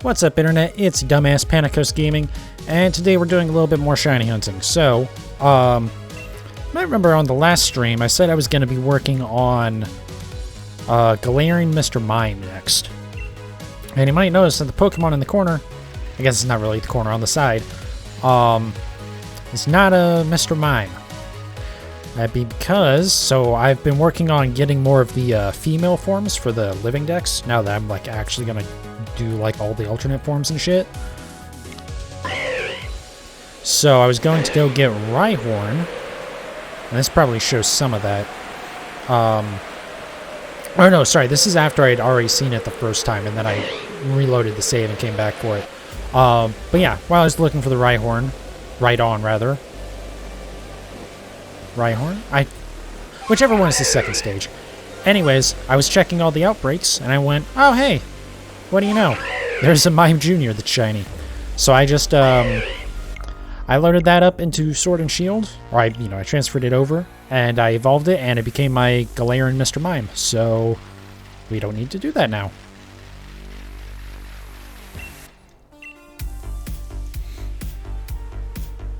What's up, Internet? It's Dumbass Panicos Gaming, and today we're doing a little bit more shiny hunting. So, I remember on the last stream, I said I was going to be working on Galarian Mr. Mime next. And you might notice that the Pokemon in the corner, I guess it's not really the corner, on the side, it's not a Mr. Mime. That'd be because, so I've been working on getting more of the female forms for the living decks, now that I'm like actually going to do like all the alternate forms and shit. So I was going to go get Rhyhorn, and this probably shows some of that. Oh no, sorry, this is after I'd already seen it the first time, and then I reloaded the save and came back for it. But yeah, while I was looking for the Rhyhorn, Rhydon, whichever one is the second stage. Anyways, I was checking all the outbreaks, and I went, oh hey, what do you know? There's a Mime Jr. that's shiny. So I just, I loaded that up into Sword and Shield, or I transferred it over, and I evolved it, and it became my Galarian Mr. Mime. So we don't need to do that now.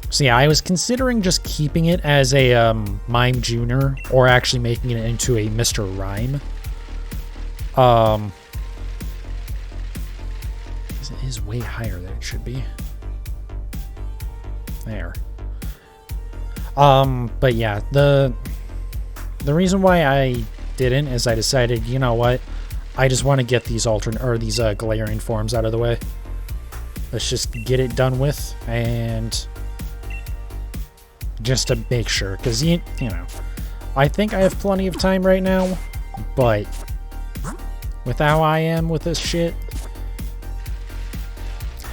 So yeah, I was considering just keeping it as a Mime Jr. or actually making it into a Mr. Rhyme. It is way higher than it should be. There. But yeah, the reason why I didn't is I decided, you know what, I just want to get these these Galarian forms out of the way. Let's just get it done with, and just to make sure, because you know, I think I have plenty of time right now, but with how I am with this shit,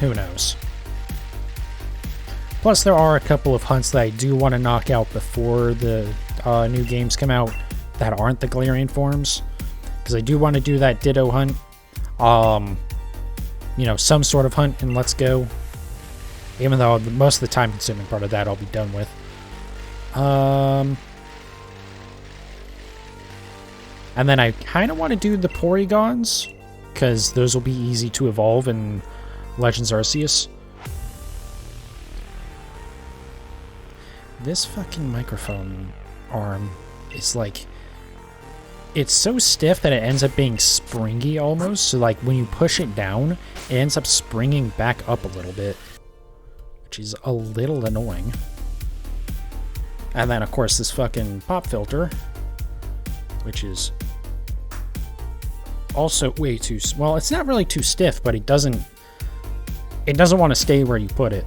who knows? Plus, there are a couple of hunts that I do want to knock out before the new games come out that aren't the Galarian forms, because I do want to do that Ditto hunt, you know, some sort of hunt in Let's Go, even though most of the time-consuming part of that I'll be done with. And then I kind of want to do the Porygons, because those will be easy to evolve in Legends Arceus. This fucking microphone arm is like, it's so stiff that it ends up being springy almost, so like when you push it down, it ends up springing back up a little bit, which is a little annoying. And then of course this fucking pop filter, which is also way too, well, it's not really too stiff, but it doesn't want to stay where you put it.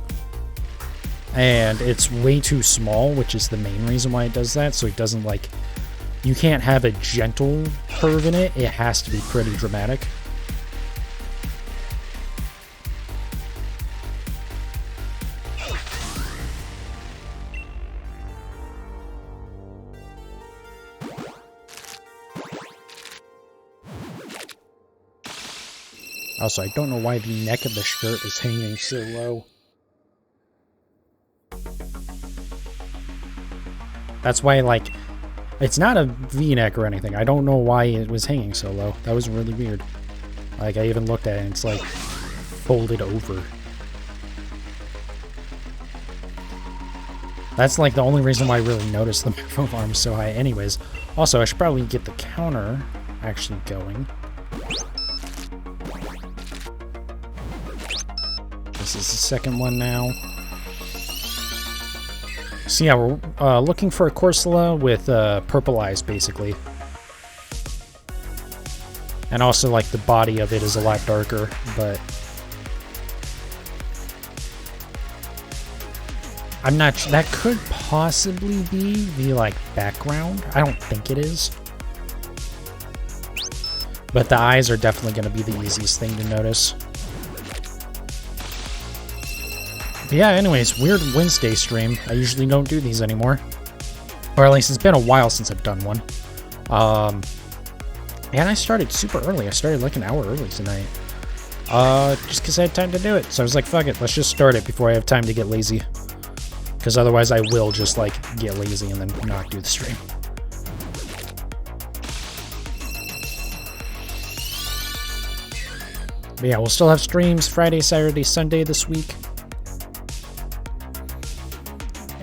And it's way too small, which is the main reason why it does that. So it doesn't, like, you can't have a gentle curve in it. It has to be pretty dramatic. Also, I don't know why the neck of the shirt is hanging so low. That's why, like, it's not a V-neck or anything. I don't know why it was hanging so low. That was really weird. Like, I even looked at it and it's, like, folded over. That's, like, the only reason why I really noticed the microphone arm so high. Anyways, also, I should probably get the counter actually going. This is the second one now. So yeah, we're looking for a Corsola with purple eyes, basically. And also, like, the body of it is a lot darker, but I'm not sure. That could possibly be the, like, background. I don't think it is. But the eyes are definitely going to be the easiest thing to notice. But yeah, anyways, weird Wednesday stream. I usually don't do these anymore. Or at least it's been a while since I've done one. And I started super early. I started like an hour early tonight. Just because I had time to do it. So I was like, fuck it, let's just start it before I have time to get lazy. Because otherwise I will just, like, get lazy and then not do the stream. But yeah, we'll still have streams Friday, Saturday, Sunday this week.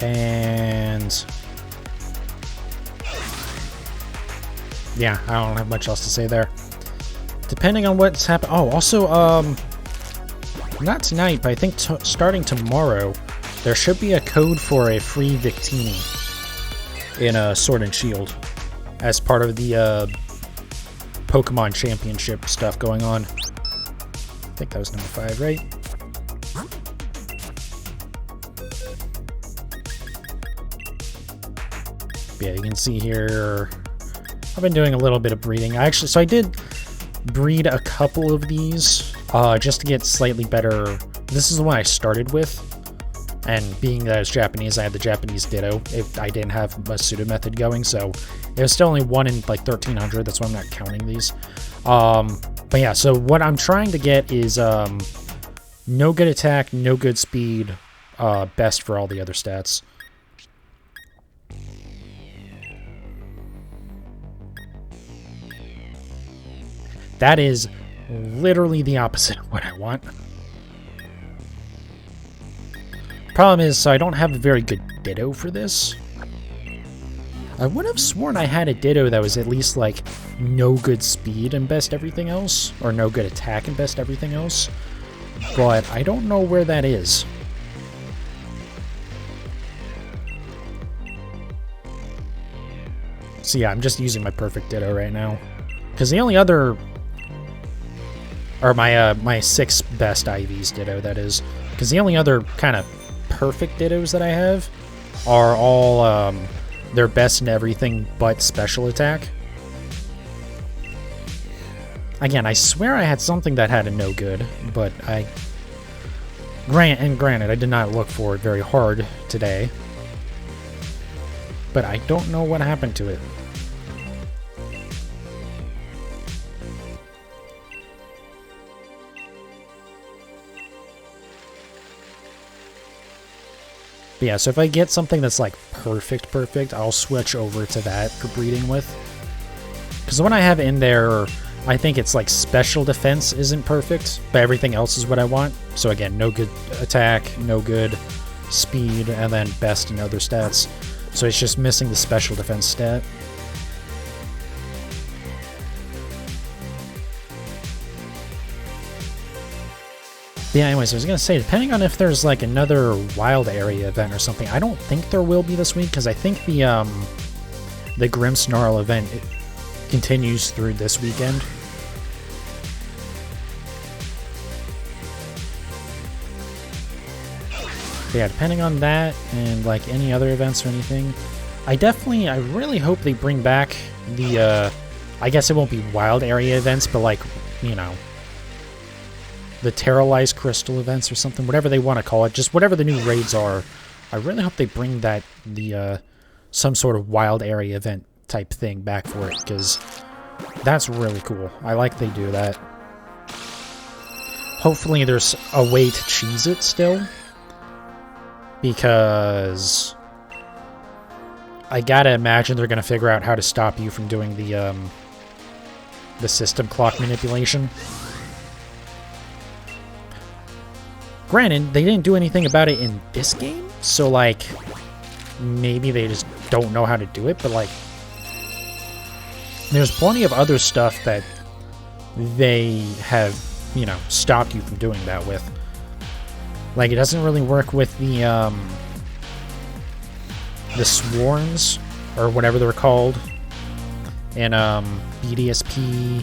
And yeah, I don't have much else to say there. Depending on what's happened. Oh, also, not tonight, but I think starting tomorrow, there should be a code for a free Victini in Sword and Shield as part of the Pokemon Championship stuff going on. I think that was number 5, right? Yeah, you can see here, I've been doing a little bit of breeding. So I did breed a couple of these just to get slightly better. This is the one I started with, and being that it's Japanese, I had the Japanese Ditto. I didn't have Masuda method going, so it was still only 1 in like 1300. That's why I'm not counting these. But yeah, so what I'm trying to get is no good attack, no good speed, best for all the other stats. That is literally the opposite of what I want. Problem is, so I don't have a very good Ditto for this. I would have sworn I had a Ditto that was at least like no good speed and best everything else, or no good attack and best everything else, but I don't know where that is. So yeah, I'm just using my perfect Ditto right now, because the only other, or my 6th best IV's Ditto, that is, because the only other kind of perfect Dittos that I have are all their best in everything but special attack. Again, I swear I had something that had a no good, but granted, I did not look for it very hard today, but I don't know what happened to it. But yeah, so if I get something that's like perfect, I'll switch over to that for breeding with. Because the one I have in there, I think it's like special defense isn't perfect, but everything else is what I want. So again, no good attack, no good speed, and then best in other stats. So it's just missing the special defense stat. But yeah, anyways, I was going to say, depending on if there's like another wild area event or something, I don't think there will be this week, because I think the Grim Snarl event continues through this weekend. But yeah, depending on that and like any other events or anything, I really hope they bring back the, I guess it won't be wild area events, but like, you know, the Terralized Crystal events or something, whatever they want to call it, just whatever the new raids are. I really hope they bring that, some sort of wild area event type thing back for it, because that's really cool. I like they do that. Hopefully there's a way to cheese it still, because I gotta imagine they're gonna figure out how to stop you from doing the system clock manipulation. Granted, they didn't do anything about it in this game, so like maybe they just don't know how to do it, but like there's plenty of other stuff that they have, you know, stopped you from doing that with. Like, it doesn't really work with the swarms, or whatever they're called, in BDSP.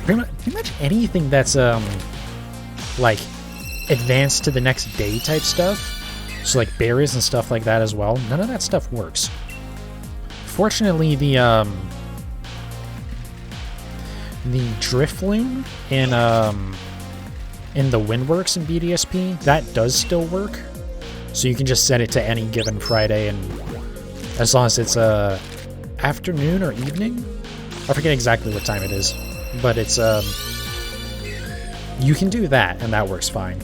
Pretty much anything that's like advanced to the next day type stuff. So like berries and stuff like that as well. None of that stuff works. Fortunately, the Drifloon in the Windworks in BDSP, that does still work. So you can just set it to any given Friday, and as long as it's afternoon or evening, I forget exactly what time it is, but it's you can do that, and that works fine.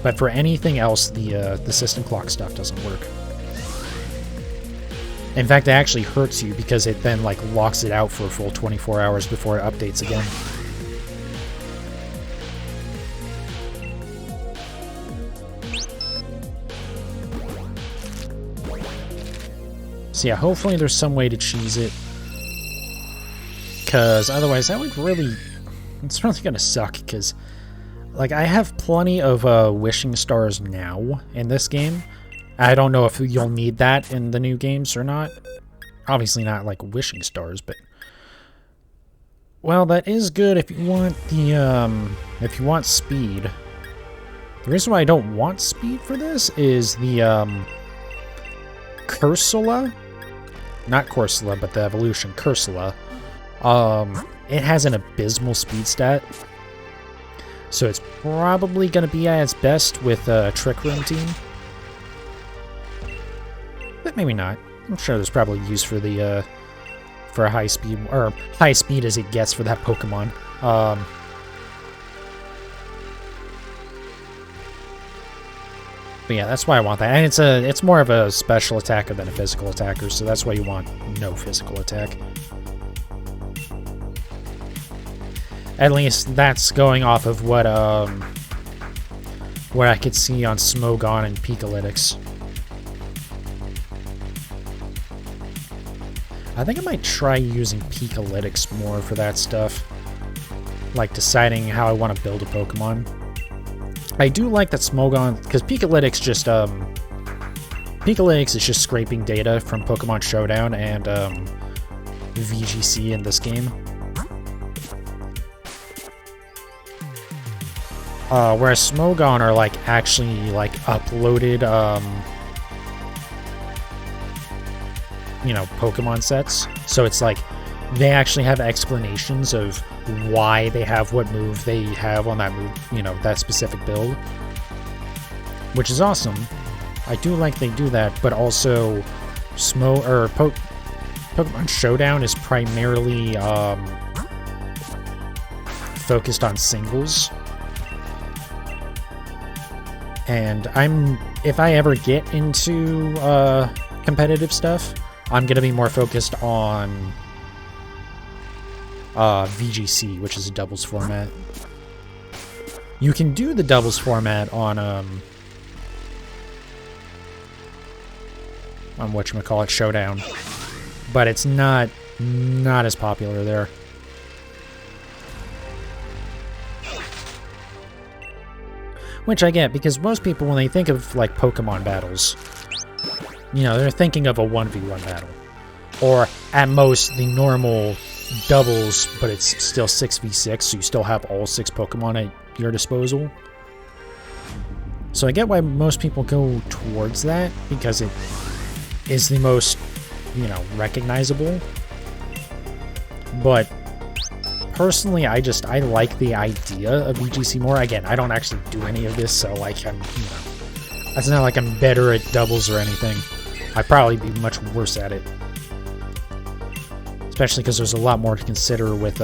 But for anything else, the system clock stuff doesn't work. In fact, it actually hurts you, because it then like locks it out for a full 24 hours before it updates again. So yeah, hopefully there's some way to cheese it. Because otherwise that would really... It's really going to suck, because... Like, I have plenty of wishing stars now in this game. I don't know if you'll need that in the new games or not. Obviously not, like, wishing stars, but... Well, that is good if you want the, if you want speed. The reason why I don't want speed for this is the, Corsola? Not Corsola, but the evolution, Corsola. It has an abysmal speed stat. So it's probably going to be at its best with a Trick Room team. But maybe not. I'm sure there's probably use for the, for a high speed, or high speed as it gets for that Pokemon. But yeah, that's why I want that. And it's more of a special attacker than a physical attacker, so that's why you want no physical attack. At least that's going off of what I could see on Smogon and Pikalytics. I think I might try using Pikalytics more for that stuff. Like deciding how I want to build a Pokemon. I do like that Smogon, because Pikalytics just, Pikalytics is just scraping data from Pokemon Showdown and, VGC in this game. Whereas Smogon are, like, actually, like, uploaded, you know, Pokemon sets. So it's like, they actually have explanations of why they have what move they have on that move, you know, that specific build. Which is awesome. I do like they do that, but also Pokemon Showdown is primarily focused on singles. And if I ever get into competitive stuff, I'm gonna be more focused on VGC, which is a doubles format. You can do the doubles format on whatchamacallit, Showdown, but it's not as popular there. Which I get, because most people, when they think of, like, Pokemon battles, you know, they're thinking of a 1v1 battle. Or, at most, the normal doubles, but it's still 6v6, so you still have all 6 Pokemon at your disposal. So I get why most people go towards that, because it is the most, you know, recognizable. But personally, I like the idea of VGC more. Again, I don't actually do any of this, so, like, I'm, you know, it's not like I'm better at doubles or anything. I'd probably be much worse at it. Especially because there's a lot more to consider with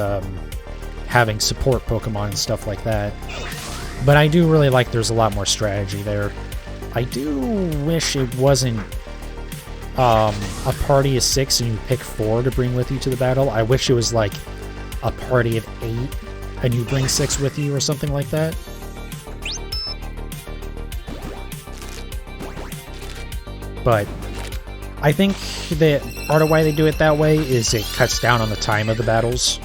having support Pokemon and stuff like that. But I do really like there's a lot more strategy there. I do wish it wasn't a party of 6 and you pick 4 to bring with you to the battle. I wish it was like a party of 8 and you bring 6 with you or something like that. But I think that part of why they do it that way is it cuts down on the time of the battles.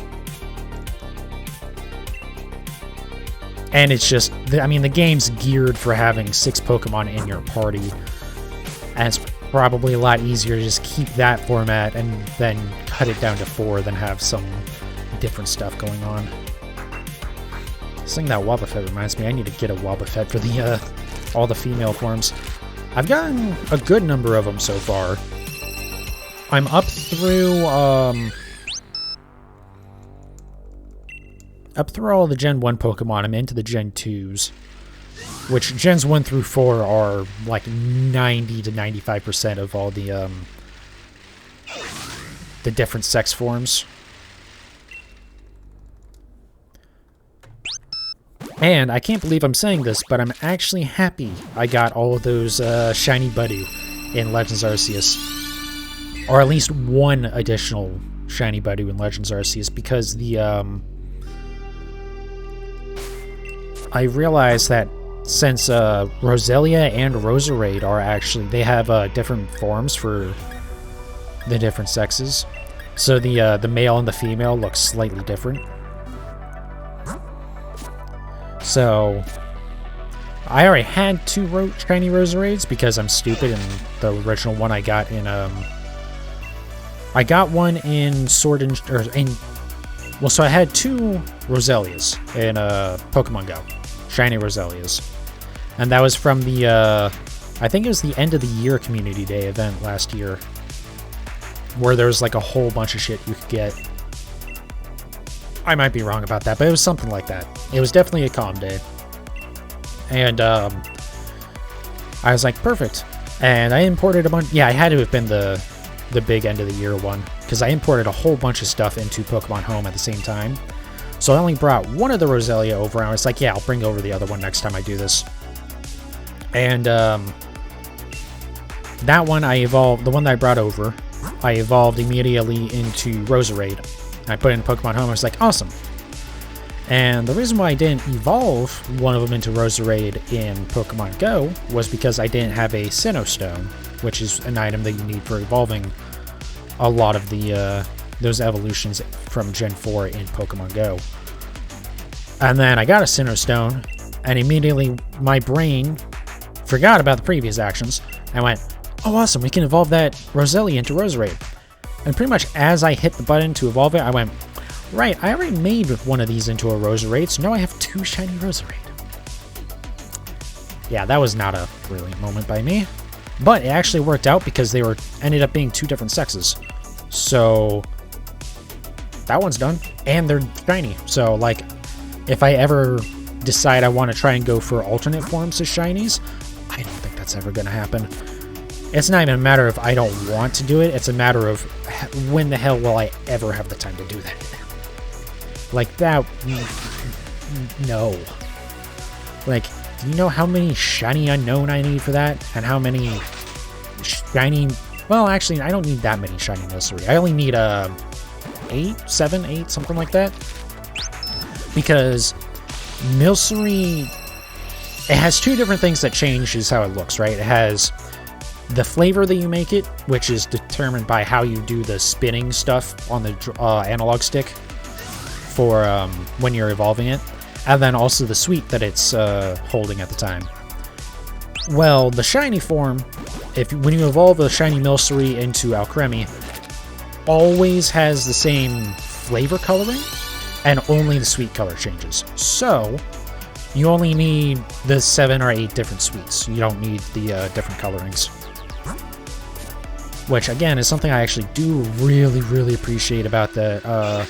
And it's just, I mean, the game's geared for having 6 Pokemon in your party. And it's probably a lot easier to just keep that format and then cut it down to 4 than have some different stuff going on. Saying that Wobbuffet reminds me, I need to get a Wobbuffet for the, all the female forms. I've gotten a good number of them so far. I'm up through all the Gen 1 Pokemon. I'm into the Gen 2s, which Gens 1 through 4 are like 90 to 95% of all the different sex forms. And I can't believe I'm saying this, but I'm actually happy I got all of those shiny Budew in Legends Arceus. Or at least one additional shiny Budew in Legends Arceus, because the I realized that since Roselia and Roserade are actually, they have different forms for the different sexes. So the male and the female look slightly different. So I already had 2 shiny Roserades because I'm stupid, and the original one I got in I got one in Sword and well, so I had 2 Roselias in Pokemon Go, shiny Roselias, and that was from the I think it was the end of the year Community Day event last year, where there was like a whole bunch of shit you could get. I might be wrong about that, but it was something like that. It was definitely a calm day. And I was like, perfect. And I imported a bunch. Yeah, I had to have been the big end of the year one, because I imported a whole bunch of stuff into Pokemon Home at the same time. So I only brought one of the Roselia over, and I was like, yeah, I'll bring over the other one next time I do this. And that one I evolved, the one that I brought over, I evolved immediately into Roserade. I put it in Pokemon Home, I was like, awesome. And the reason why I didn't evolve one of them into Roserade in Pokemon Go was because I didn't have a Sinnoh Stone, which is an item that you need for evolving a lot of the those evolutions from Gen 4 in Pokemon Go. And then I got a Sinnoh Stone, and immediately my brain forgot about the previous actions and went, oh awesome, we can evolve that Roselia into Roserade. And pretty much as I hit the button to evolve it, I went, right, I already made one of these into a Roserade, so now I have 2 shiny Roserade. Yeah, that was not a brilliant moment by me. But it actually worked out because they ended up being 2 different sexes. So that one's done. And they're shiny. So like, if I ever decide I want to try and go for alternate forms of shinies, I don't think that's ever going to happen. It's not even a matter of I don't want to do it, it's a matter of when the hell will I ever have the time to do that? Like that, no. Like, do you know how many shiny unknown I need for that? And how many shiny, well actually I don't need that many shiny Milcery. I only need 8, 7, 8, something like that. Because Milcery, it has 2 different things that changes how it looks, right? It has the flavor that you make it, which is determined by how you do the spinning stuff on the analog stick for when you're evolving it, and then also the sweet that it's holding at the time. Well, the shiny form, when you evolve a shiny Milcery into Alcremie, always has the same flavor coloring, and only the sweet color changes. So you only need the 7 or 8 different sweets. You don't need the different colorings. Which, again, is something I actually do really, really appreciate about the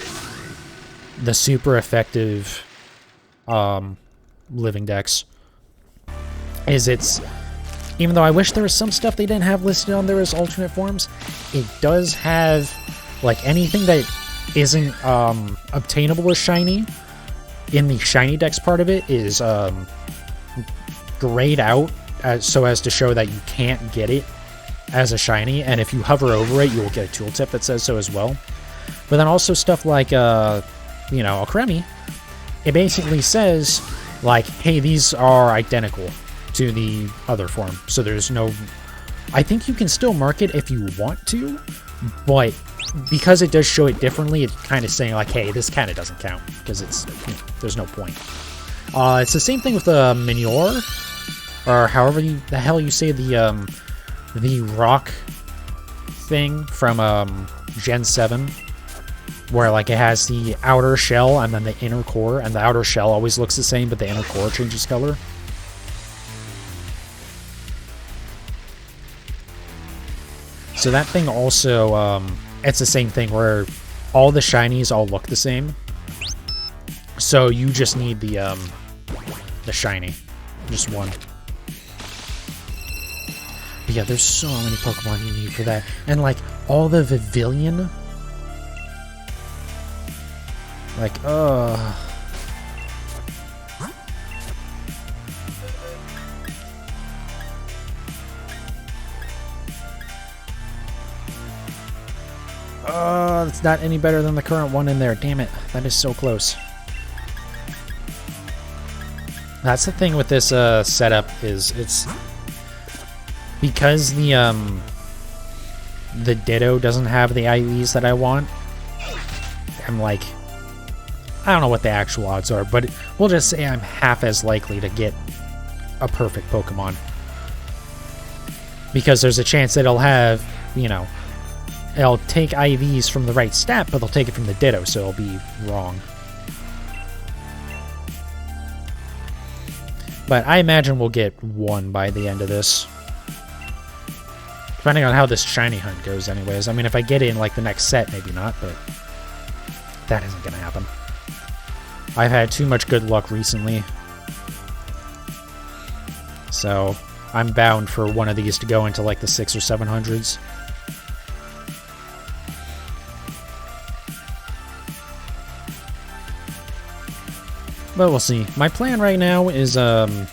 super effective Living Dex. Even though I wish there was some stuff they didn't have listed on there as alternate forms, it does have, like, anything that isn't obtainable as shiny in the shiny Dex part of it is grayed out so as to show that you can't get it as a shiny, and if you hover over it, you will get a tooltip that says so as well. But then also stuff like, Alcremie, it basically says, like, hey, these are identical to the other form. So there's no... I think you can still mark it if you want to, but because it does show it differently, it's kind of saying, like, hey, this kind of doesn't count, because it's, there's no point. It's the same thing with the Minior, or however the hell you say the rock thing from Gen 7, where like it has the outer shell and then the inner core, and the outer shell always looks the same, but the inner core changes color. So that thing also, it's the same thing where all the shinies all look the same. So you just need the shiny, just one. But yeah, there's so many Pokemon you need for that. And like, all the Vivillon. Like, it's not any better than the current one in there. Damn it. That is so close. That's the thing with this setup, is it's... because the the Ditto doesn't have the IVs that I want, I'm like, I don't know what the actual odds are, but we'll just say I'm half as likely to get a perfect Pokemon. Because there's a chance that it'll have, you know, it'll take IVs from the right stat, but they'll take it from the Ditto, so it'll be wrong. But I imagine we'll get one by the end of this. Depending on how this shiny hunt goes anyways. I mean, if I get in, like, the next set, maybe not, but that isn't gonna happen. I've had too much good luck recently. So, I'm bound for one of these to go into, like, the 600s or 700s. But we'll see. My plan right now is, we'll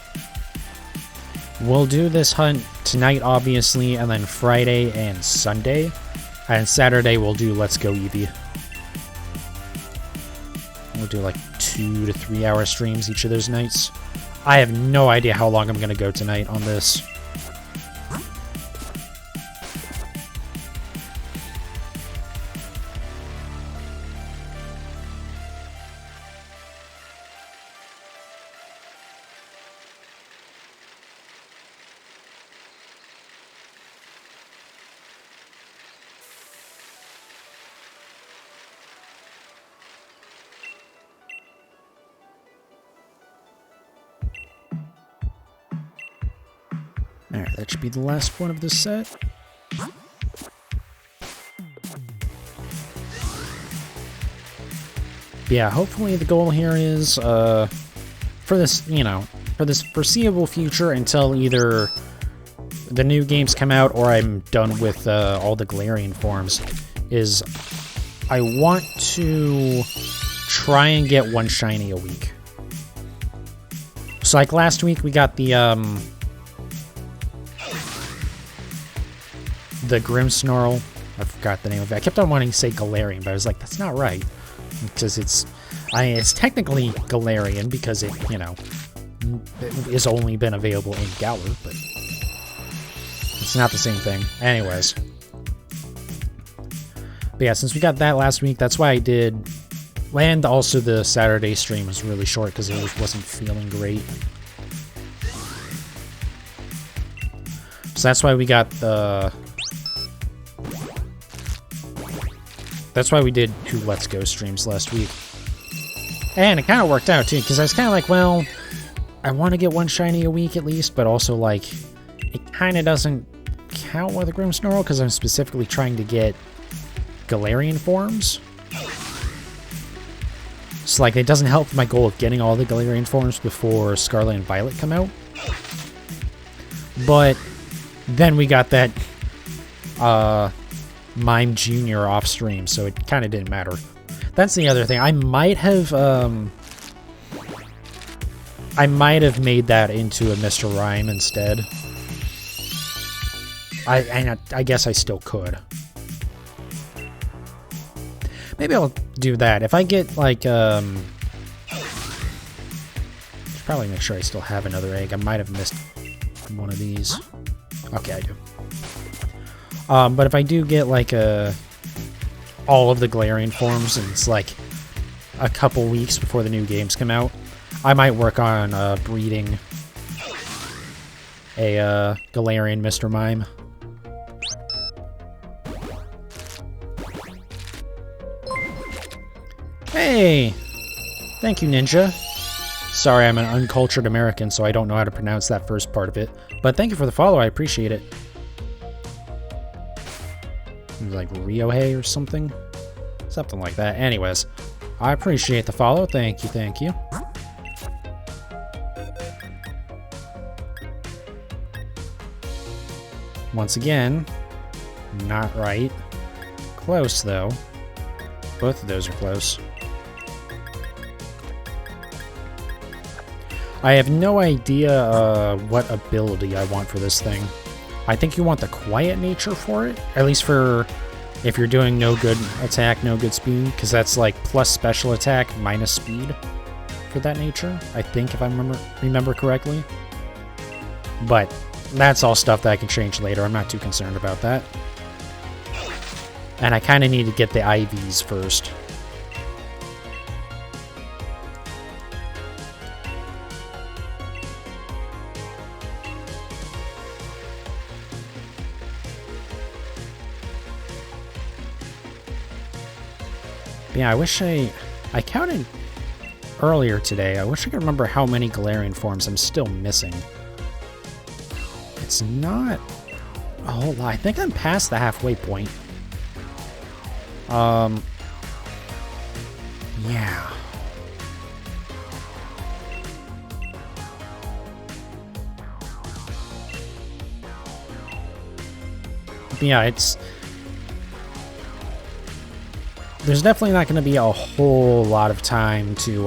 do this hunt tonight, obviously, and then Friday and Sunday. And Saturday we'll do Let's Go Eevee. We'll do like 2 to 3 hour streams each of those nights. I have no idea how long I'm going to go tonight on this. Alright, that should be the last one of this set. Yeah, hopefully the goal here is, for this, you know, for this foreseeable future until either the new games come out or I'm done with all the Galarian forms, is I want to try and get one shiny a week. So like last week we got the Grimmsnarl. I forgot the name of it. I kept on wanting to say Galarian, but I was like, that's not right. Because it's technically Galarian because it, you know, it's only been available in Galar, but it's not the same thing. Anyways. But yeah, since we got that last week, that's why I did... And also the Saturday stream was really short because it wasn't feeling great. So that's why we got the... That's why we did 2 Let's Go streams last week. And it kind of worked out, too, because I was kind of like, well, I want to get one shiny a week at least, but also, like, it kind of doesn't count with a Grimmsnarl, because I'm specifically trying to get Galarian forms. So, like, it doesn't help my goal of getting all the Galarian forms before Scarlet and Violet come out. But then we got that, Mime Jr. off stream, so it kind of didn't matter. That's the other thing. I might have made that into a Mr. Rhyme instead. I guess I still could. Maybe I'll do that. If I get, like, should probably make sure I still have another egg. I might have missed one of these. Okay, I do. But if I do get, like, all of the Galarian forms, and it's, like, a couple weeks before the new games come out, I might work on, breeding a, Galarian Mr. Mime. Hey! Thank you, Ninja. Sorry, I'm an uncultured American, so I don't know how to pronounce that first part of it. But thank you for the follow, I appreciate it. Like Riohei or something? Something like that. Anyways, I appreciate the follow. Thank you, thank you. Once again, not right. Close, though. Both of those are close. I have no idea what ability I want for this thing. I think you want the quiet nature for it, at least for if you're doing no good attack, no good speed, because that's like plus special attack minus speed for that nature, I think, if I remember correctly. But that's all stuff that I can change later. I'm not too concerned about that. And I kind of need to get the IVs first. Yeah, I wish I counted earlier today. I wish I could remember how many Galarian forms I'm still missing. It's not a whole lot. I think I'm past the halfway point. Yeah. Yeah, there's definitely not going to be a whole lot of time to,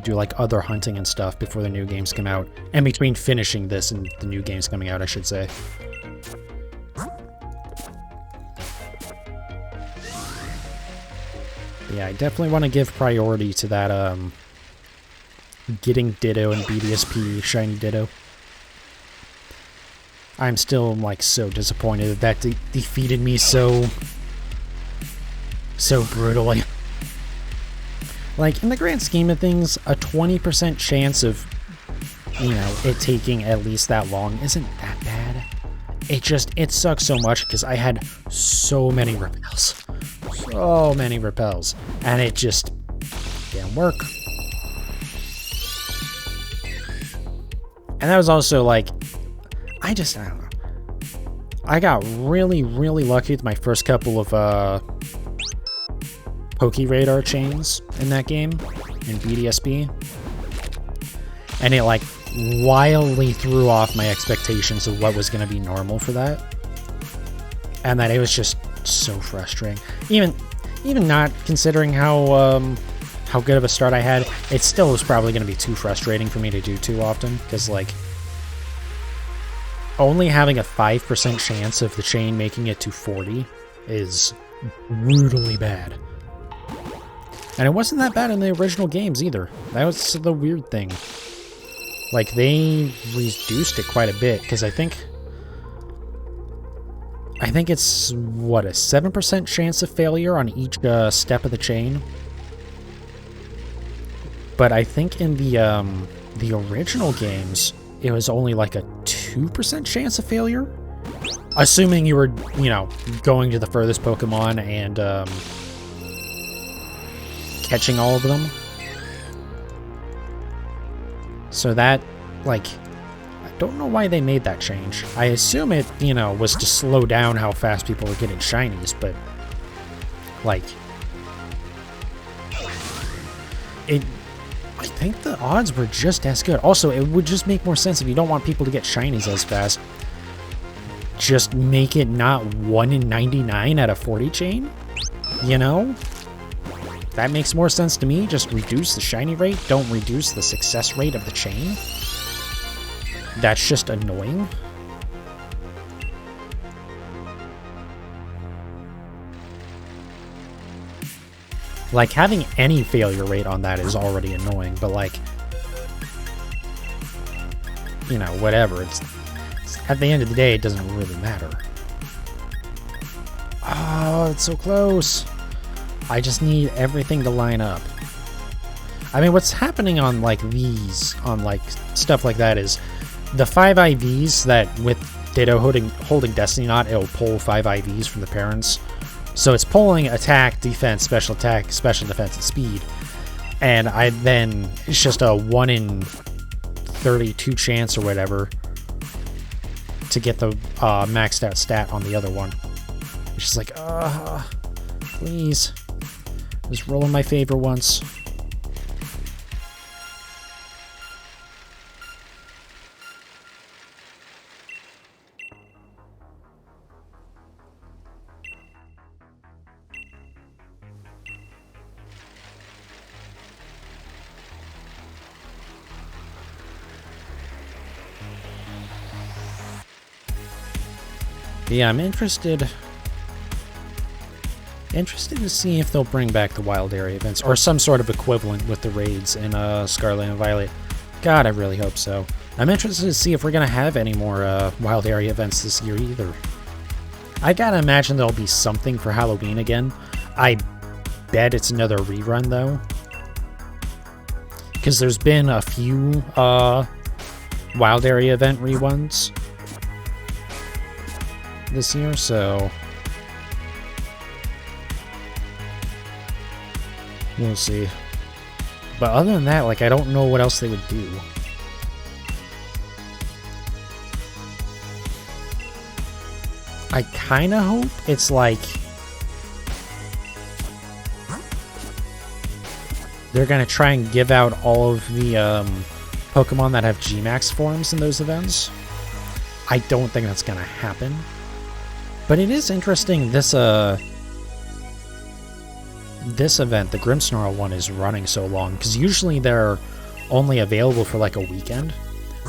do like other hunting and stuff before the new games come out. And between finishing this and the new games coming out, I should say. Yeah, I definitely want to give priority to that, getting Ditto and BDSP Shiny Ditto. I'm still, like, so disappointed that defeated me so brutally. Like, in the grand scheme of things, a 20% chance of, you know, it taking at least that long isn't that bad. It sucks so much because I had so many repels. So many repels. And it just didn't work. And that was also, like, I don't know. I got really, really lucky with my first couple of, Poke-Radar chains in that game, in BDSP. And it, like, wildly threw off my expectations of what was going to be normal for that. And that it was just so frustrating. Even not considering how good of a start I had, it still was probably going to be too frustrating for me to do too often. Because, like, only having a 5% chance of the chain making it to 40 is brutally bad. And it wasn't that bad in the original games either. That was the weird thing. Like, they reduced it quite a bit, because I think it's, what, a 7% chance of failure on each step of the chain? But I think in the original games, it was only like a 2% chance of failure? Assuming you were, you know, going to the furthest Pokemon and, catching all of them. So that, like, I don't know why they made that change. I assume it, you know, was to slow down how fast people were getting shinies, but, like, I think the odds were just as good. Also, it would just make more sense if you don't want people to get shinies as fast. Just make it not 1 in 99 at a 40 chain, you know? That makes more sense to me. Just reduce the shiny rate. Don't reduce the success rate of the chain. That's just annoying. Like, having any failure rate on that is already annoying, but, like, you know, whatever. It's at the end of the day, it doesn't really matter. Oh, it's so close. I just need everything to line up. I mean, what's happening on, like, these, on, like, stuff like that is the 5 IVs that with Ditto holding Destiny Knot, it'll pull 5 IVs from the parents. So it's pulling attack, defense, special attack, special defense, and speed. And it's just a 1 in 32 chance or whatever to get the maxed out stat on the other one. It's just like, please. Just roll in my favor once. Yeah, I'm interested to see if they'll bring back the wild area events, or some sort of equivalent with the raids in Scarlet and Violet. God, I really hope so. I'm interested to see if we're going to have any more wild area events this year either. I gotta imagine there'll be something for Halloween again. I bet it's another rerun, though. Because there's been a few wild area event reruns this year, so we'll see. But other than that, like, I don't know what else they would do. I kind of hope it's like they're going to try and give out all of the Pokemon that have G-Max forms in those events. I don't think that's going to happen. But it is interesting this event, the Grimmsnarl one, is running so long, because usually they're only available for like a weekend,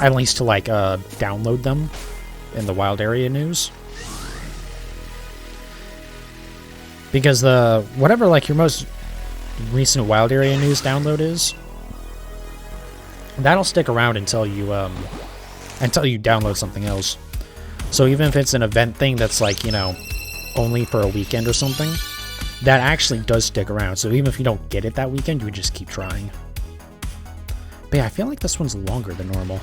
at least to like download them in the wild area news. Because whatever like your most recent wild area news download is, that'll stick around until you download something else. So even if it's an event thing that's like, you know, only for a weekend or something, that actually does stick around. So even if you don't get it that weekend, you would just keep trying. But yeah, I feel like this one's longer than normal.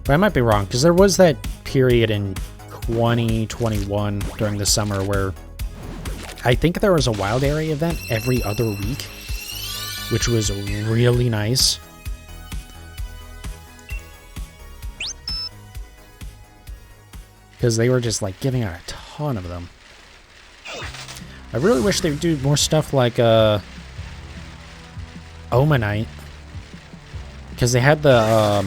But I might be wrong, because there was that period in 2021 during the summer where I think there was a wild area event every other week, which was really nice. Because they were just like giving out a ton of them. I really wish they would do more stuff like Omanite. Because they had the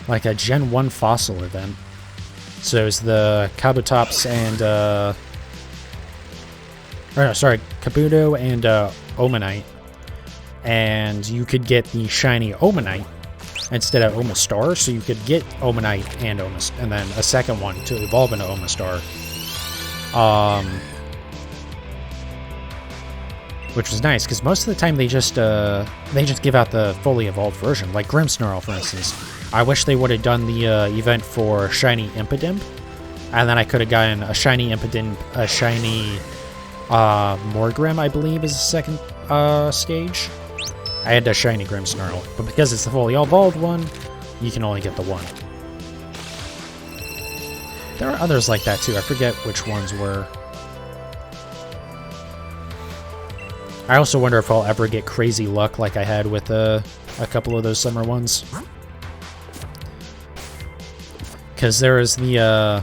like a Gen 1 fossil event. So it was the Kabutops and Kabuto and Omanite. And you could get the shiny Omanite instead of Omastar, so you could get Omanite and and then a second one to evolve into Omastar. Which was nice, because most of the time they just give out the fully evolved version, like Grimmsnarl, for instance. I wish they would have done the event for shiny Impidimp, and then I could have gotten a shiny Impidimp, a shiny Morgrim, I believe, is the second stage. I had a shiny Grimmsnarl, but because it's the fully evolved one, you can only get the one. There are others like that too. I forget which ones were. I also wonder if I'll ever get crazy luck like I had with a couple of those summer ones. Because there is the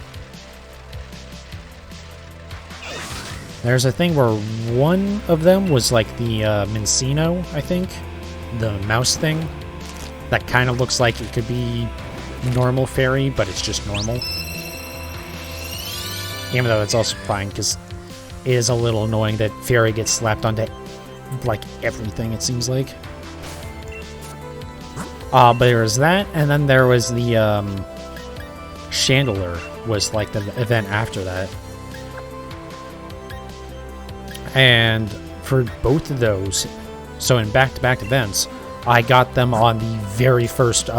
there's a thing where one of them was like the Mincino, I think. The mouse thing. That kind of looks like it could be normal fairy, but it's just normal. Even though it's also fine, because it is a little annoying that fairy gets slapped onto like everything, it seems like. But there was that, and then there was the Chandelure was like the event after that. And for both of those, so in back-to-back events, I got them on the very first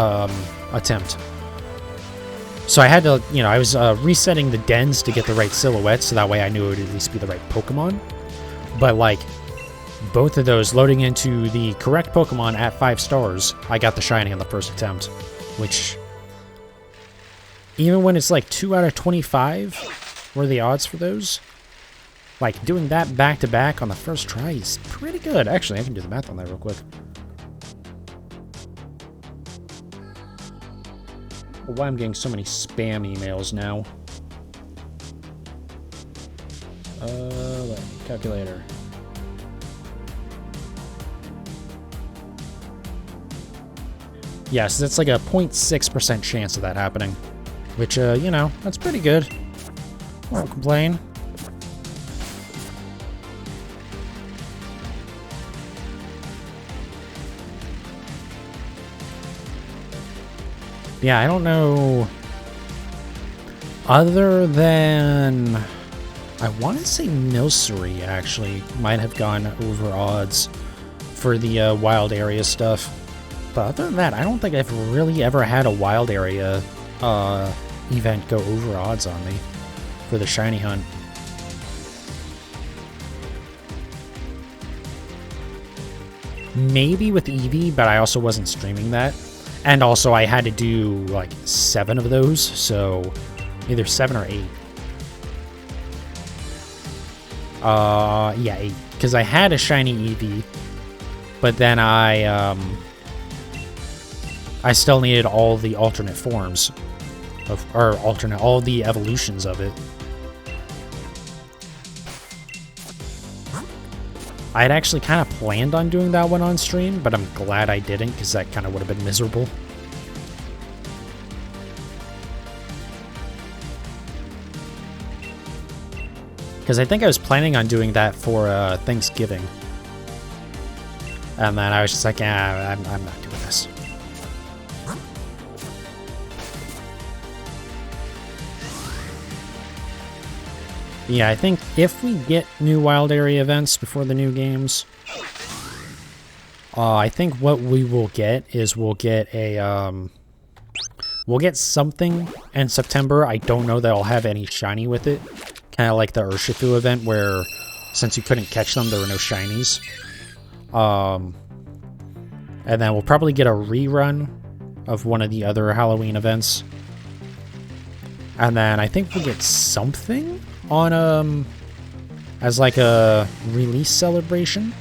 attempt. So I had to, you know, I was resetting the dens to get the right silhouette, so that way I knew it would at least be the right Pokemon. But like, both of those loading into the correct Pokemon at 5 stars, I got the shiny on the first attempt. Which, even when it's like 2 out of 25 were the odds for those, like doing that back-to-back on the first try is pretty good. Actually, I can do the math on that real quick. Why I'm getting so many spam emails now. Calculator. Yes, that's like a 0.6% chance of that happening. Which, you know, that's pretty good. Won't complain. Yeah, I don't know. Other than... I want to say Milcery actually might have gone over odds for the wild area stuff. But other than that, I don't think I've really ever had a wild area event go over odds on me for the shiny hunt. Maybe with Eevee, but I also wasn't streaming that. And also I had to do like 7 of those, so either 7 or 8. Yeah, 8. Because I had a shiny Eevee, but then I still needed all the alternate forms of, or all the evolutions of it. I had actually kind of planned on doing that one on stream, but I'm glad I didn't, because that kind of would have been miserable. Because I think I was planning on doing that for Thanksgiving. And then I was just like, I'm not doing this. Yeah, I think if we get new wild area events before the new games, I think what we will get is we'll get something in September. I don't know that I'll have any shiny with it. Kind of like the Urshifu event where, since you couldn't catch them, there were no shinies. And then we'll probably get a rerun of one of the other Halloween events. And then I think we'll get something on as like a release celebration.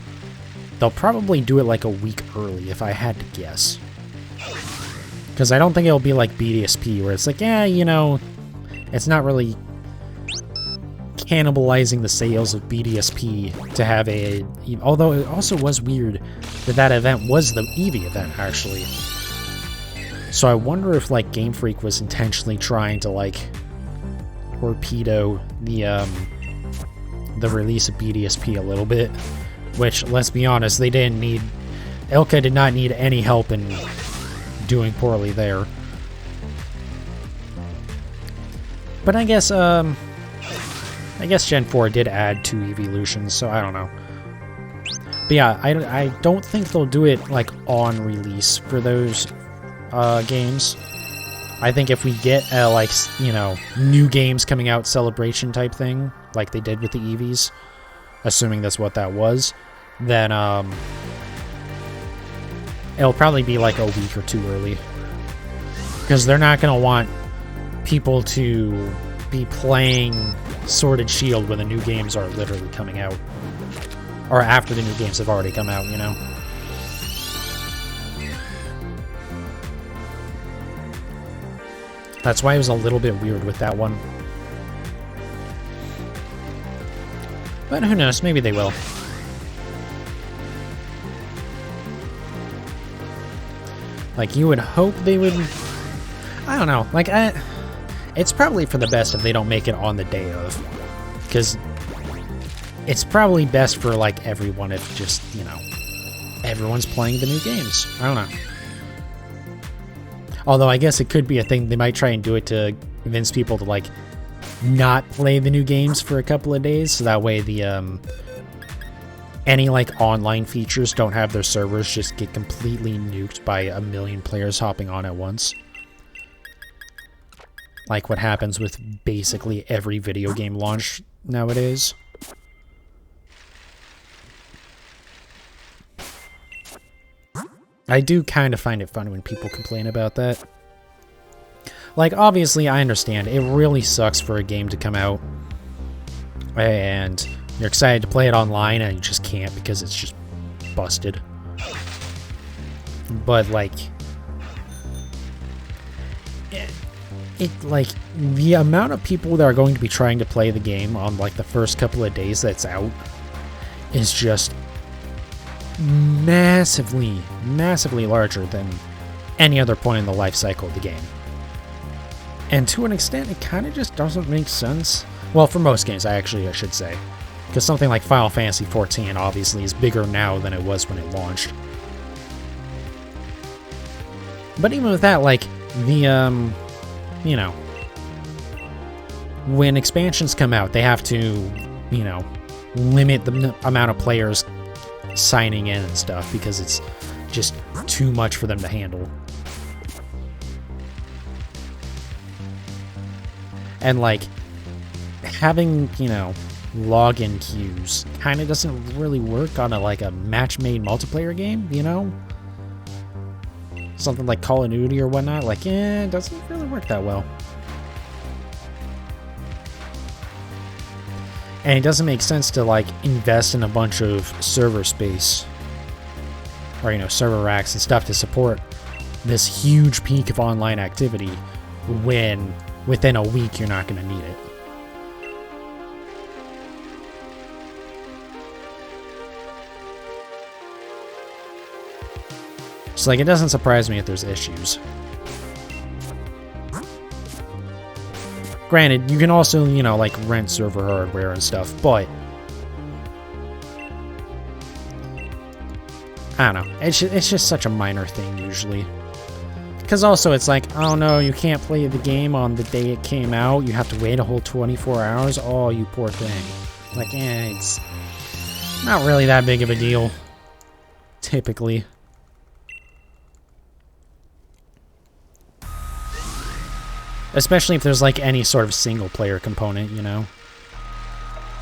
They'll probably do it like a week early if I had to guess, because I don't think it'll be like BDSP where it's like, yeah, you know, it's not really cannibalizing the sales of BDSP to have a, although it also was weird that that event was the Eevee event actually. So I wonder if like Game Freak was intentionally trying to like torpedo the release of BDSP a little bit, which, let's be honest, they didn't need. Ilka did not need any help in doing poorly there. But I guess Gen 4 did add 2 evolutions, so I don't know. But yeah, I don't think they'll do it like on release for those games. I think if we get like, you know, new games coming out celebration type thing, like they did with the Eevees, assuming that's what that was, then it'll probably be like a week or 2 early, because they're not going to want people to be playing Sword and Shield when the new games are literally coming out, or after the new games have already come out, you know. That's why it was a little bit weird with that one. But who knows, maybe they will. Like, you would hope they would... I don't know, like, it's probably for the best if they don't make it on the day of. Because it's probably best for, like, everyone if just, you know, everyone's playing the new games. I don't know. Although I guess it could be a thing. They might try and do it to convince people to, like, not play the new games for a couple of days, so that way the any like online features don't have their servers just get completely nuked by a million players hopping on at once. Like what happens with basically every video game launch nowadays. I do kind of find it fun when people complain about that. Like, obviously, I understand. It really sucks for a game to come out and you're excited to play it online and you just can't because it's just busted. But, like, like, the amount of people that are going to be trying to play the game on, like, the first couple of days that's out is just massively, massively larger than any other point in the life cycle of the game. And to an extent, it kind of just doesn't make sense. Well, for most games, I should say. Because something like Final Fantasy XIV obviously is bigger now than it was when it launched. But even with that, like, the, you know, when expansions come out, they have to, you know, limit the amount of players signing in and stuff because it's just too much for them to handle. And like having, you know, login queues kind of doesn't really work on a match-made multiplayer game, you know? Something like Call of Duty or whatnot, like, it doesn't really work that well. And it doesn't make sense to like invest in a bunch of server space or, you know, server racks and stuff to support this huge peak of online activity when within a week you're not going to need it. So like, it doesn't surprise me if there's issues. Granted, you can also, you know, like rent server hardware and stuff, but I don't know. It's just such a minor thing usually. Because also it's like, oh no, you can't play the game on the day it came out. You have to wait a whole 24 hours. Oh, you poor thing. Like, it's not really that big of a deal, typically. Especially if there's like any sort of single player component, you know?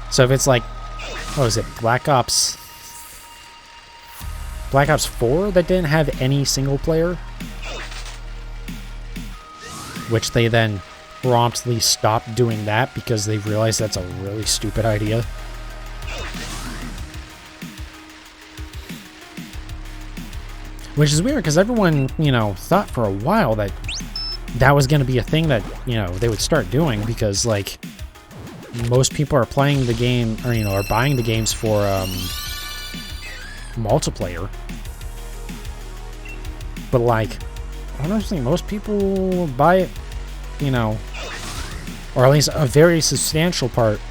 So if it's like, what was it, Black Ops 4 that didn't have any single player? Which they then promptly stopped doing that because they realized that's a really stupid idea. Which is weird because everyone, you know, thought for a while that that was going to be a thing that, you know, they would start doing because, like, most people are playing the game, or, you know, are buying the games for multiplayer. But, like, honestly, most people buy it, you know, or at least a very substantial part,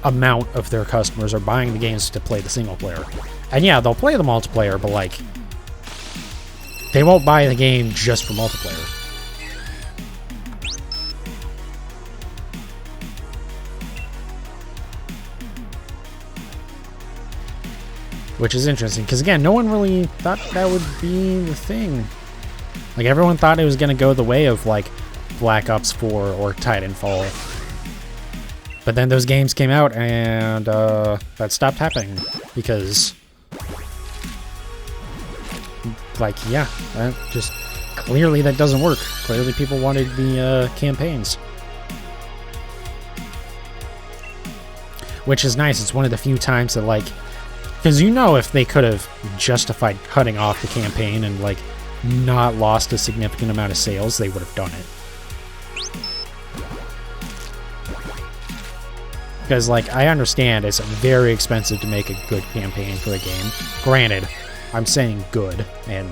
amount of their customers are buying the games to play the single player. And yeah, they'll play the multiplayer, but, like, they won't buy the game just for multiplayer. Which is interesting, because again, no one really thought that would be the thing. Like, everyone thought it was going to go the way of, like, Black Ops 4 or Titanfall. But then those games came out, and that stopped happening, because... like, yeah, just clearly that doesn't work. Clearly people wanted the campaigns. Which is nice. It's one of the few times that, like, because you know if they could have justified cutting off the campaign and, like, not lost a significant amount of sales, they would have done it. Because, like, I understand it's very expensive to make a good campaign for a game. Granted, I'm saying good, and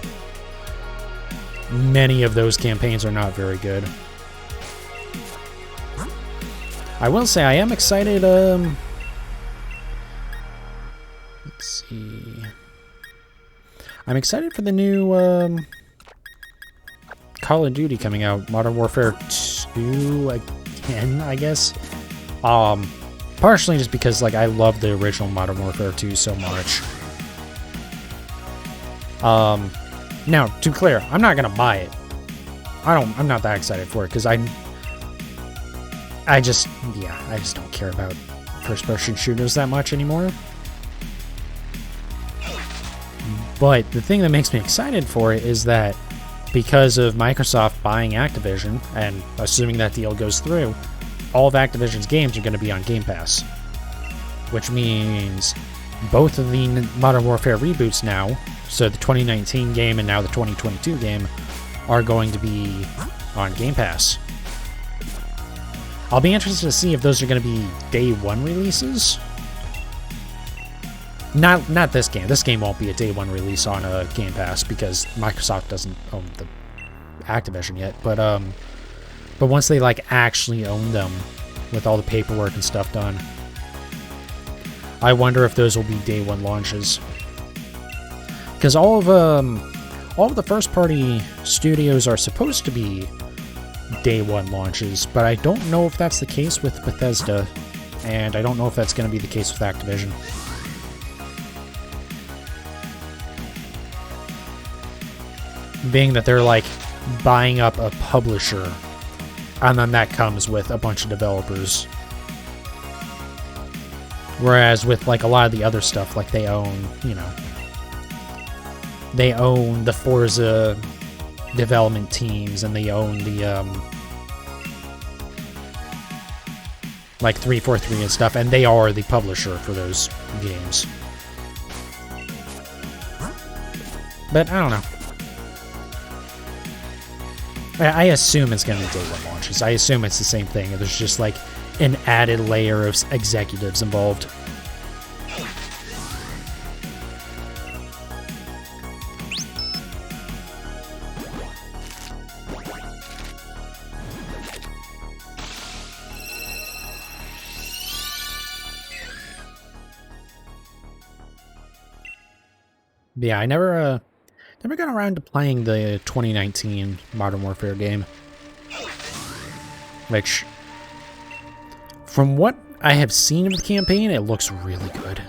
many of those campaigns are not very good. I will say I am excited, let's see. I'm excited for the new, Call of Duty coming out, Modern Warfare 2 again, I guess. Partially just because, like, I love the original Modern Warfare 2 so much. Now, to be clear, I'm not gonna buy it. I'm not that excited for it, because I just don't care about first-person shooters that much anymore. But the thing that makes me excited for it is that because of Microsoft buying Activision, and assuming that deal goes through, all of Activision's games are going to be on Game Pass. Which means both of the Modern Warfare reboots now, so the 2019 game and now the 2022 game, are going to be on Game Pass. I'll be interested to see if those are going to be day one releases. Not this game. This game won't be a day one release on a Game Pass because Microsoft doesn't own the Activision yet. But once they, like, actually own them with all the paperwork and stuff done, I wonder if those will be day one launches. Because all of the first party studios are supposed to be day one launches, but I don't know if that's the case with Bethesda, and I don't know if that's going to be the case with Activision. Being that they're like buying up a publisher, and then that comes with a bunch of developers. Whereas with like a lot of the other stuff, like they own, you know, they own the Forza development teams, and they own the like 343 and stuff, and they are the publisher for those games. But I don't know. I assume it's going to be day one launches. I assume it's the same thing. There's just like an added layer of executives involved. Yeah, I never got around to playing the 2019 Modern Warfare game, which, from what I have seen of the campaign, it looks really good.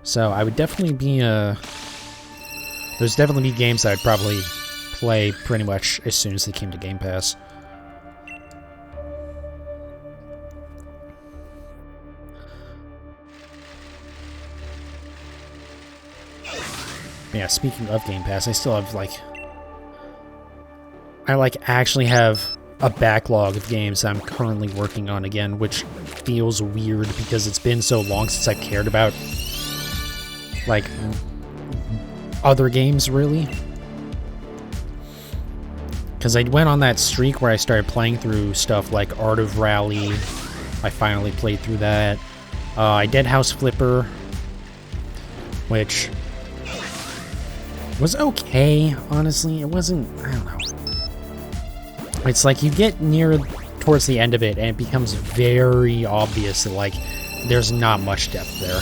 So I would definitely be there's definitely be games that I'd probably play pretty much as soon as they came to Game Pass. Yeah, speaking of Game Pass, I still have, like... I, like, actually have a backlog of games that I'm currently working on again, which feels weird because it's been so long since I've cared about, like, other games, really. Because I went on that streak where I started playing through stuff like Art of Rally. I finally played through that. I did House Flipper, which... was okay, honestly. It wasn't, I don't know. It's like you get near towards the end of it and it becomes very obvious that, like, there's not much depth there.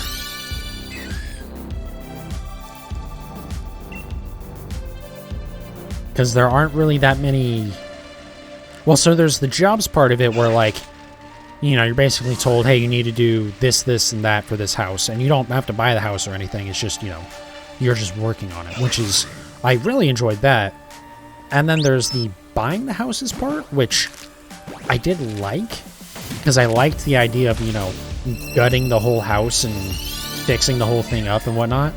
Because there aren't really that many... Well, so there's the jobs part of it where, like, you know, you're basically told, hey, you need to do this, this, and that for this house. And you don't have to buy the house or anything. It's just, you know... you're just working on it, which is... I really enjoyed that. And then there's the buying the houses part, which I did like, because I liked the idea of, you know, gutting the whole house and fixing the whole thing up and whatnot.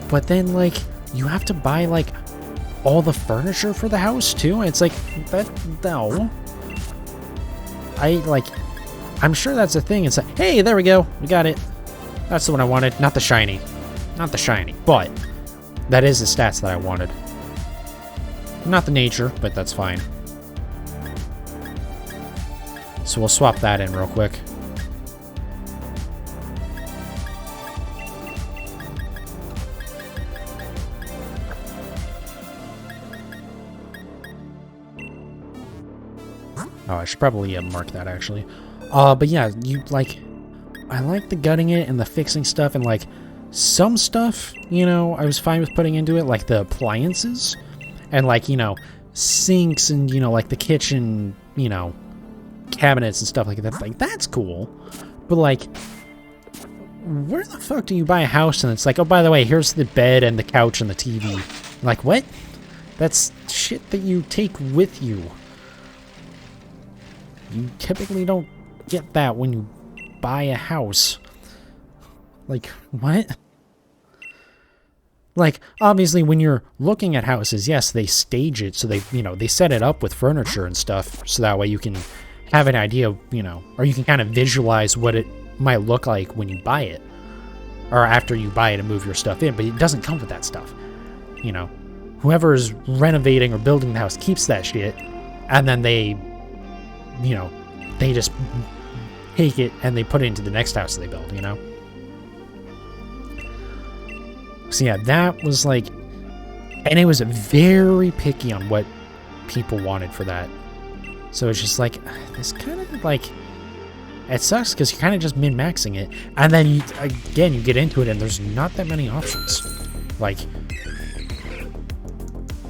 But then, like, you have to buy, like, all the furniture for the house, too? And it's like, that... no. I'm sure that's a thing. It's like, hey, there we go. We got it. That's the one I wanted. Not the shiny. Not the shiny, but that is the stats that I wanted. Not the nature, but that's fine. So we'll swap that in real quick. Oh, I should probably mark that, actually. But yeah, I like the gutting it and the fixing stuff, and, like, some stuff, you know, I was fine with putting into it, like the appliances, and, like, you know, sinks, and, you know, like the kitchen, you know, cabinets and stuff like that. Like, that's cool. But, like, where the fuck do you buy a house and it's like, oh, by the way, here's the bed and the couch and the TV? Like, what? That's shit that you take with you. You typically don't get that when you buy a house. Like, what? Like, obviously, when you're looking at houses, yes, they stage it, so they, you know, they set it up with furniture and stuff, so that way you can have an idea, you know, or you can kind of visualize what it might look like when you buy it, or after you buy it and move your stuff in, but it doesn't come with that stuff, you know. Whoever is renovating or building the house keeps that shit, and then they, you know, they just take it and they put it into the next house they build, you know. So yeah, that was like, and it was very picky on what people wanted for that. So it's just like, this kind of like, it sucks because you're kind of just min-maxing it. And then you, again, you get into it and there's not that many options. Like,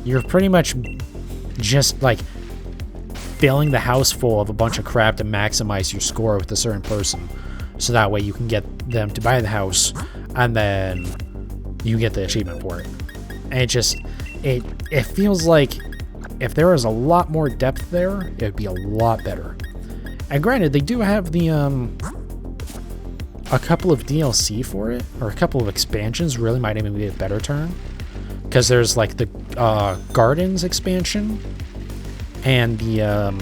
you're pretty much just like filling the house full of a bunch of crap to maximize your score with a certain person, so that way you can get them to buy the house, and then you get the achievement for it. And it feels like if there was a lot more depth there, it would be a lot better. And granted, they do have the a couple of DLC for it, or a couple of expansions. Really might even be a better term, because there's like the Gardens expansion and the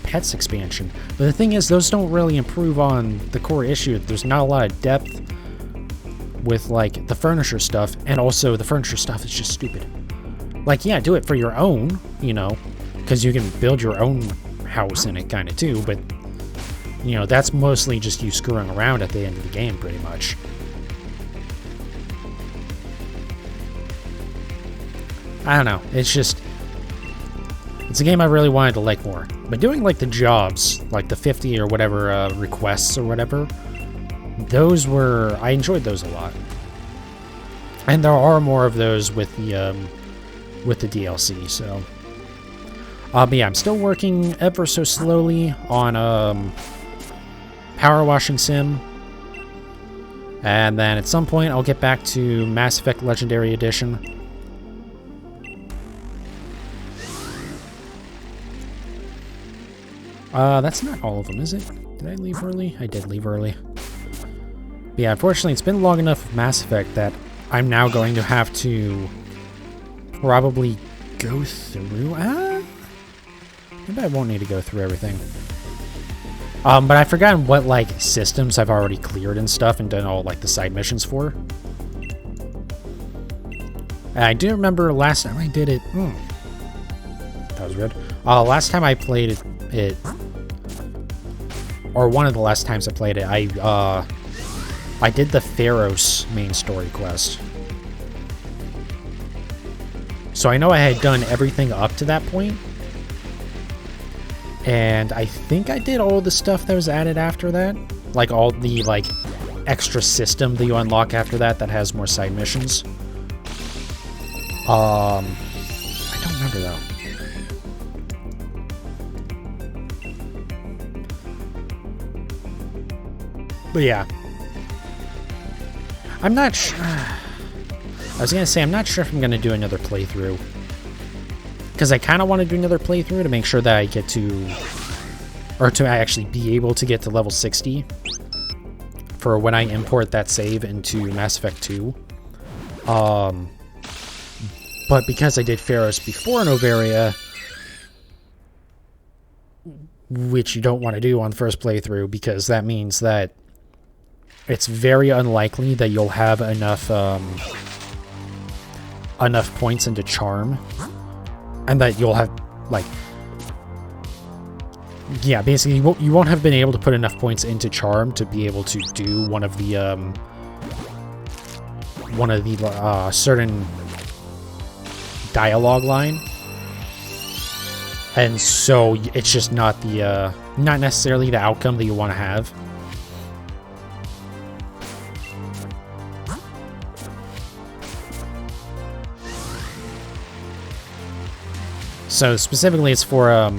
Pets expansion. But the thing is, those don't really improve on the core issue. There's not a lot of depth with like the furniture stuff, and also the furniture stuff is just stupid. Like, yeah, do it for your own, you know, because you can build your own house in it kind of too, but you know, that's mostly just you screwing around at the end of the game pretty much. I don't know, it's a game I really wanted to like more. But doing like the jobs, like the 50 or whatever requests or whatever, I enjoyed those a lot. And there are more of those with the DLC, so. But yeah, I'm still working ever so slowly on Power Washing Sim. And then at some point I'll get back to Mass Effect Legendary Edition. That's not all of them, is it? Did I leave early? I did leave early. But yeah, unfortunately, it's been long enough of Mass Effect that I'm now going to have to probably go through... maybe I won't need to go through everything. But I've forgotten what, like, systems I've already cleared and stuff and done all, like, the side missions for. And I do remember last time I did it... That was weird. Last time I played it... Or one of the last times I played it, I did the Pharos main story quest. So I know I had done everything up to that point. And I think I did all the stuff that was added after that. Like all the like extra system that you unlock after that has more side missions. I don't remember though. But yeah. I'm not sure. I was going to say, I'm not sure if I'm going to do another playthrough. Because I kind of want to do another playthrough to make sure that I get to... Or to actually be able to get to level 60. For when I import that save into Mass Effect 2. But because I did Pharos before Novaria... Which you don't want to do on the first playthrough, because that means that it's very unlikely that you'll have enough enough points into Charm, and that you'll have, like, yeah, basically you won't have been able to put enough points into Charm to be able to do one of the certain dialogue line. And so it's just not the not necessarily the outcome that you want to have. So specifically it's for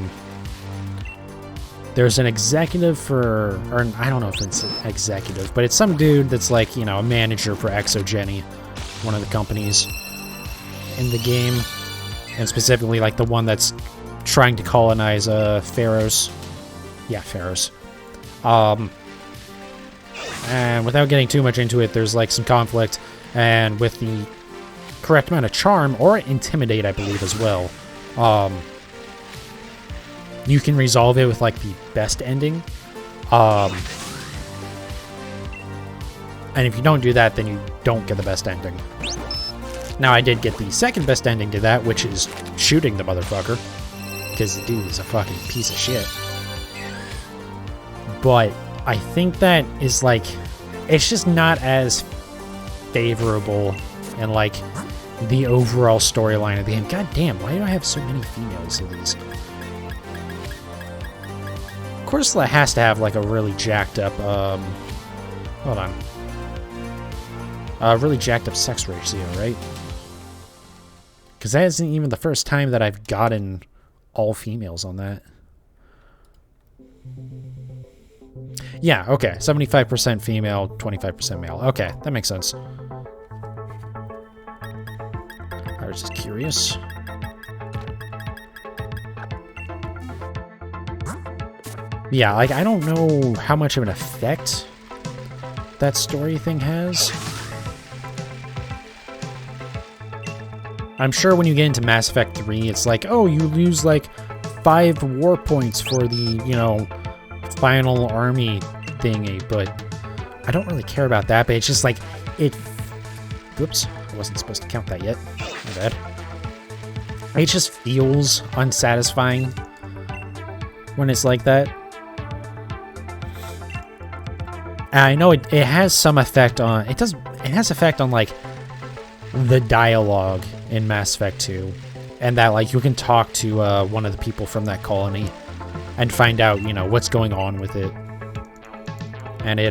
there's an executive for, or I don't know if it's an executive, but it's some dude that's like, you know, a manager for Exogeny, one of the companies in the game, and specifically like the one that's trying to colonize Pharos. Yeah, Pharos. And without getting too much into it, there's like some conflict, and with the correct amount of charm, or intimidate, I believe, as well, you can resolve it with like the best ending. And if you don't do that, then you don't get the best ending. Now, I did get the second best ending to that, which is shooting the motherfucker, because the dude is a fucking piece of shit. But I think that is like, it's just not as favorable and like the overall storyline of the game. God damn, why do I have so many females in these? Corsola has to have like a really jacked up, hold on. Really jacked up sex ratio, right? Because that isn't even the first time that I've gotten all females on that. Yeah, okay. 75% female, 25% male. Okay, that makes sense. I was just curious. Yeah, like, I don't know how much of an effect that story thing has. I'm sure when you get into Mass Effect 3, it's like, oh, you lose, like, 5 war points for the, you know, final army thingy, but I don't really care about that, but it's just like, it... Whoops, I wasn't supposed to count that yet. My bad. It just feels unsatisfying when it's like that. And I know it has some effect on... It has effect on, like, the dialogue in Mass Effect 2. And that, like, you can talk to one of the people from that colony and find out, you know, what's going on with it. And it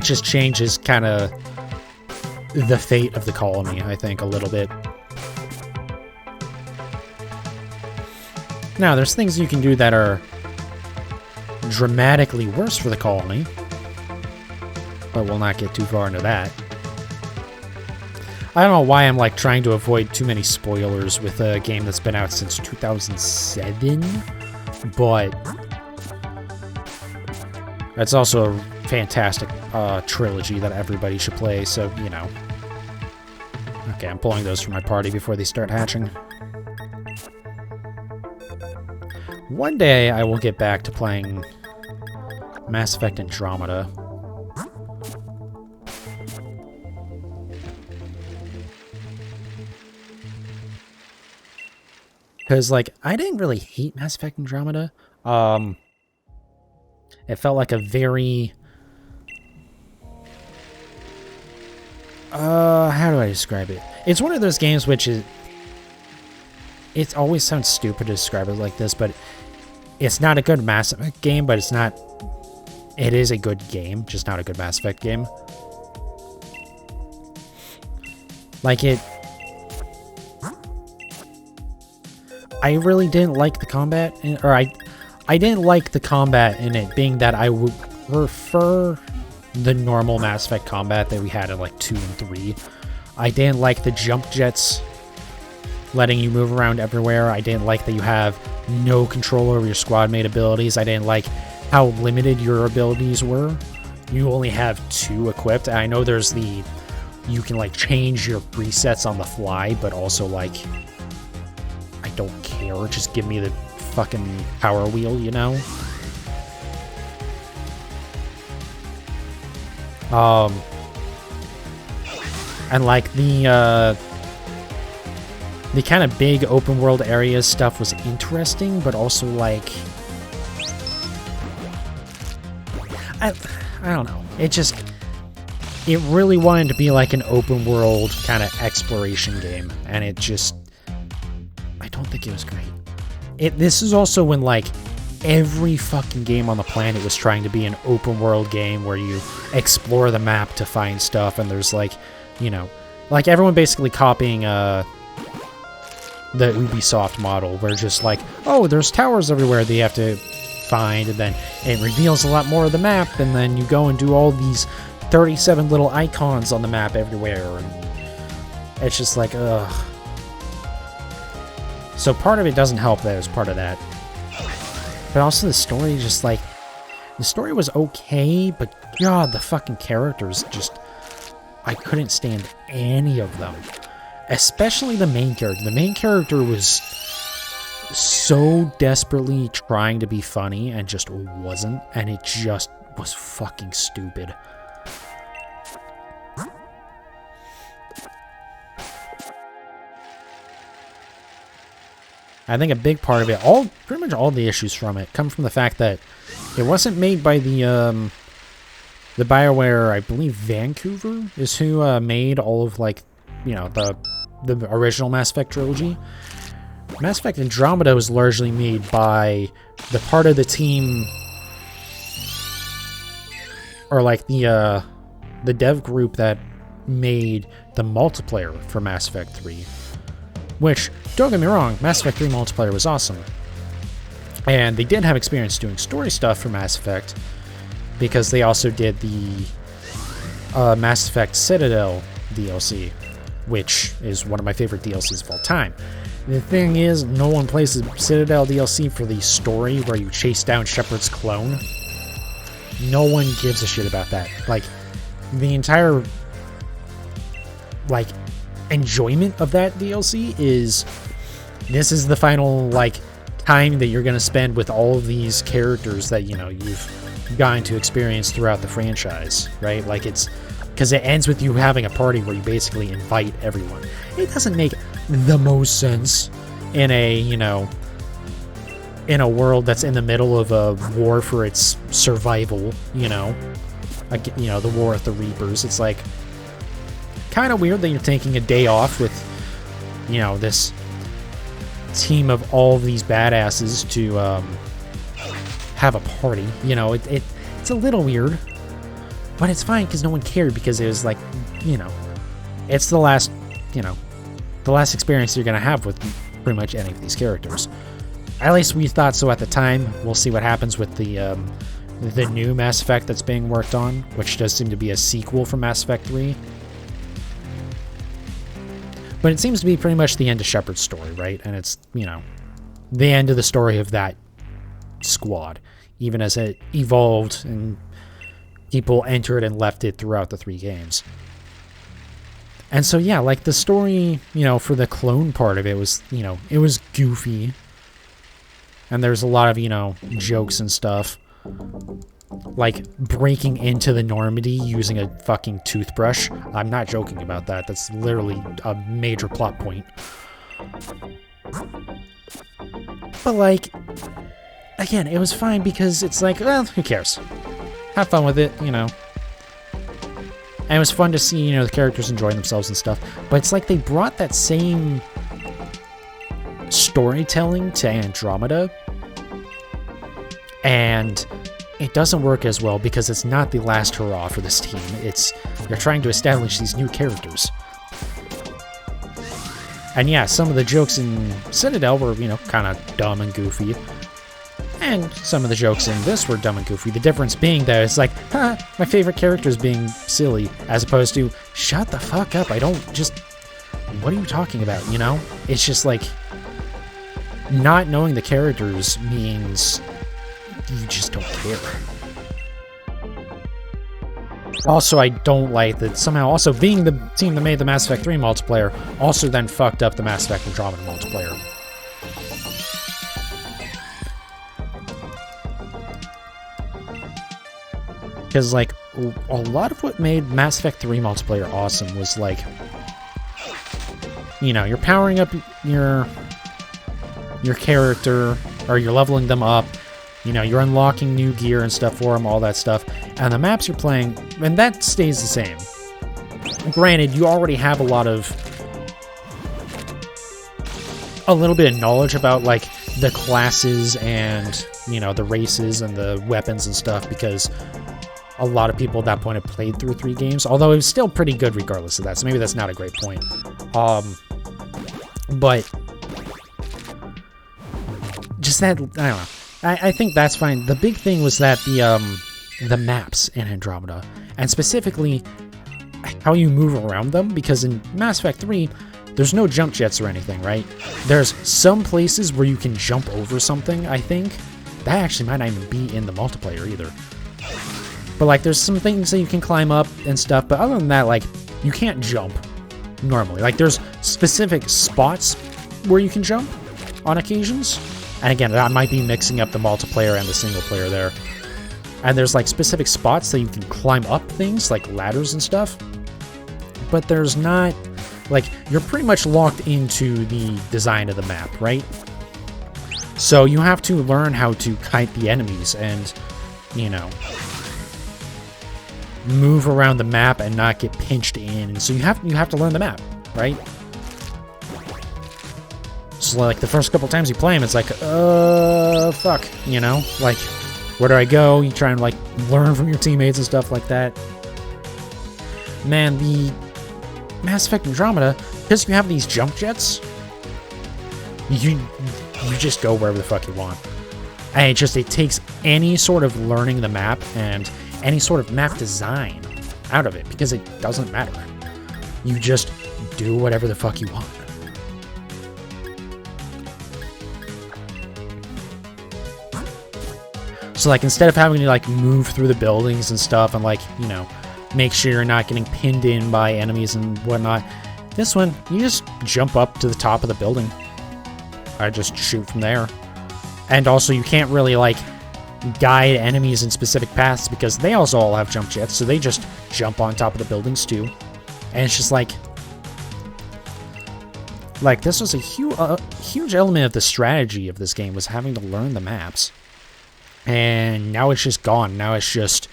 just changes kind of the fate of the colony, I think, a little bit. Now, there's things you can do that are dramatically worse for the colony, but we'll not get too far into that. I don't know why I'm, like, trying to avoid too many spoilers with a game that's been out since 2007, but it's also a fantastic trilogy that everybody should play, so, you know. Okay, I'm pulling those from my party before they start hatching. One day I will get back to playing Mass Effect Andromeda. Because, like, I didn't really hate Mass Effect Andromeda. It felt like a very... how do I describe it? It's one of those games which is... It always sounds stupid to describe it like this, but it's not a good Mass Effect game, but it's not... It is a good game, just not a good Mass Effect game. Like, it... I really didn't like the combat, I didn't like the combat in it, being that I would prefer the normal Mass Effect combat that we had in, like, 2 and 3. I didn't like the jump jets letting you move around everywhere. I didn't like that you have no control over your squad mate abilities. I didn't like how limited your abilities were. You only have 2 equipped. I know there's the... You can, like, change your presets on the fly, but also, like... I don't care. Just give me the fucking power wheel, you know? And, like, the kind of big open world areas stuff was interesting, but also, like... I don't know. It really wanted to be like an open world kind of exploration game, and it just... I don't think it was great. This is also when, like, every fucking game on the planet was trying to be an open world game where you explore the map to find stuff, and there's, like, you know, like, everyone basically copying the Ubisoft model, where just like, oh, there's towers everywhere that you have to find, and then it reveals a lot more of the map, and then you go and do all these 37 little icons on the map everywhere, and it's just like, ugh. So part of it doesn't help that it was part of that. But also the story just, like... The story was okay, but God, the fucking characters just... I couldn't stand any of them. Especially the main character. The main character was so desperately trying to be funny and just wasn't. And it just was fucking stupid. I think a big part of it, pretty much all the issues from it, come from the fact that it wasn't made by the BioWare, I believe Vancouver is who made all of, like, you know, the original Mass Effect trilogy. Mass Effect Andromeda was largely made by the part of the team, or like the dev group that made the multiplayer for Mass Effect 3, which, don't get me wrong, Mass Effect 3 multiplayer was awesome. And they did have experience doing story stuff for Mass Effect, because they also did the Mass Effect Citadel DLC, which is one of my favorite DLCs of all time. The thing is, no one plays the Citadel DLC for the story where you chase down Shepard's clone. No one gives a shit about that. Like, the entire, like, enjoyment of that DLC is, this is the final, like, time that you're going to spend with all of these characters that, you know, you've gotten to experience throughout the franchise, right? Like, it's, because it ends with you having a party where you basically invite everyone. It doesn't make the most sense in a, you know, in a world that's in the middle of a war for its survival, you know, the war with the Reapers. It's like kind of weird that you're taking a day off with, you know, this team of all these badasses to have a party. You know, it's a little weird, but it's fine because no one cared, because it was like, you know, it's the last, you know, the last experience you're gonna have with pretty much any of these characters. At least we thought so at the time. We'll see what happens with the new Mass Effect that's being worked on, which does seem to be a sequel from Mass Effect 3. But it seems to be pretty much the end of Shepard's story, right? And it's, you know, the end of the story of that squad, even as it evolved and people entered and left it throughout the 3 games. And so, yeah, like the story, you know, for the clone part of it was, you know, it was goofy. And there's a lot of, you know, jokes and stuff. Like breaking into the Normandy using a fucking toothbrush. I'm not joking about that. That's literally a major plot point. But, like, again, it was fine because it's like, well, who cares? Have fun with it, you know. And it was fun to see, you know, the characters enjoying themselves and stuff. But it's like they brought that same storytelling to Andromeda, and it doesn't work as well because it's not the last hurrah for this team. You're trying to establish these new characters. And yeah, some of the jokes in Citadel were, you know, kind of dumb and goofy. And some of the jokes in this were dumb and goofy. The difference being that it's like, my favorite character is being silly, as opposed to, shut the fuck up, I don't just... What are you talking about, you know? It's just like, not knowing the characters means you just don't care. Also, I don't like that somehow also being the team that made the Mass Effect 3 multiplayer also then fucked up the Mass Effect Andromeda multiplayer. Because, like, a lot of what made Mass Effect 3 multiplayer awesome was, like, you know, you're powering up your character, or you're leveling them up, you know, you're unlocking new gear and stuff for them, all that stuff, and the maps you're playing, and that stays the same. Granted, you already have a little bit of knowledge about, like, the classes and, you know, the races and the weapons and stuff, because a lot of people at that point have played through 3 games, although it was still pretty good regardless of that, so maybe that's not a great point. But just that, I don't know. I think that's fine. The big thing was that the maps in Andromeda, and specifically how you move around them, because in Mass Effect 3, there's no jump jets or anything, right? There's some places where you can jump over something, I think. That actually might not even be in the multiplayer either. But, like, there's some things that you can climb up and stuff, but other than that, like, you can't jump normally. Like, there's specific spots where you can jump on occasions. And again, I might be mixing up the multiplayer and the single player there. And there's, like, specific spots that you can climb up things, like ladders and stuff. But there's not, like, you're pretty much locked into the design of the map, right? So you have to learn how to kite the enemies and, you know, move around the map and not get pinched in. And so you have to learn the map, right? So, like, the first couple times you play them, it's like, fuck, you know? Like, where do I go? You try and, like, learn from your teammates and stuff like that. Man, Mass Effect Andromeda, because you have these jump jets, you just go wherever the fuck you want. And it takes any sort of learning the map and any sort of map design out of it, because it doesn't matter. You just do whatever the fuck you want. So, like, instead of having to, like, move through the buildings and stuff and, like, you know, make sure you're not getting pinned in by enemies and whatnot, this one, you just jump up to the top of the building. I just shoot from there. And also, you can't really, like, guide enemies in specific paths because they also all have jump jets, so they just jump on top of the buildings, too. And it's just like this was a huge element of the strategy of this game, was having to learn the maps. And now it's just gone. Now it's just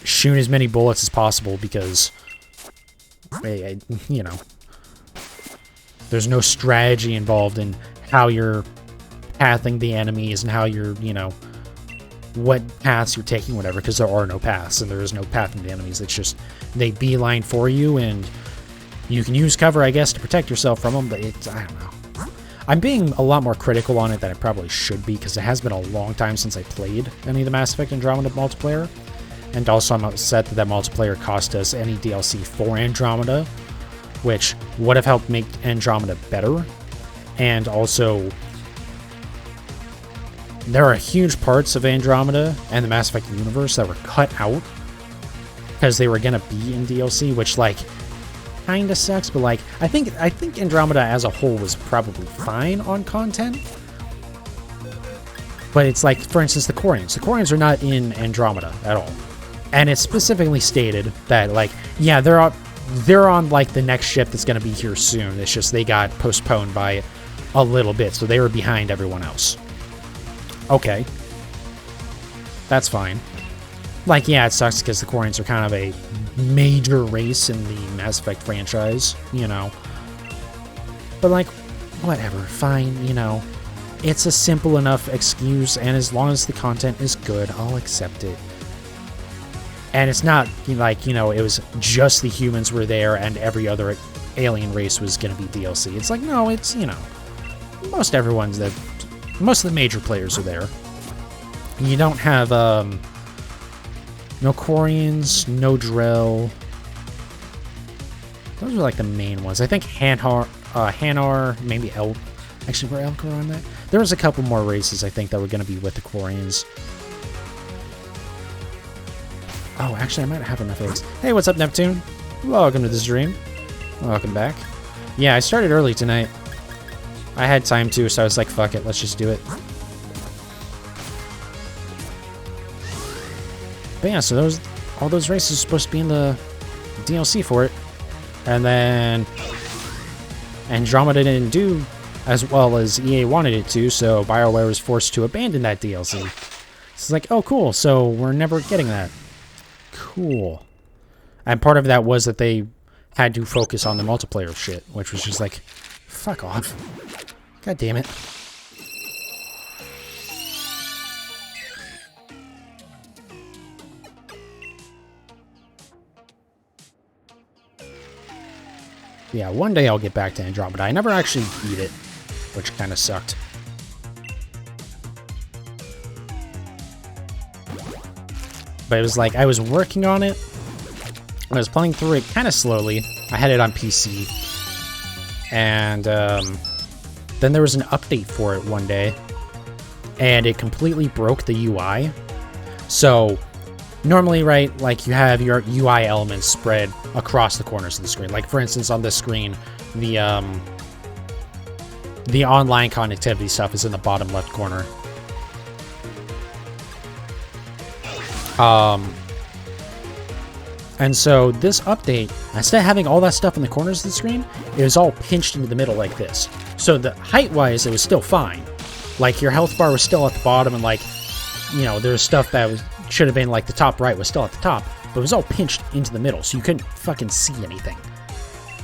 shoot as many bullets as possible because, you know, there's no strategy involved in how you're pathing the enemies and how you're, you know, what paths you're taking, whatever, because there are no paths and there is no pathing the enemies. It's just they beeline for you, and you can use cover, I guess, to protect yourself from them, but it's, I don't know. I'm being a lot more critical on it than I probably should be, because it has been a long time since I played any of the Mass Effect Andromeda multiplayer. And also I'm upset that multiplayer cost us any DLC for Andromeda, which would have helped make Andromeda better. And also, there are huge parts of Andromeda and the Mass Effect universe that were cut out because they were going to be in DLC, which, like, kind of sucks, but, like, I think Andromeda as a whole was probably fine on content. But it's like, for instance, the Quarians. The Quarians are not in Andromeda at all. And it's specifically stated that, like, yeah, they're on, like, the next ship that's going to be here soon. It's just they got postponed by a little bit, so they were behind everyone else. Okay. That's fine. Like, yeah, it sucks because the Quarians are kind of a major race in the Mass Effect franchise, you know. But, like, whatever, fine, you know. It's a simple enough excuse, and as long as the content is good, I'll accept it. And it's not like, you know, it was just the humans were there and every other alien race was going to be DLC. It's like, no, it's, you know, most of the major players are there. You don't have, no Quarians, no Drell. Those are like the main ones. I think Hanar, maybe Elk. Actually, were Elk on that? There was a couple more races, I think, that were going to be with the Quarians. Oh, actually, I might have enough eggs. Hey, what's up, Neptune? Welcome to the stream. Welcome back. Yeah, I started early tonight. I had time to, so I was like, fuck it, let's just do it. But yeah, so all those races are supposed to be in the DLC for it. And then Andromeda didn't do as well as EA wanted it to, so BioWare was forced to abandon that DLC. It's like, oh, cool, so we're never getting that. Cool. And part of that was that they had to focus on the multiplayer shit, which was just like, fuck off. God damn it. Yeah, one day I'll get back to Andromeda. I never actually beat it, which kind of sucked. But it was like, I was working on it. I was playing through it kind of slowly. I had it on PC. And then there was an update for it one day. And it completely broke the UI. So normally, right, like you have your UI elements spread across the corners of the screen. Like, for instance, on this screen, the online connectivity stuff is in the bottom left corner. And so this update, instead of having all that stuff in the corners of the screen, it was all pinched into the middle like this. So the height-wise, it was still fine. Like, your health bar was still at the bottom, and, like, you know, there was stuff that should have been, like, the top right was still at the top, but it was all pinched into the middle, so you couldn't fucking see anything.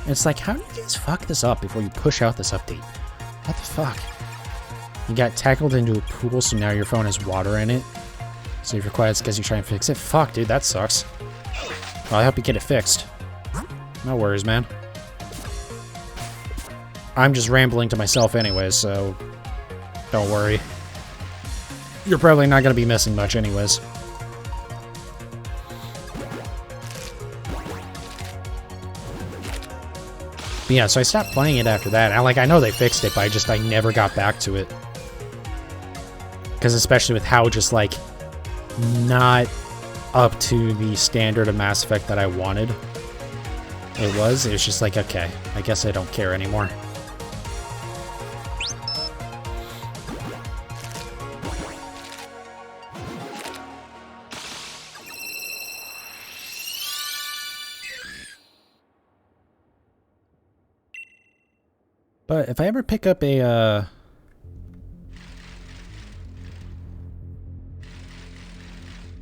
And it's like, how do you guys fuck this up before you push out this update? What the fuck? You got tackled into a pool, so now your phone has water in it. So if you're quiet, it's because you try and fix it. Fuck, dude, that sucks. Well, I hope you get it fixed. No worries, man. I'm just rambling to myself anyways, so don't worry. You're probably not going to be missing much anyways. But yeah, so I stopped playing it after that. I know they fixed it, but I never got back to it. Because especially with how just, like, not up to the standard of Mass Effect that I wanted it was just like, okay, I guess I don't care anymore. But if I ever pick up a,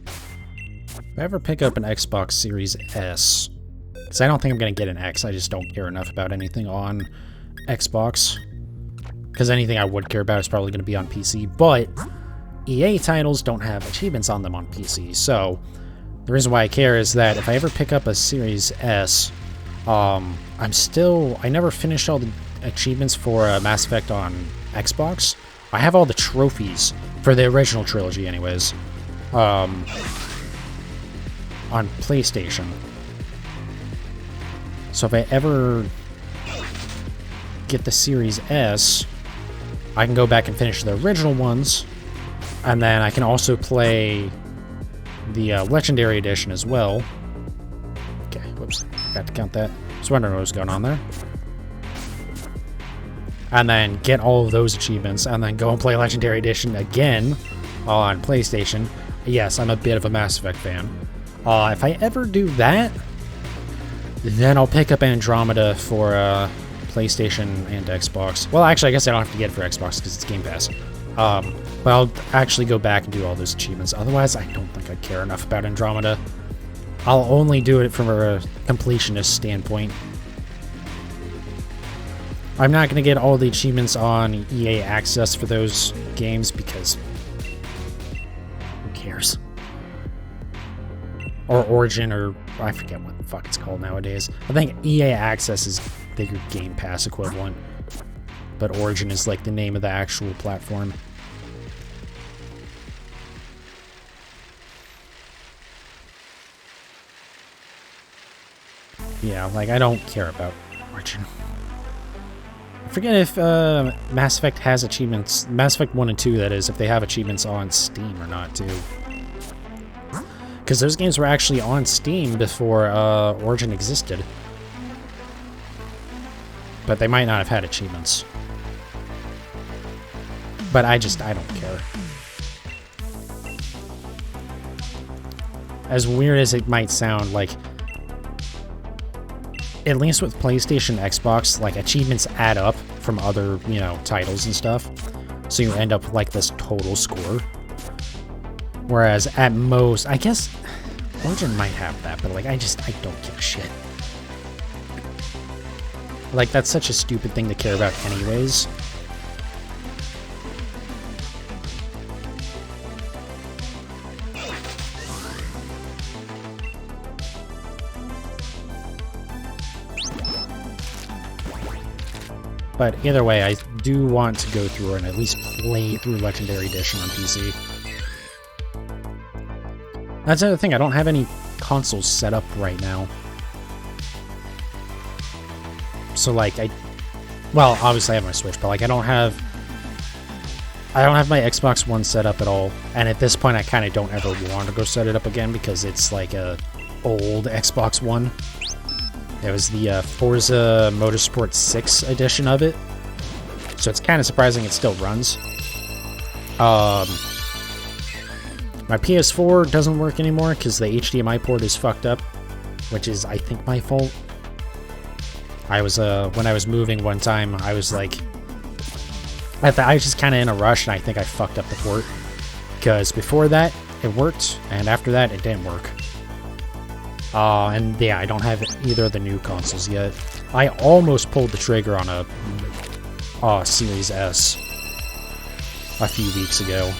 if I ever pick up an Xbox Series S, because I don't think I'm going to get an X, I just don't care enough about anything on Xbox. Because anything I would care about is probably going to be on PC, but EA titles don't have achievements on them on PC, so the reason why I care is that if I ever pick up a Series S, I never finished all the achievements for Mass Effect on Xbox. I have all the trophies for the original trilogy anyways, on PlayStation. So if I ever get the Series S, I can go back and finish the original ones, and then I can also play the Legendary Edition as well. Okay, whoops, got to count that. Just wondering what was going on there. And then get all of those achievements, and then go and play Legendary Edition again on PlayStation. Yes, I'm a bit of a Mass Effect fan. If I ever do that, then I'll pick up Andromeda for PlayStation and Xbox. Well, actually, I guess I don't have to get it for Xbox because it's Game Pass. But I'll actually go back and do all those achievements. Otherwise, I don't think I care enough about Andromeda. I'll only do it from a completionist standpoint. I'm not going to get all the achievements on EA Access for those games because who cares? Or Origin, or I forget what the fuck it's called nowadays. I think EA Access is the Game Pass equivalent, but Origin is like the name of the actual platform. Yeah, like I don't care about Origin. I forget if Mass Effect has achievements, Mass Effect 1 and 2 that is, if they have achievements on Steam or not too. Because those games were actually on Steam before Origin existed. But they might not have had achievements. But I don't care. As weird as it might sound, like, at least with PlayStation, Xbox, like, achievements add up from other, titles and stuff. So you end up with, like, this total score. Whereas at most, I guess Origin might have that, but like I don't give a shit. Like that's such a stupid thing to care about anyways. But either way, I do want to go through and at least play through Legendary Edition on PC. That's the other thing, I don't have any consoles set up right now. So like well, obviously I have my Switch, but like I don't have my Xbox One set up at all. And at this point I kind of don't ever want to go set it up again because it's like a old Xbox One. It was the Forza Motorsport 6 edition of it. So it's kind of surprising it still runs. My PS4 doesn't work anymore because the HDMI port is fucked up, which is, I think, my fault. I was, when I was moving one time, I was like, I was just kind of in a rush, and I think I fucked up the port. Because before that, it worked, and after that, it didn't work. And yeah, I don't have either of the new consoles yet. I almost pulled the trigger on a Series S a few weeks ago.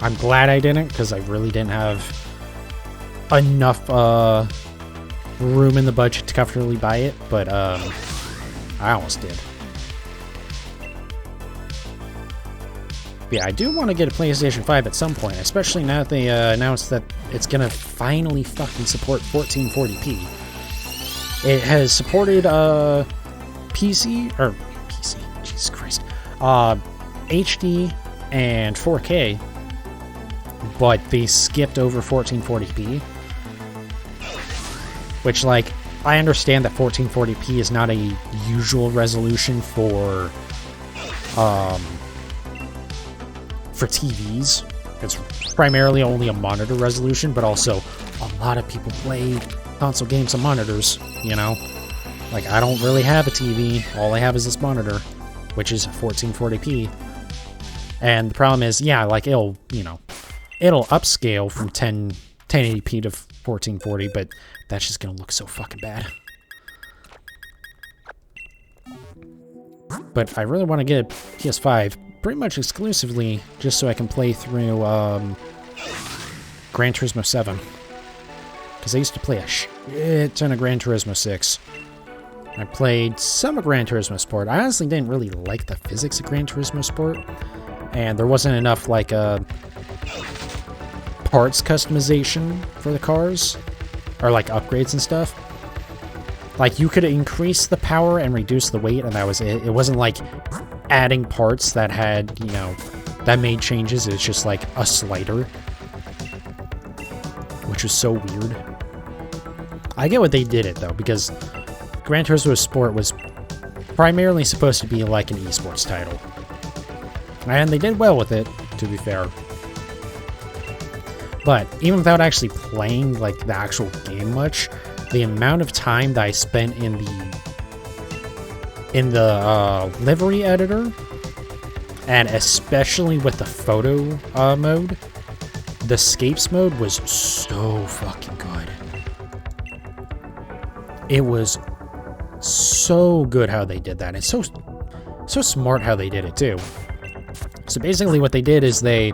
I'm glad I didn't, because I really didn't have enough room in the budget to comfortably buy it, but I almost did. Yeah, I do want to get a PlayStation 5 at some point, especially now that they announced that it's gonna finally fucking support 1440p. It has supported PC, Jesus Christ, HD and 4K, but they skipped over 1440p. Which, like, I understand that 1440p is not a usual resolution for TVs. It's primarily only a monitor resolution, but also a lot of people play console games on monitors, you know? Like, I don't really have a TV. All I have is this monitor, which is 1440p. And the problem is, yeah, like, it'll upscale from 1080p to 1440, but that's just gonna look so fucking bad. But I really want to get a PS5, pretty much exclusively, just so I can play through Gran Turismo 7. Because I used to play a shit ton of Gran Turismo 6. I played some of Gran Turismo Sport. I honestly didn't really like the physics of Gran Turismo Sport, and there wasn't enough, like, parts customization for the cars, or, like, upgrades and stuff. Like, you could increase the power and reduce the weight, and that was it. It wasn't, like, adding parts that had, you know, that made changes. It's just, like, a slider, which was so weird. I get what they did it, though, because Gran Turismo Sport was primarily supposed to be like an esports title. And they did well with it, to be fair. But even without actually playing, like, the actual game much, the amount of time that I spent in the livery editor, and especially with the photo mode, the scapes mode was so fucking good. It was so good how they did that. It's so smart how they did it too. So basically what they did is they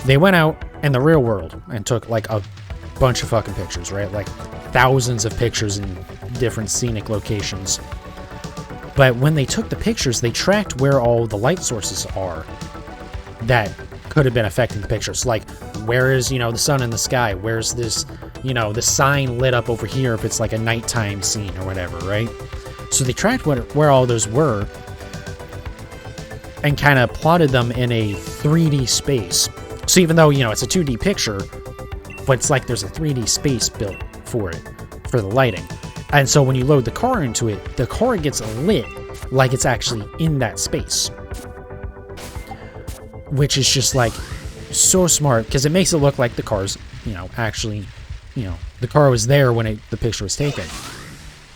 went out in the real world and took, like, a bunch of fucking pictures, right? Like, thousands of pictures in different scenic locations. But when they took the pictures, they tracked where all the light sources are that could have been affecting the pictures. Like, where is, you know, the sun in the sky? Where's this, you know, the sign lit up over here if it's like a nighttime scene or whatever, right? So they tracked where all those were and kind of plotted them in a 3D space. So even though, you know, it's a 2D picture, but it's like there's a 3D space built for it, for the lighting. And so when you load the car into it, the car gets lit like it's actually in that space. Which is just, like, so smart, because it makes it look like the car's, you know, actually, you know, the car was there when the picture was taken.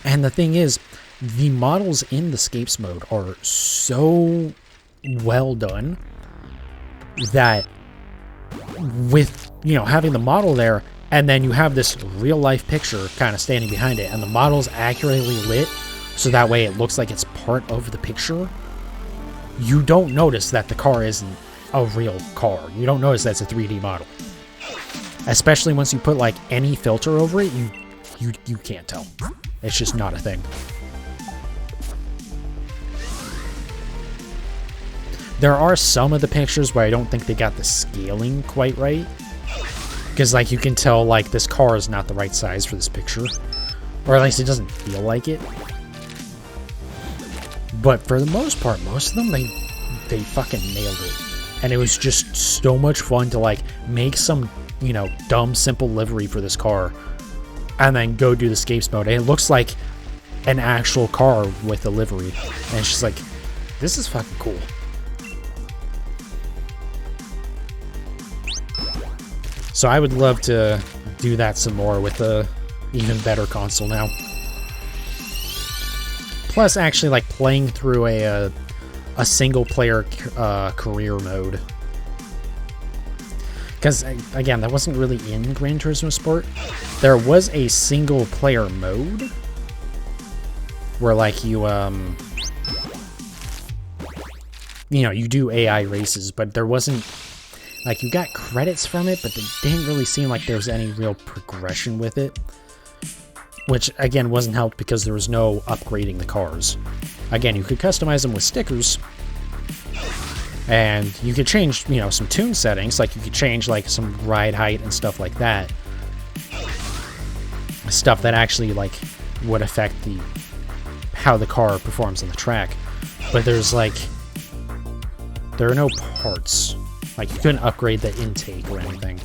And the thing is, the models in the scapes mode are so well done that with, you know, having the model there, and then you have this real life picture kind of standing behind it, and the model's accurately lit, so that way it looks like it's part of the picture, you don't notice that the car isn't a real car. You don't notice that's a 3D model. Especially once you put, like, any filter over it, you can't tell. It's just not a thing. There are some of the pictures where I don't think they got the scaling quite right. Because, like, you can tell, like, this car is not the right size for this picture. Or at least it doesn't feel like it. But for the most part, most of them, they fucking nailed it. And it was just so much fun to, like, make some, you know, dumb, simple livery for this car. And then go do the scapes mode. And it looks like an actual car with a livery. And it's just like, this is fucking cool. So I would love to do that some more with a even better console now. Plus, actually, like, playing through a single-player career mode. Because, again, that wasn't really in Gran Turismo Sport. There was a single-player mode where, like, you know, you do AI races, but there wasn't... Like, you got credits from it, but it didn't really seem like there was any real progression with it. which again wasn't helped because there was no upgrading the cars. Again, you could customize them with stickers, and you could change, you know, some tune settings, like you could change like some ride height and stuff like that. Stuff that actually like would affect how the car performs on the track. But there are no parts. Like, you couldn't upgrade the intake or anything.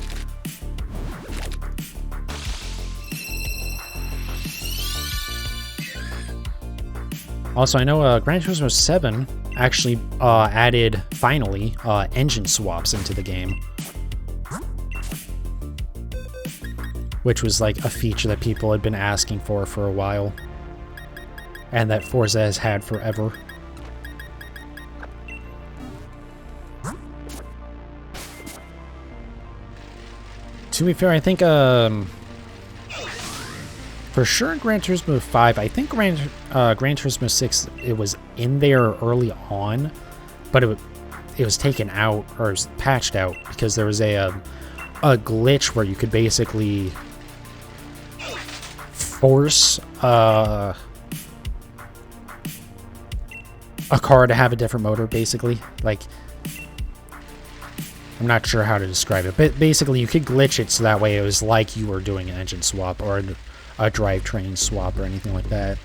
Also, I know Gran Turismo 7 actually added, finally, engine swaps into the game. Which was like a feature that people had been asking for a while. And that Forza has had forever. To be fair, I think, for sure in Gran Turismo 5, I think Gran Turismo 6, it was in there early on, but it was taken out, or it was patched out, because there was a glitch where you could basically force a car to have a different motor, basically. Like, I'm not sure how to describe it, but basically you could glitch it so that way it was like you were doing an engine swap or a drivetrain swap or anything like that.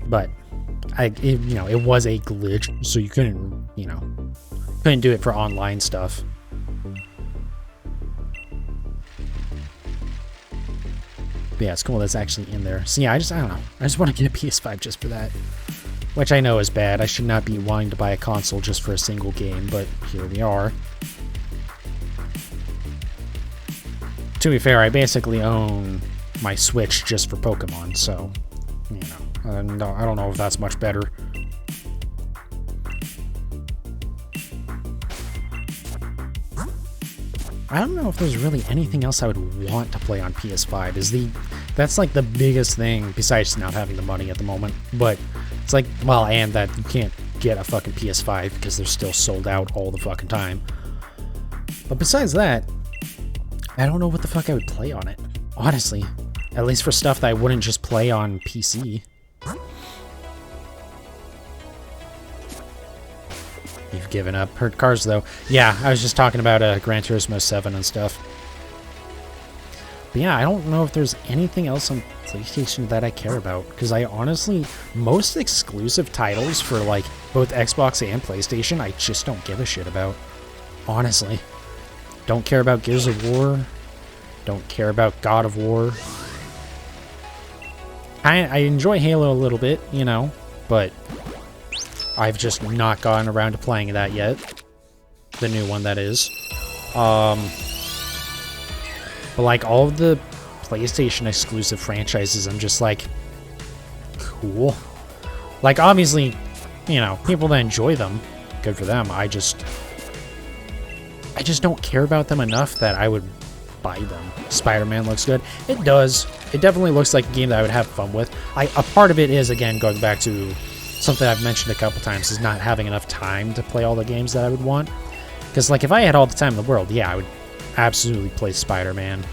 But it was a glitch, so you couldn't do it for online stuff. But yeah, it's cool that's actually in there. So yeah, I don't know. I just want to get a PS5 just for that. Which I know is bad. I should not be wanting to buy a console just for a single game, but here we are. To be fair, I basically own my Switch just for Pokemon, so, I don't know if that's much better. I don't know if there's really anything else I would want to play on PS5. That's like the biggest thing, besides not having the money at the moment. But it's like, well, and that you can't get a fucking PS5 because they're still sold out all the fucking time. But besides that, I don't know what the fuck I would play on it, honestly. At least for stuff that I wouldn't just play on PC. You've given up. Heard cars, though. Yeah, I was just talking about Gran Turismo 7 and stuff. But yeah, I don't know if there's anything else on PlayStation that I care about. Because I honestly, most exclusive titles for like both Xbox and PlayStation, I just don't give a shit about. Honestly. Don't care about Gears of War. Don't care about God of War. I enjoy Halo a little bit, but I've just not gotten around to playing that yet. The new one, that is. But like all of the PlayStation exclusive franchises, I'm just like, cool. Like, obviously, people that enjoy them, good for them. I just don't care about them enough that I would buy them. Spider-Man looks good. It does. It definitely looks like a game that I would have fun with. A part of it is, again, going back to something I've mentioned a couple times, is not having enough time to play all the games that I would want. Because, like, if I had all the time in the world, yeah, I would absolutely play Spider-Man.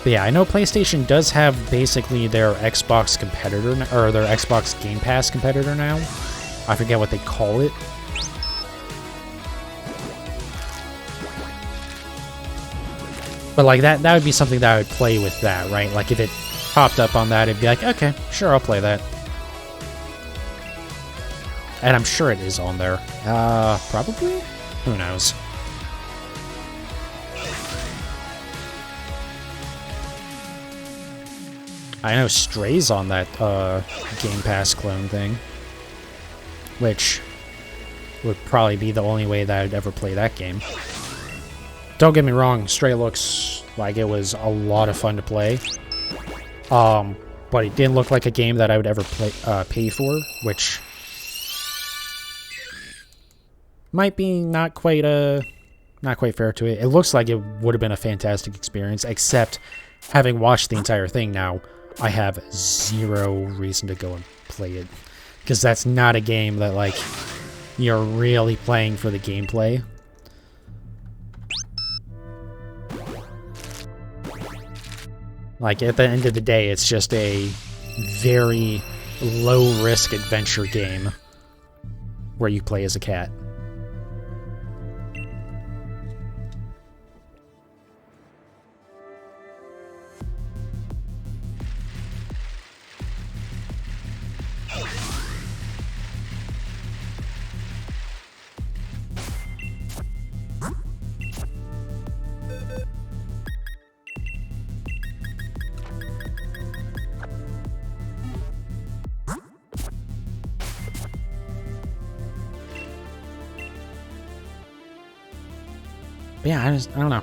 But yeah, I know PlayStation does have basically their Xbox competitor, or their Xbox Game Pass competitor now. I forget what they call it. But like that would be something that I would play with that, right? Like if it popped up on that, it'd be like, okay, sure, I'll play that. And I'm sure it is on there. Probably? Who knows? I know Stray's on that Game Pass clone thing. Which would probably be the only way that I'd ever play that game. Don't get me wrong, Stray looks like it was a lot of fun to play. But it didn't look like a game that I would ever pay for, which might be not quite fair to it. It looks like it would have been a fantastic experience, except having watched the entire thing now, I have zero reason to go and play it. Because that's not a game that, like, you're really playing for the gameplay. Like, at the end of the day, it's just a very low-risk adventure game where you play as a cat. But yeah, I don't know.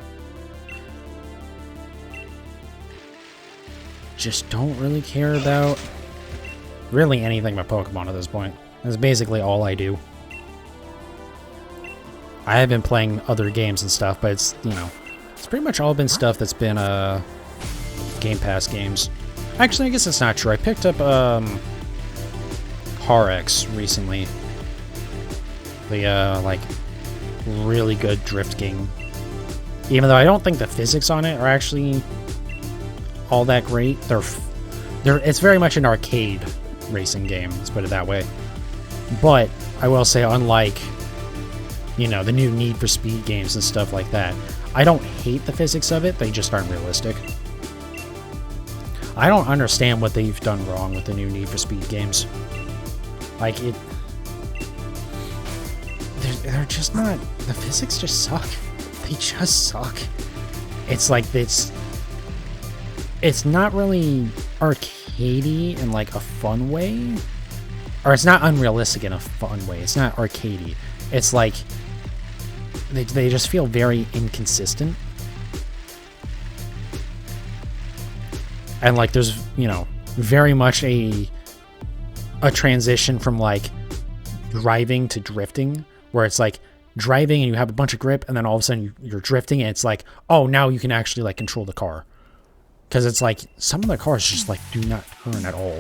Just don't really care about really anything but Pokemon at this point. That's basically all I do. I have been playing other games and stuff, but it's, you know, it's pretty much all been stuff that's been Game Pass games. Actually, I guess that's not true. I picked up Car-X recently. The like really good drift game. Even though I don't think the physics on it are actually all that great, it's very much an arcade racing game, let's put it that way. But I will say, unlike, you know, the new Need for Speed games and stuff like that, I don't hate the physics of it, they just aren't realistic. I don't understand what they've done wrong with the new Need for Speed games. Like, they're just not, the physics just suck. They just suck. It's like, it's not really arcadey in like a fun way. Or it's not unrealistic in a fun way. It's not arcadey. It's like, they just feel very inconsistent. And like, there's, you know, very much a transition from like driving to drifting, where it's like driving and you have a bunch of grip, and then all of a sudden you're drifting, and it's like, oh, now you can actually like control the car. Because it's like, some of the cars just like do not turn at all.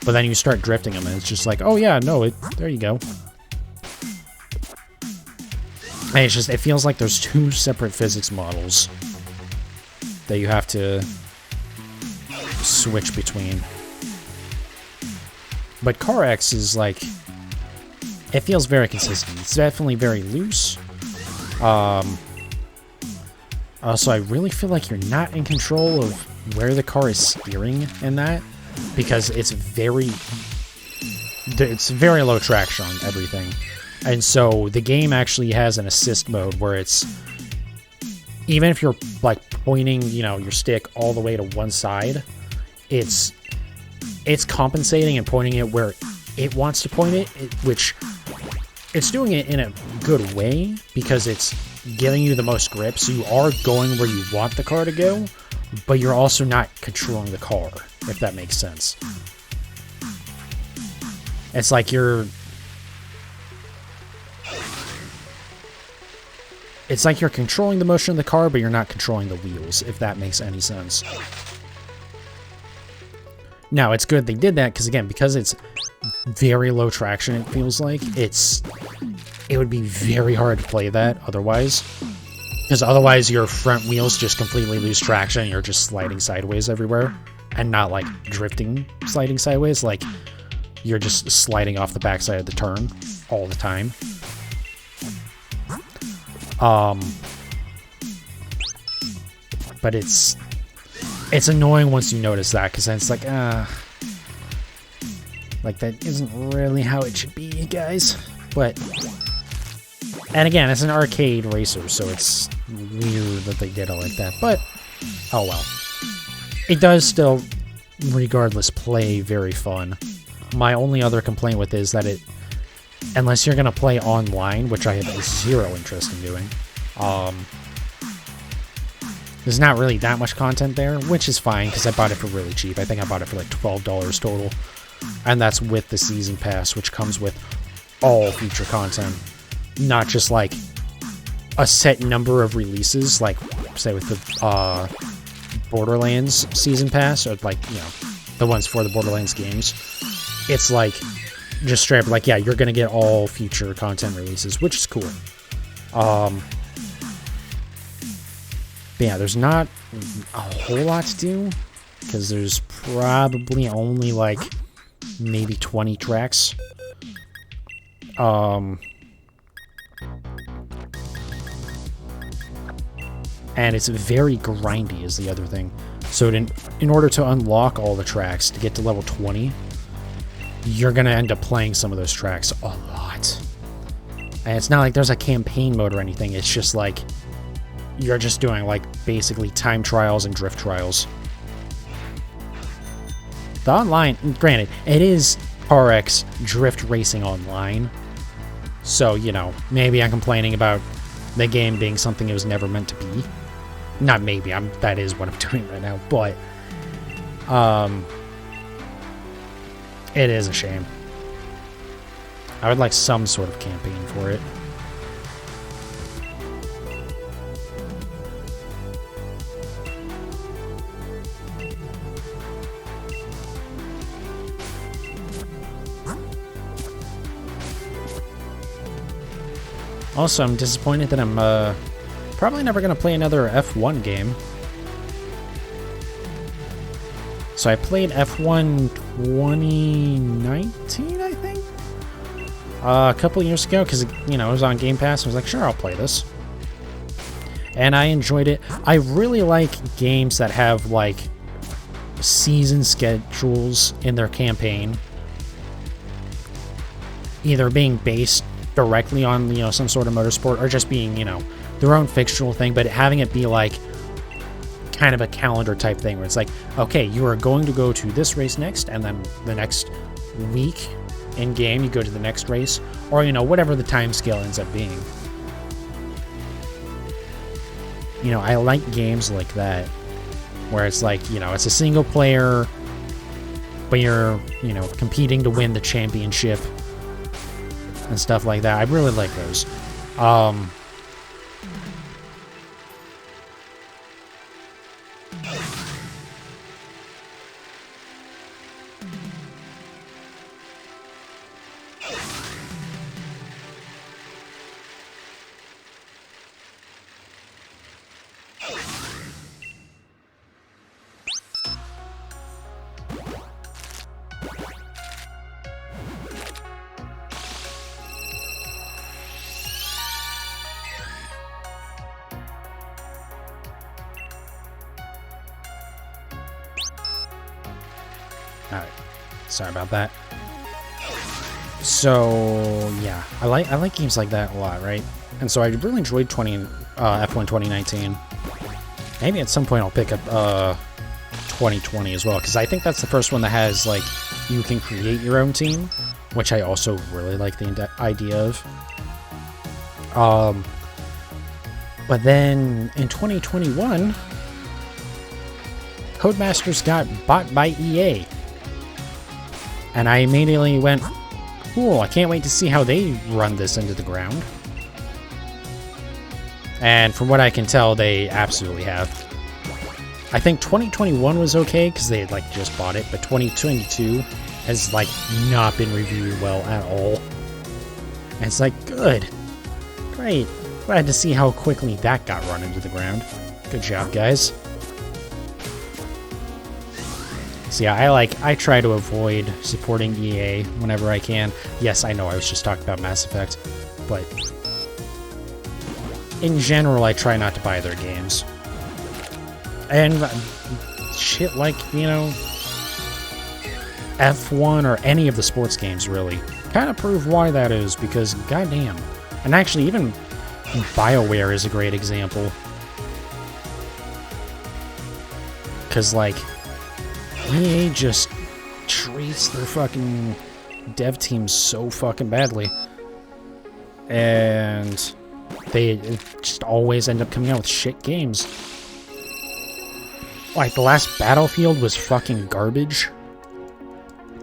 But then you start drifting them, and it's just like, oh yeah, no, there you go. And it's just, it feels like there's two separate physics models that you have to switch between. But Car-X is like, it feels very consistent. It's definitely very loose. Also, I really feel like you're not in control of where the car is steering in that, because it's very low traction on everything. And so the game actually has an assist mode where it's, even if you're like pointing, you know, your stick all the way to one side, it's compensating and pointing it where it wants to point it, which it's doing it in a good way because it's giving you the most grip. So you are going where you want the car to go, but you're also not controlling the car, if that makes sense. It's like you're controlling the motion of the car, but you're not controlling the wheels, if that makes any sense. Now, it's good they did that, because again, because it's very low traction, it feels like, it would be very hard to play that otherwise. Because otherwise your front wheels just completely lose traction and you're just sliding sideways everywhere. And not like drifting sliding sideways, like you're just sliding off the backside of the turn all the time. But it's annoying once you notice that, because then it's like, like that isn't really how it should be, guys. But, and again, it's an arcade racer, so it's weird that they did it like that. But, oh well. It does still, regardless, play very fun. My only other complaint with it is that it, unless you're going to play online, which I have zero interest in doing, there's not really that much content there, which is fine, because I bought it for really cheap. I think I bought it for like $12 total. And that's with the Season Pass, which comes with all future content. Not just like a set number of releases, like, say, with the Borderlands Season Pass, or like, you know, the ones for the Borderlands games. It's like, just straight up like, yeah, you're gonna get all future content releases, which is cool. But yeah, there's not a whole lot to do. because there's probably only like maybe 20 tracks. And it's very grindy is the other thing. So in order to unlock all the tracks to get to level 20, you're going to end up playing some of those tracks a lot. And it's not like there's a campaign mode or anything. It's just like you're just doing like basically time trials and drift trials. The online, granted, it is RX Drift Racing Online. So, you know, maybe I'm complaining about the game being something it was never meant to be. Not maybe, that is what I'm doing right now, but it is a shame. I would like some sort of campaign for it. Also, I'm disappointed that I'm probably never going to play another F1 game. So I played F1 2019, I think? A couple years ago, because, you know, it was on Game Pass. I was like, sure, I'll play this. And I enjoyed it. I really like games that have, like, season schedules in their campaign. Either being based directly on, you know, some sort of motorsport, or just being, you know, their own fictional thing, but having it be like kind of a calendar type thing where it's like, okay, you are going to go to this race next, and then the next week in game you go to the next race, or, you know, whatever the time scale ends up being. You know, I like games like that where it's like, you know, it's a single player, but you're, you know, competing to win the championship and stuff like that. I really like those. Alright, sorry about that. So, yeah, I like games like that a lot, right? And so I really enjoyed F1 2019. Maybe at some point I'll pick up 2020 as well, because I think that's the first one that has, like, you can create your own team, which I also really like the idea of. But then in 2021, Codemasters got bought by EA. And I immediately went, cool, I can't wait to see how they run this into the ground. And from what I can tell, they absolutely have. I think 2021 was okay, because they had, like, just bought it, but 2022 has, like, not been reviewed well at all. And it's like, good. Great. Glad to see how quickly that got run into the ground. Good job, guys. So yeah, I try to avoid supporting EA whenever I can. Yes, I know I was just talking about Mass Effect, but in general, I try not to buy their games. And shit like, you know, F1 or any of the sports games, really, kind of prove why that is, because goddamn. And actually, even BioWare is a great example. Because, like, EA just treats their fucking dev teams so fucking badly. And they just always end up coming out with shit games. Like, the last Battlefield was fucking garbage.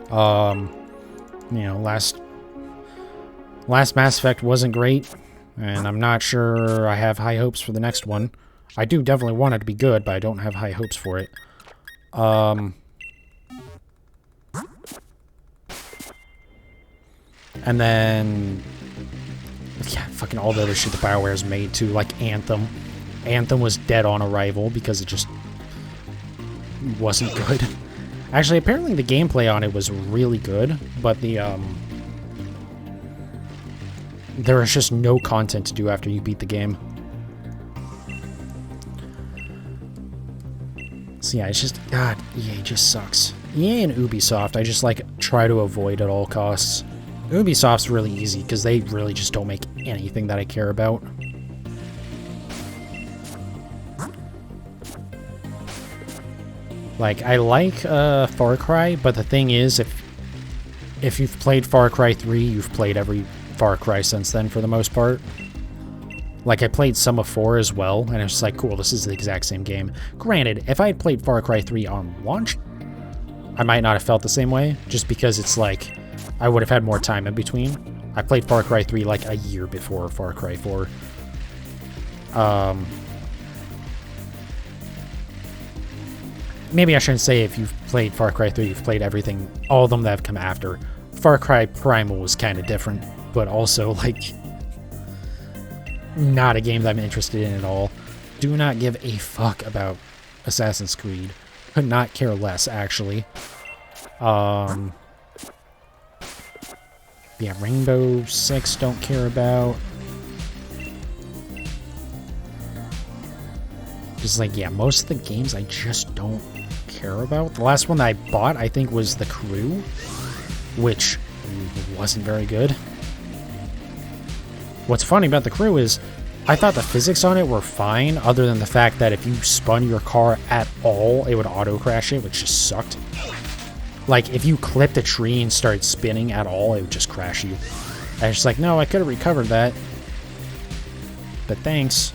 You know, last Mass Effect wasn't great. And I'm not sure I have high hopes for the next one. I do definitely want it to be good, but I don't have high hopes for it. And then, yeah, fucking all the other shit that BioWare's made too, like Anthem. Anthem was dead on arrival because it just wasn't good. Actually, apparently the gameplay on it was really good, but the there was just no content to do after you beat the game. So yeah, it's just, God, EA just sucks. EA and Ubisoft, I just like try to avoid at all costs. Ubisoft's really easy because they really just don't make anything that I care about. Like, I like Far Cry, but the thing is, if you've played Far Cry 3, you've played every Far Cry since then for the most part. Like, I played some of 4 as well, and it's just like, cool, this is the exact same game. Granted, if I had played Far Cry 3 on launch, I might not have felt the same way, just because it's like, I would have had more time in between. I played Far Cry 3 like a year before Far Cry 4. Maybe I shouldn't say if you've played Far Cry 3, you've played everything, all of them that have come after. Far Cry Primal was kind of different, but also, like, not a game that I'm interested in at all. Do not give a fuck about Assassin's Creed. Could not care less, actually. Yeah, Rainbow Six don't care about. Just like, yeah, most of the games I just don't care about. The last one that I bought, I think, was The Crew, which wasn't very good. What's funny about The Crew is, I thought the physics on it were fine, other than the fact that if you spun your car at all, it would auto-crash it, which just sucked. Like, if you clipped a tree and started spinning at all, it would just crash you. I was just like, no, I could have recovered that. But thanks.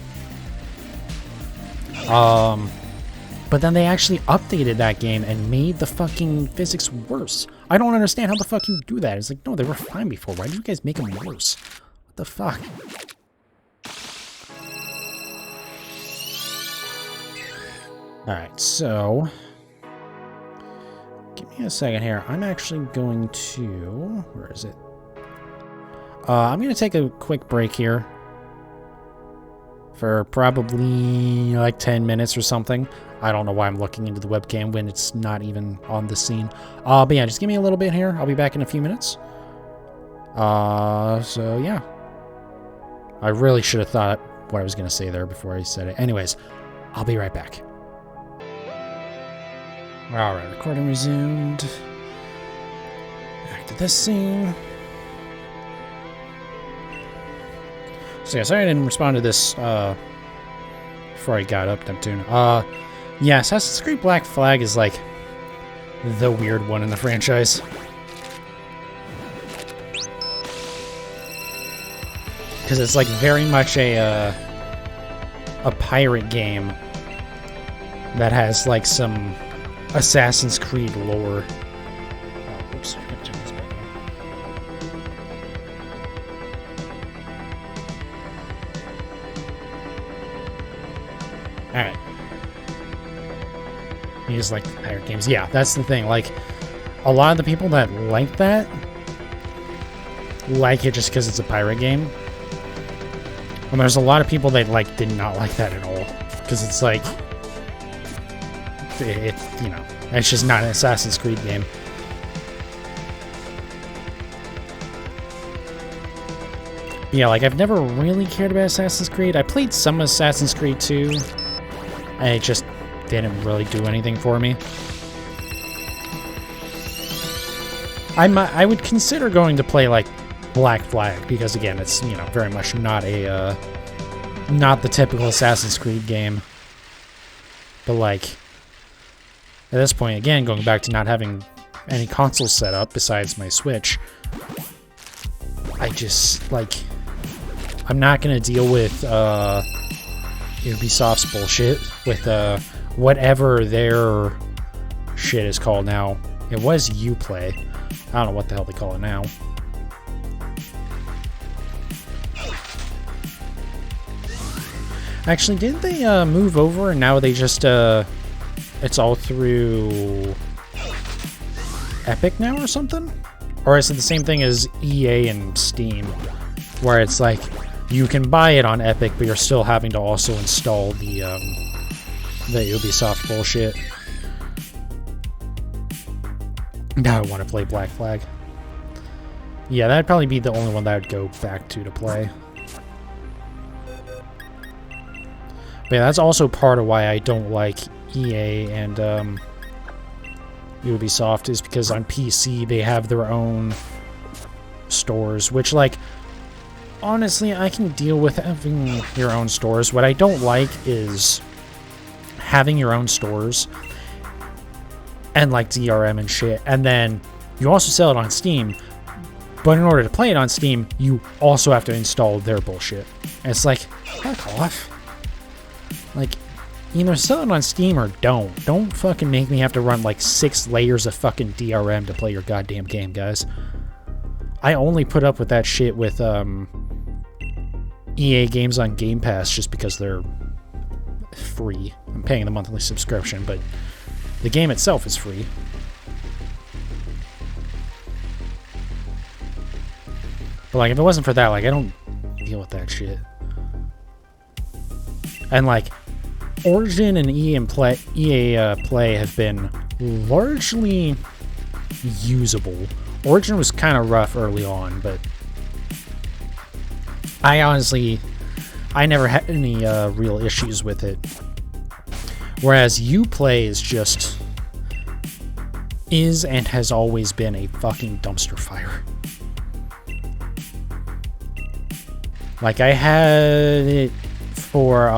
But then they actually updated that game and made the fucking physics worse. I don't understand how the fuck you do that. It's like, no, they were fine before. Why did you guys make them worse? What the fuck? Alright, so... give me a second here. I'm actually going to... where is it? I'm going to take a quick break here. For probably like 10 minutes or something. I don't know why I'm looking into the webcam when it's not even on the scene. But yeah, just give me a little bit here. I'll be back in a few minutes. So yeah. I really should have thought what I was going to say there before I said it. Anyways, I'll be right back. Alright, recording resumed. Back to this scene. So yeah, sorry I didn't respond to this before I got up, Neptune. Yeah, Assassin's Creed Black Flag is like the weird one in the franchise. Because it's like very much a pirate game that has like some Assassin's Creed lore. Oh, oops, I gotta turn this back on. Alright. You just like pirate games. Yeah, that's the thing. Like, a lot of the people that like that like it just because it's a pirate game. And there's a lot of people that like did not like that at all. Because it's like... it, you know, it's just not an Assassin's Creed game. Yeah, like, I've never really cared about Assassin's Creed. I played some Assassin's Creed 2, and it just didn't really do anything for me. I would consider going to play, like, Black Flag, because, again, it's, you know, very much not a, not the typical Assassin's Creed game. But, like, at this point, again, going back to not having any consoles set up besides my Switch, I just, like... I'm not going to deal with Ubisoft's bullshit with whatever their shit is called now. It was Uplay. I don't know what the hell they call it now. Actually, didn't they move over and now they just it's all through Epic now or something? Or is it the same thing as EA and Steam, where it's like you can buy it on Epic, but you're still having to also install the Ubisoft bullshit. Now I want to play Black Flag. Yeah, that'd probably be the only one that I'd go back to play. But yeah, that's also part of why I don't like EA and Ubisoft, is because on PC they have their own stores, which, like, honestly, I can deal with having your own stores. What I don't like is having your own stores and, like, DRM and shit, and then you also sell it on Steam, but in order to play it on Steam, you also have to install their bullshit. And it's like, fuck off. Like, either sell it on Steam or don't. Don't fucking make me have to run, like, 6 layers of fucking DRM to play your goddamn game, guys. I only put up with that shit with EA games on Game Pass just because they're free. I'm paying the monthly subscription, but the game itself is free. But, like, if it wasn't for that, like, I don't deal with that shit. And, like, Origin and EA Play have been largely usable. Origin was kind of rough early on, but I never had any real issues with it. Whereas Uplay is and has always been a fucking dumpster fire. Like, I had it for,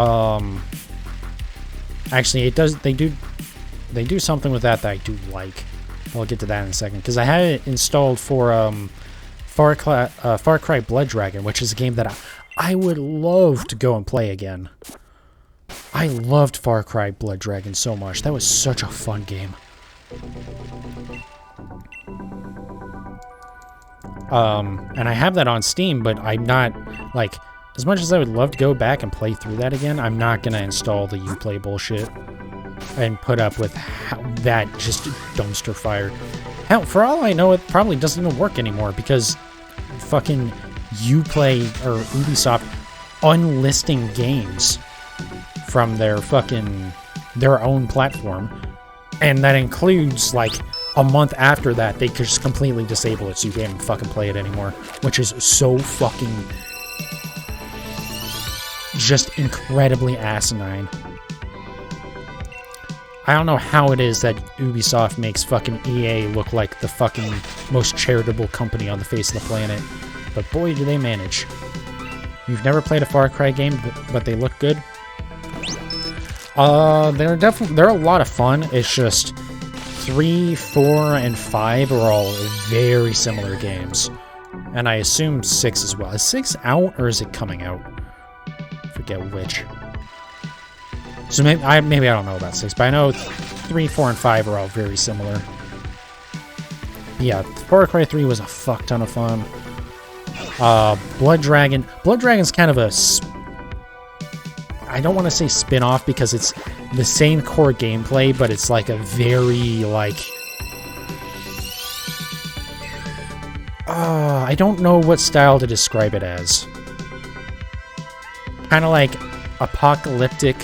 actually, they do something with that I do like. I'll get to that in a second, because I had it installed for, Far Cry Blood Dragon, which is a game that I would love to go and play again. I loved Far Cry Blood Dragon so much. That was such a fun game. And I have that on Steam, but I'm not, like, as much as I would love to go back and play through that again, I'm not gonna install the Uplay bullshit and put up with that just dumpster fire. Hell, for all I know, it probably doesn't even work anymore because fucking Uplay or Ubisoft unlisting games from their own platform, and that includes, like, a month after that, they could just completely disable it so you can't fucking play it anymore, which is so fucking just incredibly asinine. I don't know how it is that Ubisoft makes fucking EA look like the fucking most charitable company on the face of the planet, but boy, do they manage. You've never played a Far Cry game, but they look good? They're a lot of fun. It's just 3, 4, and 5 are all very similar games. And I assume 6 as well. Is 6 out, or is it coming out? I forget which. So maybe I don't know about 6, but I know 3, 4, and 5 are all very similar. Yeah, Far Cry 3 was a fuck ton of fun. Blood Dragon's kind of a... I don't want to say spin-off because it's the same core gameplay, but it's like a very, like... I don't know what style to describe it as. Kind of like apocalyptic,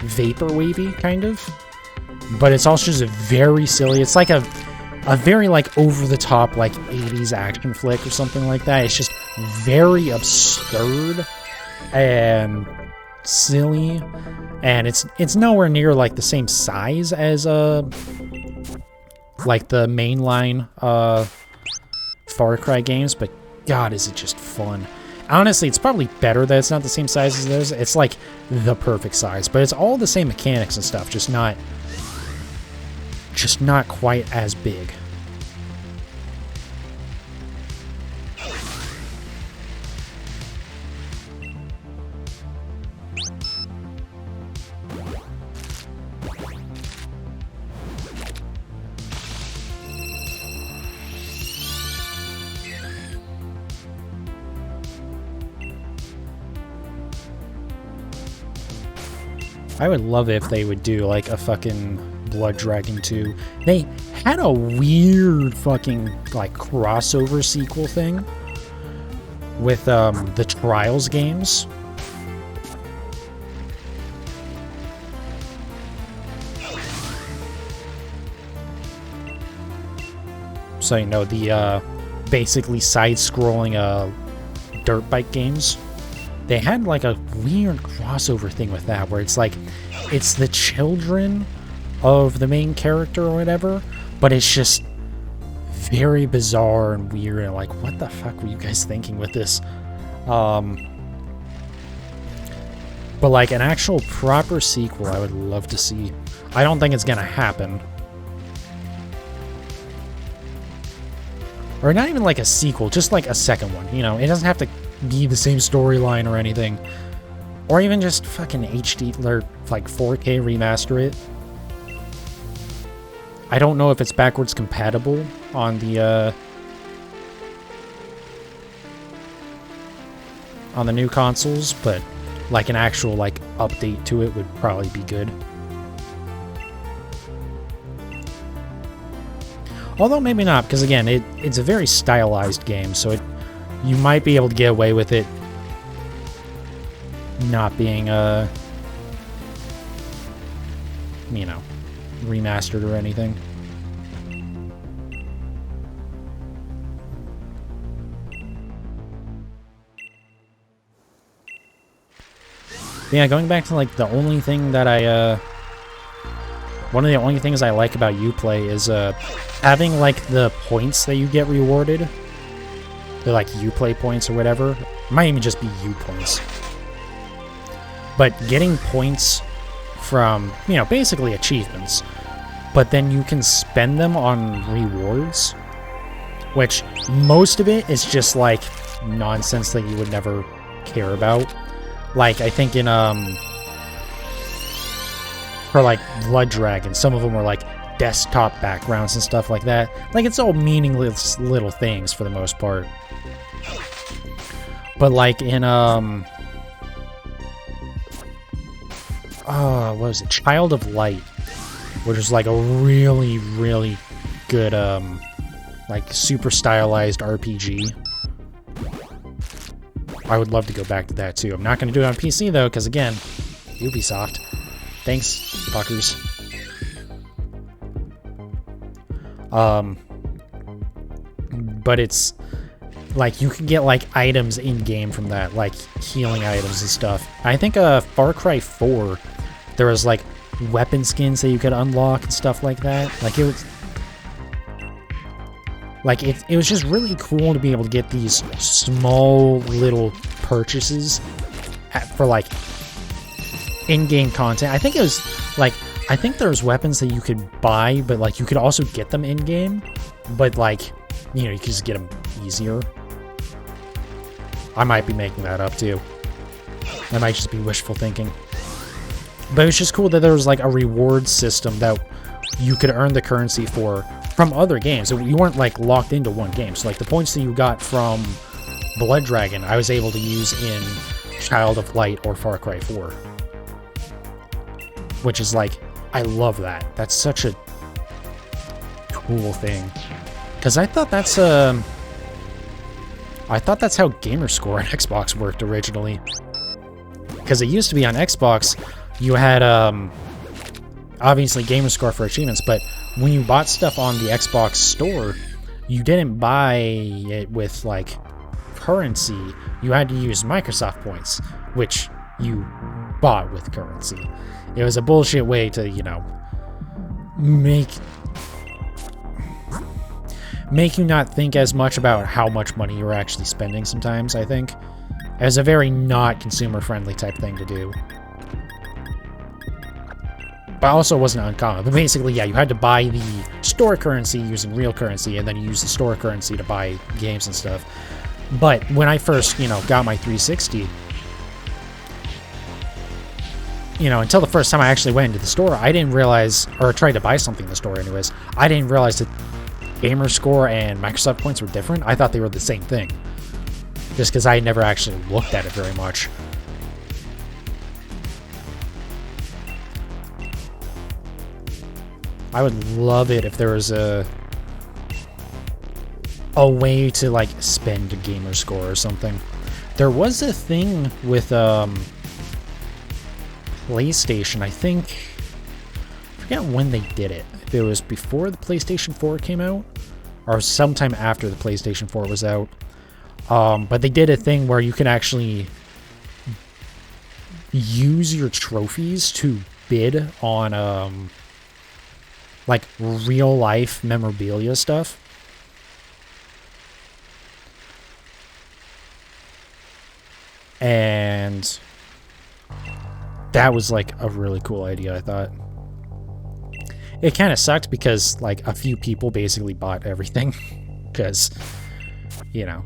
vaporwavy, kind of. But it's also just a very silly... It's like a very, like, over-the-top, like, 80s action flick or something like that. It's just very absurd and silly, and it's nowhere near, like, the same size as, like, the mainline, Far Cry games, but God, is it just fun. Honestly, it's probably better that it's not the same size as those. It's, like, the perfect size, but it's all the same mechanics and stuff, just not quite as big. I would love it if they would do, like, a fucking Blood Dragon 2. They had a weird fucking, like, crossover sequel thing with, the Trials games. So, you know, the basically side-scrolling dirt bike games. They had like a weird crossover thing with that, where it's like, it's the children of the main character or whatever, but it's just very bizarre and weird, and like, what the fuck were you guys thinking with this? But like an actual proper sequel, I would love to see. I don't think it's gonna happen. Or not even like a sequel, just like a second one, you know? It doesn't have to be the same storyline or anything. Or even just fucking HD, or like 4K remaster it. I don't know if it's backwards compatible on the new consoles, but like an actual like update to it would probably be good. Although maybe not, because again, it's a very stylized game, so you might be able to get away with it not being you know, remastered or anything. But yeah, going back to like the only thing that one of the only things I like about Uplay is having like the points that you get rewarded. They're like Uplay points or whatever. It might even just be U points. But getting points from, you know, basically achievements, but then you can spend them on rewards, which most of it is just like nonsense that you would never care about. Like, I think in for like Blood Dragon, some of them were like desktop backgrounds and stuff like that. Like, it's all meaningless little things for the most part. But like in what was it? Child of Light, which is like a really, really good like super stylized RPG. I would love to go back to that too. I'm not going to do it on PC though, because again, Ubisoft. Thanks, fuckers. But it's like you can get like items in game from that, like healing items and stuff. I think Far Cry 4, there was like weapon skins that you could unlock and stuff like that. Like it was just really cool to be able to get these small little purchases for like in-game content. I think it was like, I think there was weapons that you could buy, but like you could also get them in-game, but like, you know, you could just get them easier. I might be making that up too. That might just be wishful thinking. But it was just cool that there was like a reward system that you could earn the currency for from other games. So you weren't like locked into one game. So like the points that you got from Blood Dragon, I was able to use in Child of Light or Far Cry 4. Which is like, I love that. That's such a cool thing. Because I thought that's how Gamerscore on Xbox worked originally. Because it used to be on Xbox, you had obviously Gamerscore for achievements, but when you bought stuff on the Xbox store, you didn't buy it with like currency. You had to use Microsoft points, which you bought with currency. It was a bullshit way to, you know, make you not think as much about how much money you're actually spending sometimes, I think. As a very not consumer-friendly type thing to do. But also wasn't uncommon. But basically, yeah, you had to buy the store currency using real currency, and then you use the store currency to buy games and stuff. But when I first, you know, got my 360, you know, until the first time I actually went into the store, I didn't realize, or tried to buy something in the store anyways, I didn't realize that Gamerscore and Microsoft points were different. I thought they were the same thing. Just because I never actually looked at it very much. I would love it if there was a way to, like, spend a Gamerscore or something. There was a thing with, PlayStation, I think. I forget when they did it. If it was before the PlayStation 4 came out, or sometime after the PlayStation 4 was out. But they did a thing where you can actually use your trophies to bid on like real life memorabilia stuff. And that was like a really cool idea, I thought. It kind of sucked because like a few people basically bought everything because, you know,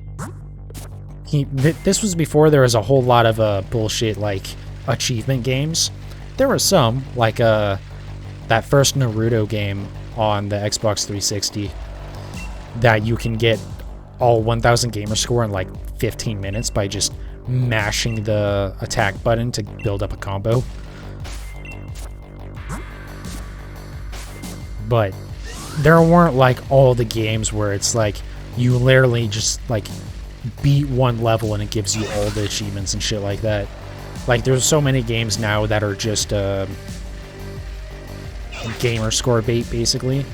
this was before there was a whole lot of bullshit like achievement games. There were some like that first Naruto game on the Xbox 360 that you can get all 1000 gamer score in like 15 minutes by just mashing the attack button to build up a combo. But there weren't like all the games where it's like you literally just like beat one level and it gives you all the achievements and shit like that. Like there's so many games now that are just gamer score bait basically.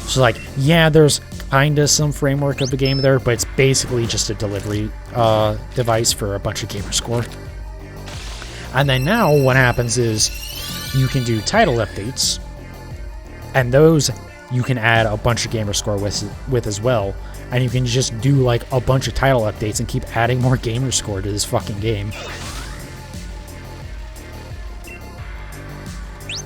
So like, yeah, there's kinda some framework of the game there, but it's basically just a delivery device for a bunch of gamer score. And then now what happens is you can do title updates, and those you can add a bunch of gamer score with as well, and you can just do like a bunch of title updates and keep adding more gamer score to this fucking game.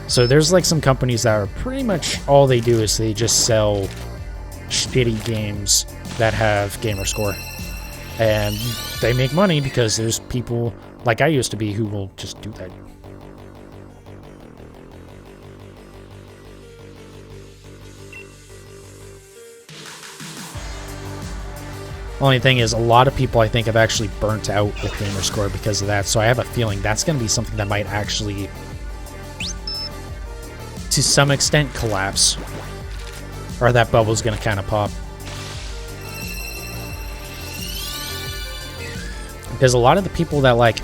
So there's like some companies that are pretty much all they do is they just sell shitty games that have gamer score, and they make money because there's people like I used to be who will just do that. Only thing is, a lot of people I think have actually burnt out with gamer score because of that, so I have a feeling that's going to be something that might actually, to some extent, collapse. Or that bubble's going to kind of pop. Because a lot of the people that, like,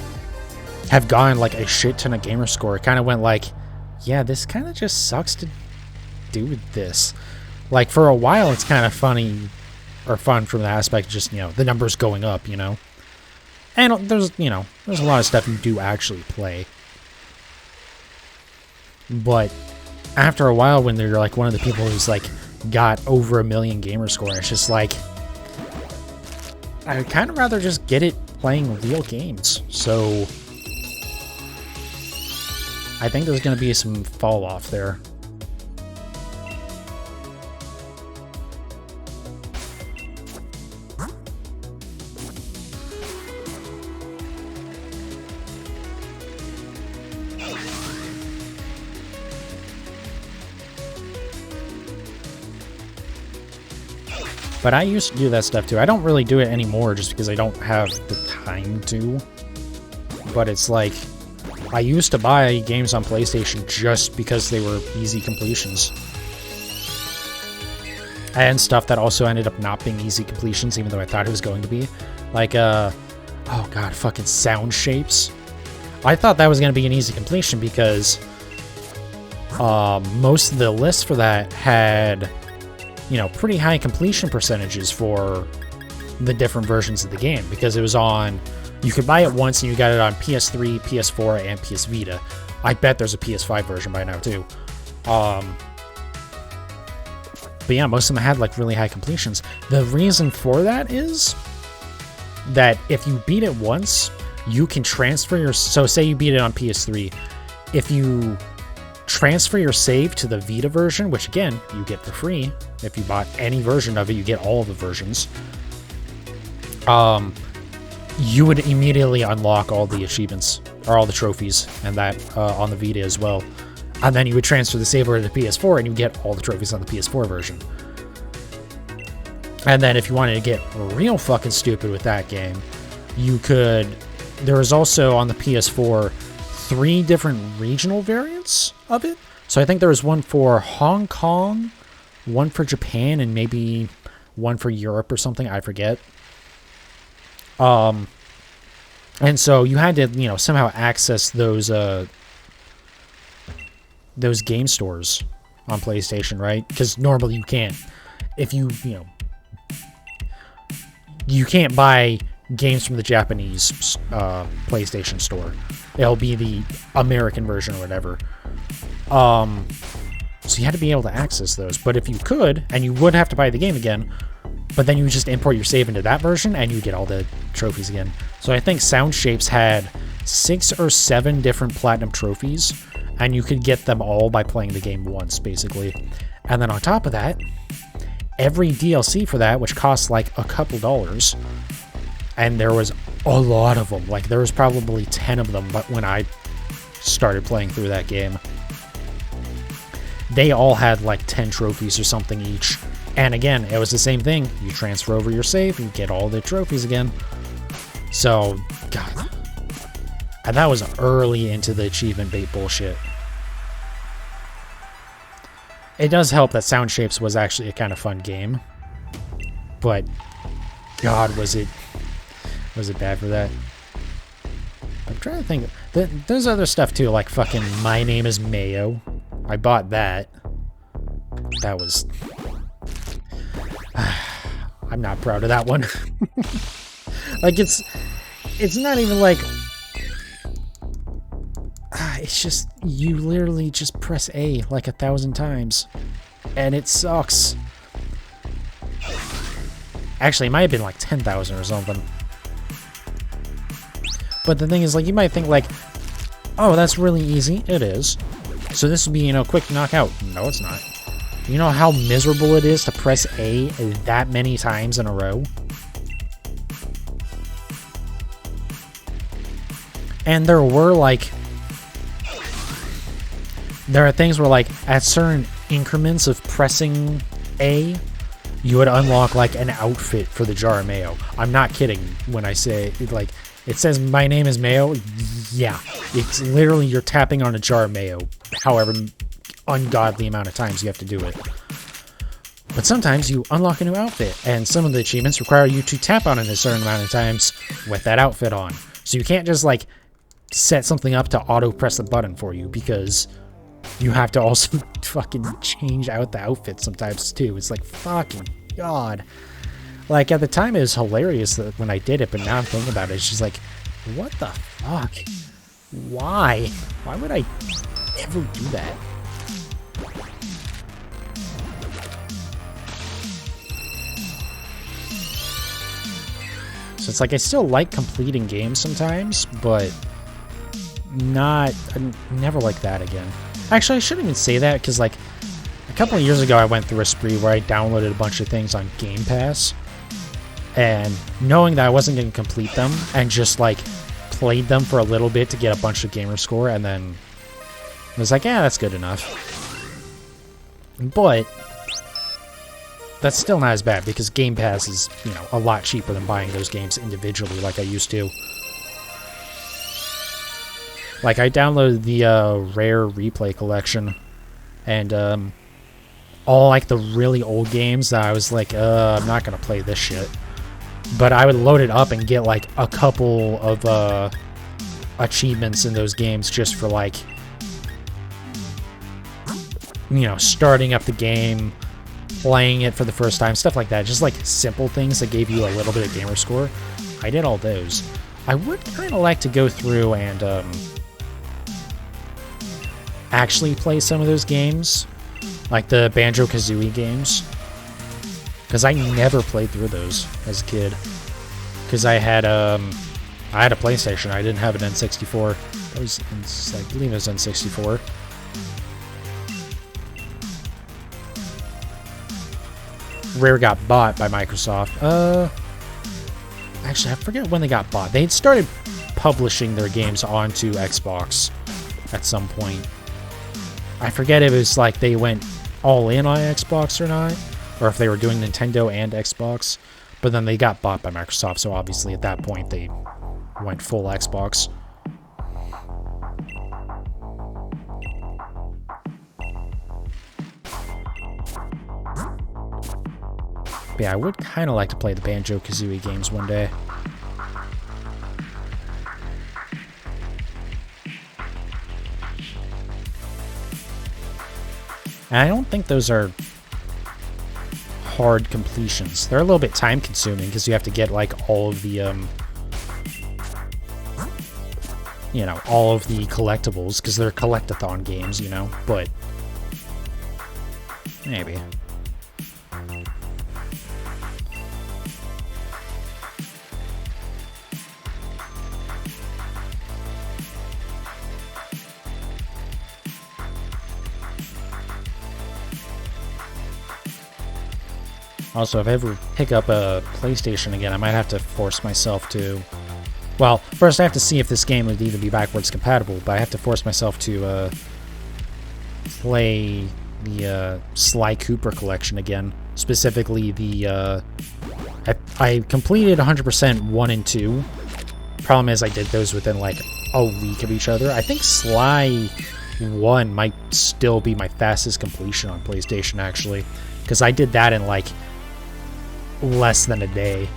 have gotten, like, a shit ton of gamer score kind of went like, yeah, this kind of just sucks to do with this. Like, for a while, it's kind of funny, or fun from the aspect of just, you know, the numbers going up, you know? And there's, you know, there's a lot of stuff you do actually play. But after a while, when they're, like, one of the people who's, like, got over 1 million gamer score, it's just like, I would kind of rather just get it playing real games. So I think there's going to be some fall off there. But I used to do that stuff too. I don't really do it anymore just because I don't have the time to. But it's like, I used to buy games on PlayStation just because they were easy completions. And stuff that also ended up not being easy completions, even though I thought it was going to be. Like, oh god, fucking Sound Shapes. I thought that was going to be an easy completion because most of the lists for that had, you know, pretty high completion percentages for the different versions of the game, because it was on, you could buy it once and you got it on PS3, PS4, and PS Vita. I bet there's a PS5 version by now too. But yeah, most of them had like really high completions. The reason for that is that if you beat it once, you can transfer your, so say you beat it on PS3, if you transfer your save to the Vita version, which again, you get for free. If you bought any version of it, you get all of the versions. You would immediately unlock all the achievements, or all the trophies, and that on the Vita as well. And then you would transfer the save over to the PS4, and you get all the trophies on the PS4 version. And then if you wanted to get real fucking stupid with that game, you could, there was also on the PS4 3 different regional variants of it. So I think there was one for Hong Kong, one for Japan, and maybe one for Europe or something. I forget. And so you had to, you know, somehow access those game stores on PlayStation, right? Because normally you can't. If you, you know, you can't buy games from the Japanese PlayStation Store. It'll be the American version or whatever. So you had to be able to access those. But if you could, and you would have to buy the game again, but then you would just import your save into that version, and you get all the trophies again. So I think Sound Shapes had 6 or 7 different platinum trophies, and you could get them all by playing the game once, basically. And then on top of that, every DLC for that, which costs like a couple dollars, and there was a lot of them. Like, there was probably 10 of them, but when I started playing through that game, they all had like 10 trophies or something each. And again, it was the same thing. You transfer over your save, you get all the trophies again. So, God. And that was early into the achievement bait bullshit. It does help that Sound Shapes was actually a kind of fun game. But, God, was it bad for that? I'm trying to think. There's other stuff too, like fucking My Name is Mayo. I bought that. That was... I'm not proud of that one. Like, it's not even like... It's just, you literally just press A like 1,000 times. And it sucks. Actually, it might have been like 10,000 or something. But the thing is, like, you might think, like, oh, that's really easy. It is. So this would be, you know, quick knockout. No, it's not. You know how miserable it is to press A that many times in a row? And there are things where, like, at certain increments of pressing A, you would unlock, like, an outfit for the jar of mayo. I'm not kidding when I say, like, it says, My Name is Mayo. Yeah. It's literally you're tapping on a jar of mayo, however ungodly amount of times you have to do it. But sometimes you unlock a new outfit, and some of the achievements require you to tap on it a certain amount of times with that outfit on. So you can't just, like, set something up to auto-press the button for you, because you have to also fucking change out the outfit sometimes, too. It's like, fucking God. Like, at the time, it was hilarious that when I did it, but now I'm thinking about it, it's just like, what the fuck? Why? Why would I ever do that? So it's like, I still like completing games sometimes, but I never like that again. Actually, I shouldn't even say that, because, like, a couple of years ago, I went through a spree where I downloaded a bunch of things on Game Pass, and knowing that I wasn't going to complete them, and just, like, played them for a little bit to get a bunch of gamer score, and then I was like, yeah, that's good enough. But that's still not as bad, because Game Pass is, you know, a lot cheaper than buying those games individually like I used to. Like, I downloaded the Rare Replay Collection, and all, like, the really old games that I was like, I'm not going to play this shit. But I would load it up and get, like, a couple of achievements in those games just for, like, you know, starting up the game, playing it for the first time, stuff like that. Just, like, simple things that gave you a little bit of gamer score. I did all those. I would kind of like to go through and actually play some of those games, like the Banjo-Kazooie games, because I never played through those as a kid, because I had a PlayStation. I didn't have an N64. That was, I believe it was N64. Rare got bought by Microsoft. Actually, I forget when they got bought. They had started publishing their games onto Xbox at some point. I forget if it was like they went all in on Xbox or not, or if they were doing Nintendo and Xbox, but then they got bought by Microsoft, so obviously at that point they went full Xbox. But yeah, I would kind of like to play the Banjo-Kazooie games one day. And I don't think those are hard completions. They're a little bit time consuming because you have to get like all of the you know, all of the collectibles because they're collectathon games, you know, but maybe. Also, if I ever pick up a PlayStation again, I might have to force myself to... Well, first I have to see if this game would even be backwards compatible, but I have to force myself to play the Sly Cooper collection again. Specifically, the... I completed 100% 1 and 2. Problem is, I did those within like a week of each other. I think Sly 1 might still be my fastest completion on PlayStation, actually. Because I did that in like less than a day.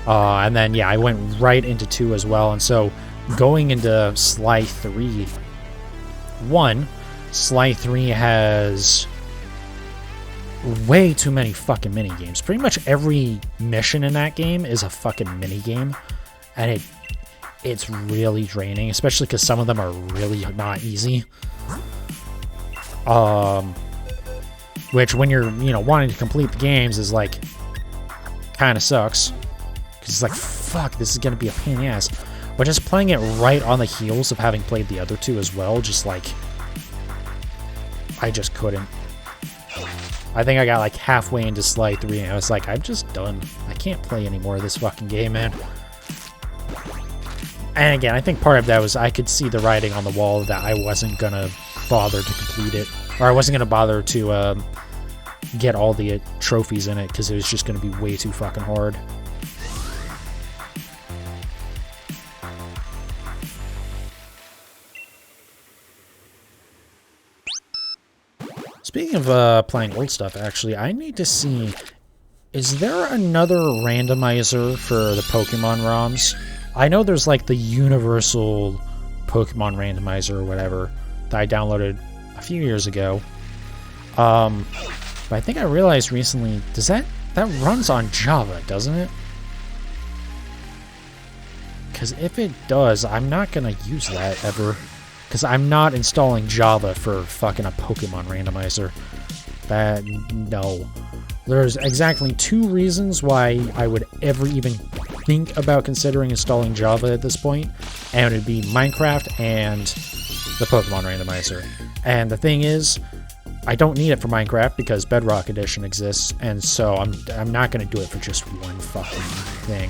And then, yeah, I went right into 2 as well. And so, going into Sly 3, 1, Sly 3 has way too many fucking minigames. Pretty much every mission in that game is a fucking minigame. And it's really draining, especially because some of them are really not easy. Which when you're, you know, wanting to complete the games is like, kind of sucks. Because it's like, fuck, this is going to be a pain in the ass. But just playing it right on the heels of having played the other 2 as well, just like, I just couldn't. I think I got like halfway into Sly 3 and I was like, I'm just done. I can't play any more of this fucking game, man. And again, I think part of that was I could see the writing on the wall that I wasn't gonna bother to complete it. Or I wasn't gonna bother to get all the trophies in it because it was just gonna be way too fucking hard. Speaking of playing old stuff, actually, I need to see... Is there another randomizer for the Pokemon ROMs? I know there's like the universal Pokemon randomizer or whatever that I downloaded a few years ago. But I think I realized recently, does that runs on Java, doesn't it? Because if it does, I'm not going to use that ever. Because I'm not installing Java for fucking a Pokemon randomizer. No. There's exactly 2 reasons why I would ever even think about considering installing Java at this point, and it would be Minecraft and the Pokemon randomizer. And the thing is, I don't need it for Minecraft because Bedrock Edition exists, and so I'm not going to do it for just one fucking thing.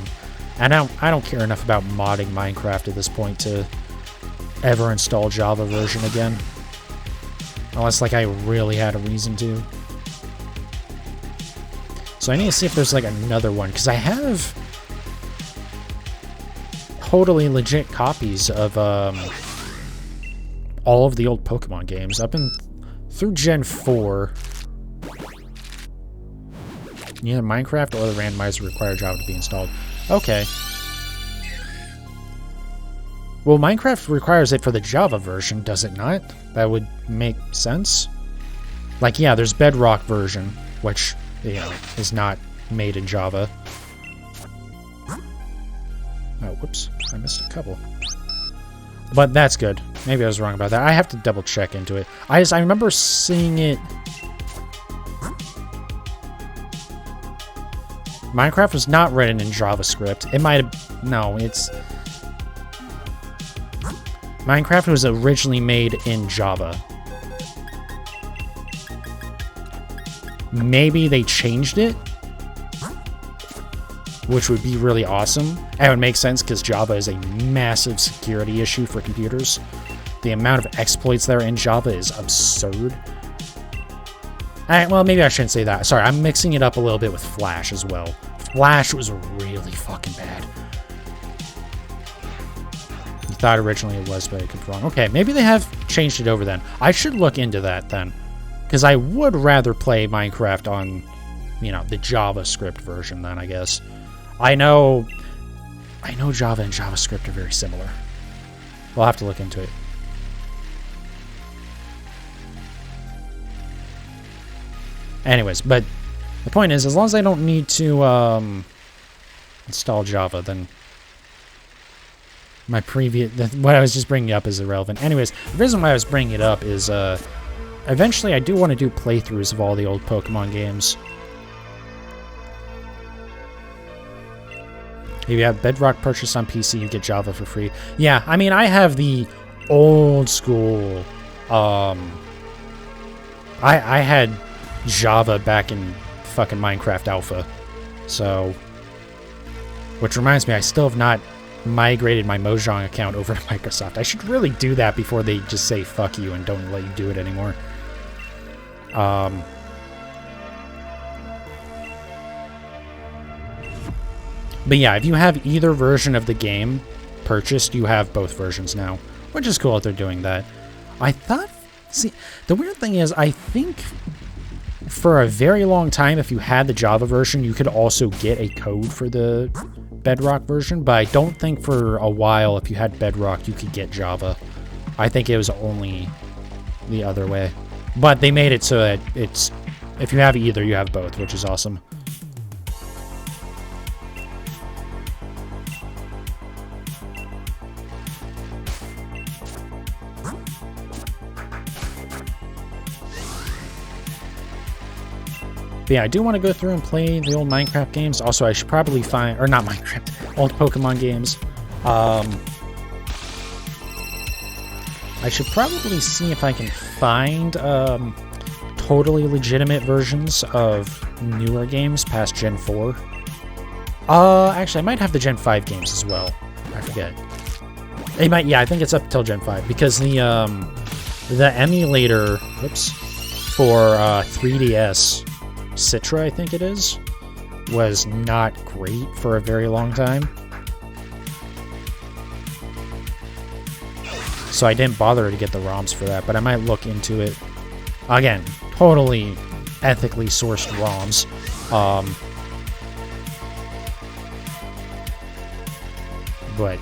And I don't care enough about modding Minecraft at this point to ever install Java version again. Unless like I really had a reason to. So I need to see if there's like another one, because I have totally legit copies of all of the old Pokemon games up through Gen 4. Neither Minecraft or the randomizer require Java to be installed. Okay. Well, Minecraft requires it for the Java version, does it not? That would make sense. Like, yeah, there's Bedrock version, which, you know, is not made in Java. Oh, whoops. I missed a couple. But that's good. Maybe I was wrong about that. I have to double check into it. I remember seeing it... Minecraft was not written in JavaScript. It might have... No, it's... Minecraft was originally made in Java. Maybe they changed it, which would be really awesome. And it would make sense because Java is a massive security issue for computers. The amount of exploits that are in Java is absurd. Alright, well, maybe I shouldn't say that. Sorry, I'm mixing it up a little bit with Flash as well. Flash was really fucking bad. I thought originally it was, but I could be wrong. Okay, maybe they have changed it over then. I should look into that then. Because I would rather play Minecraft on, you know, the JavaScript version then, I guess. I know Java and JavaScript are very similar. We'll have to look into it. Anyways, but the point is, as long as I don't need to install Java, then my what I was just bringing up is irrelevant. Anyways, the reason why I was bringing it up is eventually I do want to do playthroughs of all the old Pokemon games. If you have Bedrock purchase on PC, you get Java for free. Yeah, I mean, I have the old school. I had Java back in fucking Minecraft Alpha. So, which reminds me, I still have not migrated my Mojang account over to Microsoft. I should really do that before they just say fuck you and don't let you do it anymore. But yeah, if you have either version of the game purchased, you have both versions now, which is cool that they're doing that. I thought, see, the weird thing is, I think for a very long time, if you had the Java version, you could also get a code for the Bedrock version, but I don't think for a while, if you had Bedrock, you could get Java. I think it was only the other way. But they made it so that it's, if you have either, you have both, which is awesome. But yeah, I do want to go through and play the old Minecraft games. Also, I should probably find, or not Minecraft, old Pokemon games. I should probably see if I can find totally legitimate versions of newer games past Gen 4. Actually, I might have the Gen 5 games as well. I forget. It might, yeah, I think it's up till Gen 5 because the emulator, whoops, for 3DS. Citra, I think it is, was not great for a very long time. So I didn't bother to get the ROMs for that, but I might look into it. Again, totally ethically sourced ROMs. But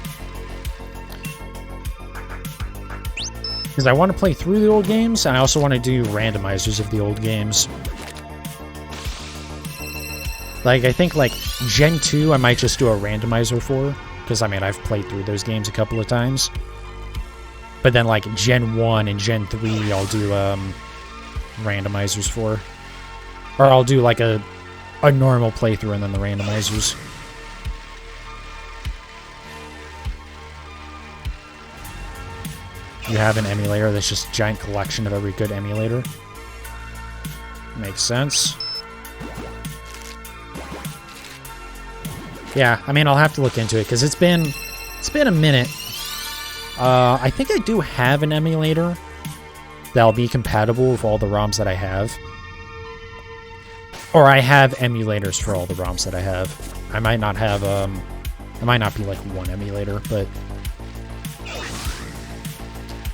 because I want to play through the old games, and I also want to do randomizers of the old games. Like, I think, like, Gen 2, I might just do a randomizer for, because, I mean, I've played through those games a couple of times. But then, like, Gen 1 and Gen 3, I'll do, randomizers for. Or I'll do, like, a normal playthrough and then the randomizers. You have an emulator that's just a giant collection of every good emulator. Makes sense. Yeah, I mean, I'll have to look into it, because it's been a minute. I think I do have an emulator that'll be compatible with all the ROMs that I have. Or I have emulators for all the ROMs that I have. I might not have, it might not be like one emulator,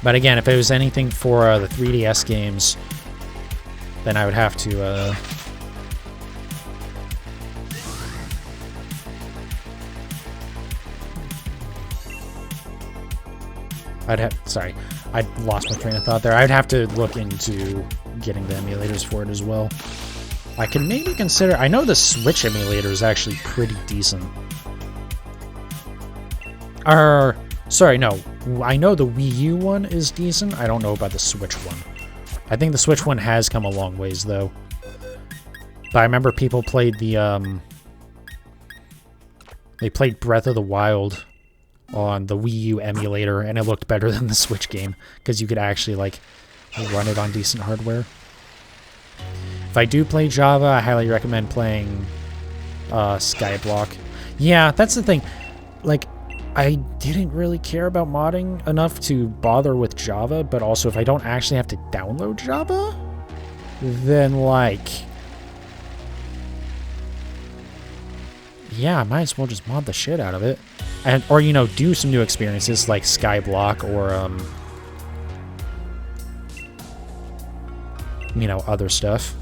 but again, if it was anything for the 3DS games, then I would have to, sorry, I lost my train of thought there. I'd have to look into getting the emulators for it as well. I can maybe consider, I know the Switch emulator is actually pretty decent. Sorry, no, I know the Wii U one is decent. I don't know about the Switch one. I think the Switch one has come a long ways, though. But I remember people played the, they played Breath of the Wild on the Wii U emulator, and it looked better than the Switch game, because you could actually, like, run it on decent hardware. If I do play Java, I highly recommend playing Skyblock. Yeah, that's the thing. Like, I didn't really care about modding enough to bother with Java, but also if I don't actually have to download Java, then, like, yeah, I might as well just mod the shit out of it. And, or, you know, do some new experiences like Skyblock or, you know, other stuff.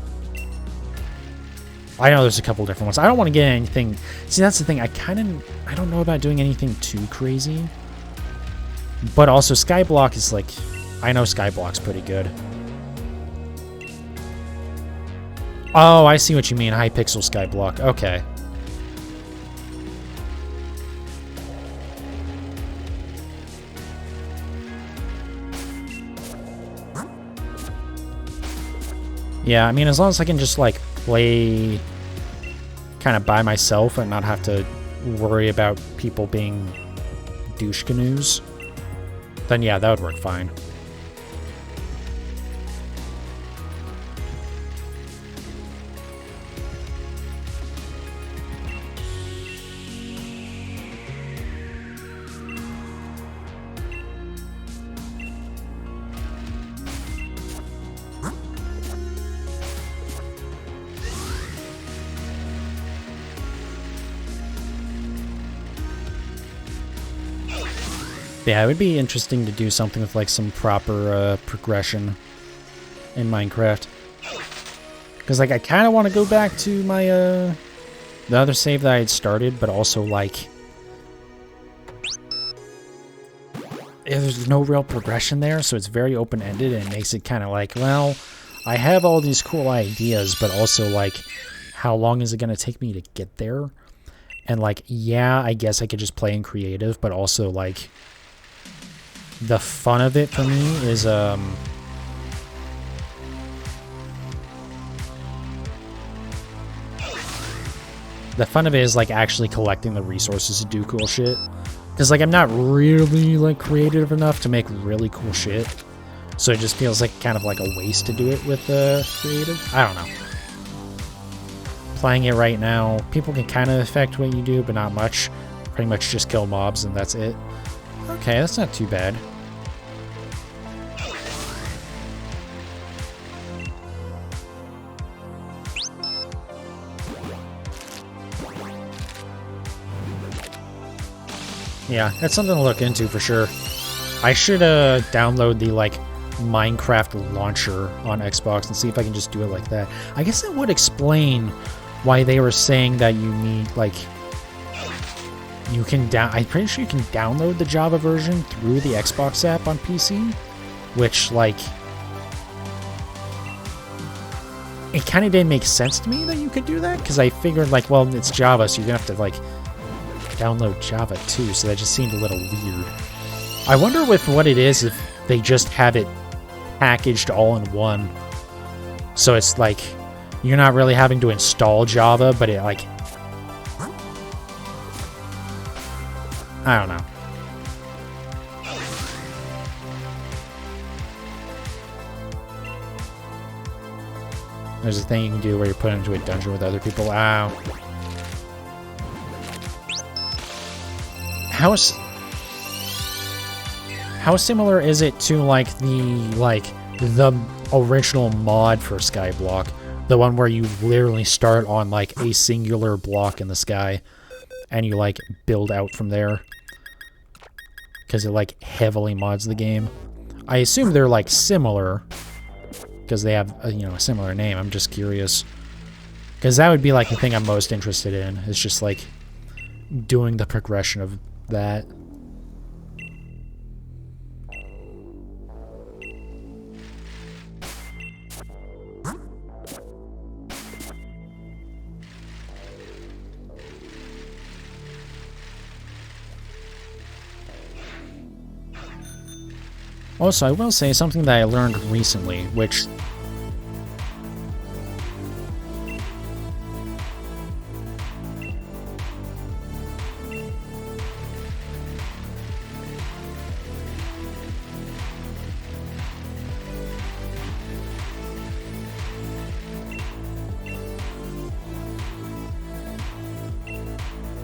I know there's a couple different ones. I don't want to get anything... See, that's the thing. I don't know about doing anything too crazy. But also, Skyblock is like... I know Skyblock's pretty good. Oh, I see what you mean. High pixel skyblock. Okay. Yeah, I mean, as long as I can just, like, play kind of by myself and not have to worry about people being douche canoes, then yeah, that would work fine. Yeah, it would be interesting to do something with like some proper progression in Minecraft. Because like I kind of want to go back to my the other save that I had started, but also like there's no real progression there, so it's very open-ended and it makes it kind of like, well, I have all these cool ideas, but also like how long is it going to take me to get there? And like, yeah, I guess I could just play in creative, but also like the fun of it for me is the fun of it is like actually collecting the resources to do cool shit. Because like I'm not really like creative enough to make really cool shit, so it just feels like kind of like a waste to do it with creative. I don't know. Playing it right now, people can kind of affect what you do, but not much. Pretty much just kill mobs and that's it. Okay, that's not too bad. Yeah, that's something to look into for sure. I should download the like Minecraft launcher on Xbox and see if I can just do it like that. I guess that would explain why they were saying that you need like you can I'm pretty sure you can download the Java version through the Xbox app on PC, which like it kind of didn't make sense to me that you could do that because I figured like, well, it's Java, so you're gonna have to like download Java too, so that just seemed a little weird. I wonder with what it is if they just have it packaged all in one, so it's like you're not really having to install Java, but it like I don't know. There's a thing you can do where you're put into a dungeon with other people. Wow. How similar is it to like the original mod for Skyblock, the one where you literally start on like a singular block in the sky and you like build out from there because it like heavily mods the game? I assume they're like similar because they have a, a similar name. I'm just curious because that would be like the thing I'm most interested in, is just like doing the progression of that. Also, I will say something that I learned recently, which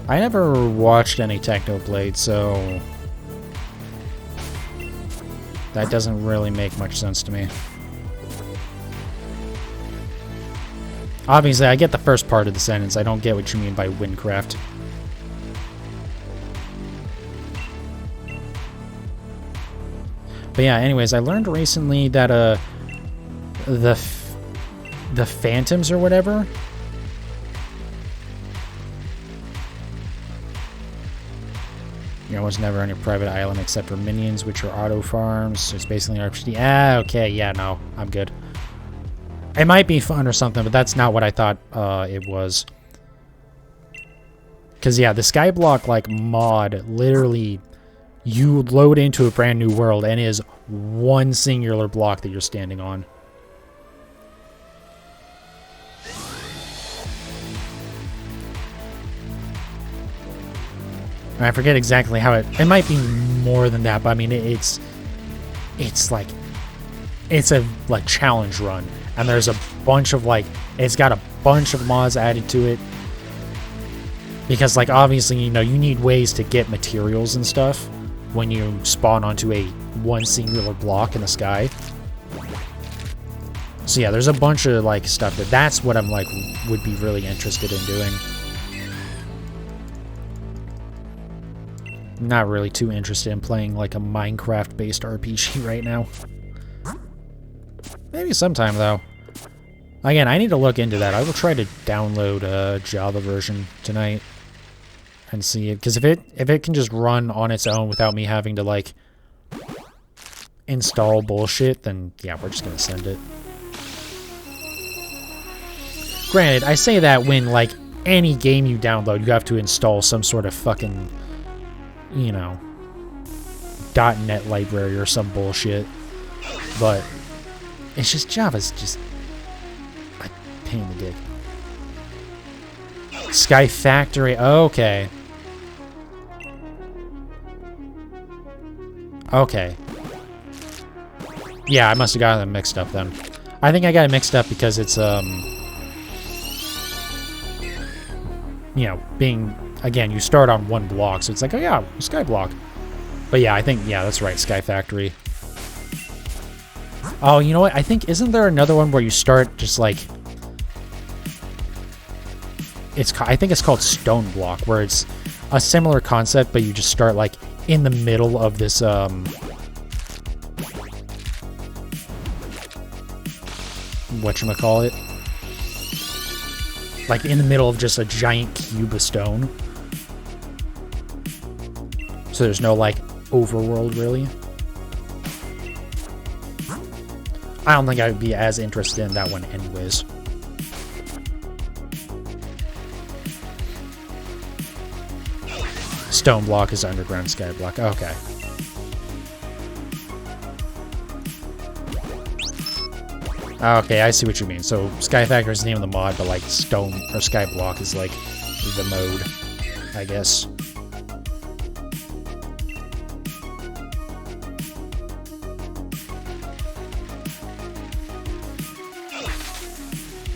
I never watched any Technoblade, so that doesn't really make much sense to me. Obviously, I get the first part of the sentence. I don't get what you mean by Windcraft. But yeah, anyways, I learned recently that the Phantoms or whatever, was never on your private island except for minions, which are auto farms. So it's basically an RPG. Ah, okay, yeah, no, I'm good. It might be fun or something, but that's not what I thought it was. Because, yeah, the Skyblock, like, mod, literally, you load into a brand new world and is one singular block that you're standing on. I forget exactly how it might be more than that, but I mean, it's like, it's a, like, challenge run. And there's a bunch of, like, it's got a bunch of mods added to it. Because, like, obviously, you know, you need ways to get materials and stuff when you spawn onto a one singular block in the sky. So, yeah, there's a bunch of, like, stuff that's what I'm, like, would be really interested in doing. I'm not really too interested in playing, like, a Minecraft-based RPG right now. Maybe sometime, though. Again, I need to look into that. I will try to download a Java version tonight and see it. Because if it can just run on its own without me having to, like, install bullshit, then, yeah, we're just going to send it. Granted, I say that when, like, any game you download, you have to install some sort of fucking, you know, .NET library or some bullshit. But it's just, Java's just a pain in the dick. Sky Factory, okay. Okay. Yeah, I must have gotten them mixed up then. I think I got it mixed up because it's, you know, being, again, you start on one block, so it's like, oh yeah, Sky Block. But yeah, I think, yeah, that's right, Sky Factory. Oh, you know what? I think, isn't there another one where you start just like, I think it's called Stone Block, where it's a similar concept, but you just start like in the middle of this, whatchamacallit? Like in the middle of just a giant cube of stone. So there's no like overworld really. I don't think I would be as interested in that one anyways. Stone Block is underground Sky Block. Okay. Okay, I see what you mean. So Sky Factory is the name of the mod, but like Stone or Sky Block is like the mode, I guess.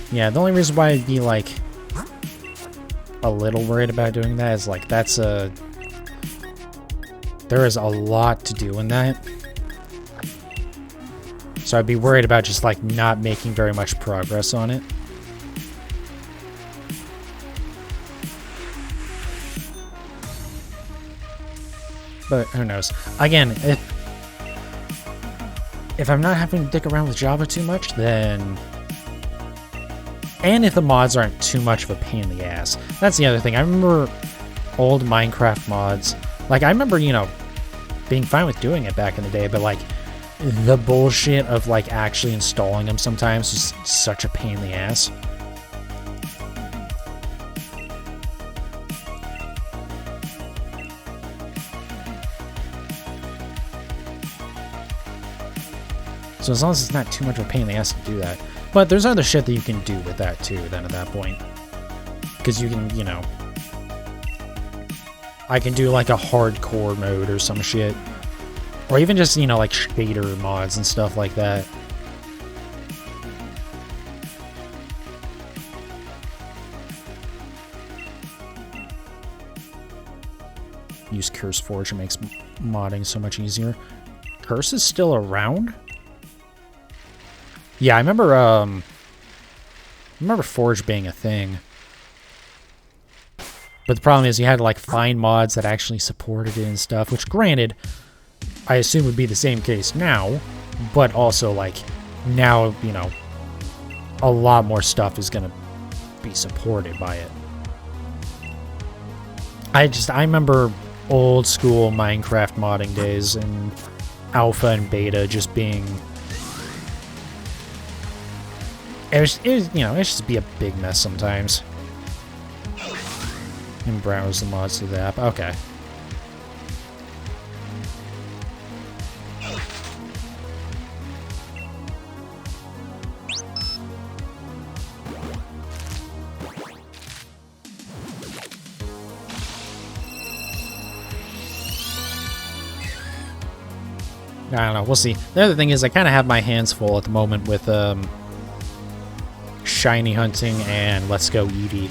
Yeah, the only reason why I'd be, like, a little worried about doing that is, like, that's a... There is a lot to do in that. So I'd be worried about just, like, not making very much progress on it. But who knows. Again, if I'm not having to dick around with Java too much, then... And if the mods aren't too much of a pain in the ass. That's the other thing. I remember old Minecraft mods. Like, I remember, you know, being fine with doing it back in the day, but, like, the bullshit of, like, actually installing them sometimes is such a pain in the ass. So as long as it's not too much of a pain in the ass to do that. But there's other shit that you can do with that too, then at that point. Because you can, you know... I can do like a hardcore mode or some shit. Or even just, you know, like shader mods and stuff like that. Use CurseForge, it makes modding so much easier. Curse is still around? Yeah, I remember Forge being a thing. But the problem is you had to, like, find mods that actually supported it and stuff, which, granted, I assume would be the same case now, but also, like, now, you know, a lot more stuff is gonna be supported by it. I remember old school Minecraft modding days and alpha and beta just being you know, it's just be a big mess sometimes. And browse the mods to the app. Okay. I don't know. We'll see. The other thing is I kind of have my hands full at the moment with shiny hunting and Let's Go Eevee.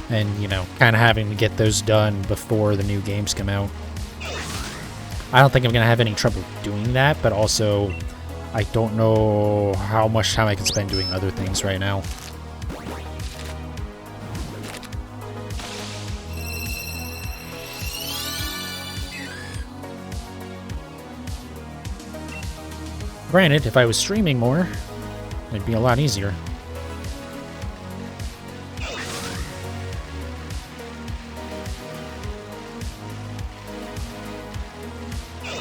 And, you know, kind of having to get those done before the new games come out. I don't think I'm going to have any trouble doing that, but also I don't know how much time I can spend doing other things right now. Granted, if I was streaming more, it'd be a lot easier.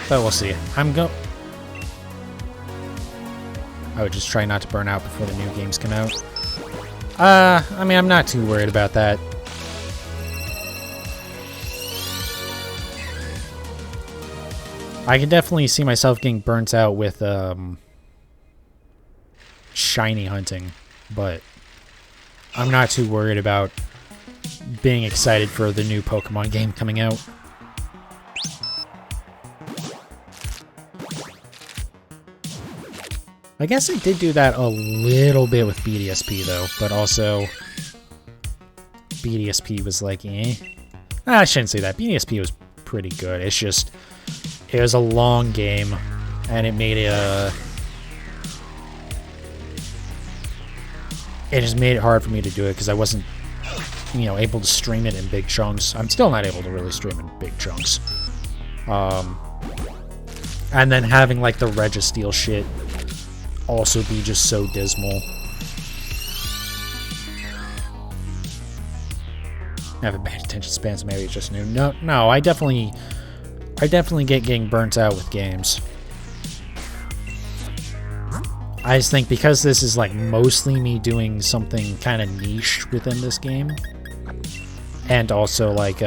But we'll see. I would just try not to burn out before the new games come out. I mean, I'm not too worried about that. I can definitely see myself getting burnt out with shiny hunting, but I'm not too worried about being excited for the new Pokemon game coming out. I guess I did do that a little bit with BDSP though, but also BDSP was like, eh. I shouldn't say that. BDSP was pretty good. It's just, it was a long game, and it made it, it just made it hard for me to do it because I wasn't, you know, able to stream it in big chunks. I'm still not able to really stream in big chunks. And then having like the Registeel shit also be just so dismal. I have a bad attention span, so maybe it's just new. No, I definitely get getting burnt out with games. I just think because this is like mostly me doing something kind of niche within this game, and also like you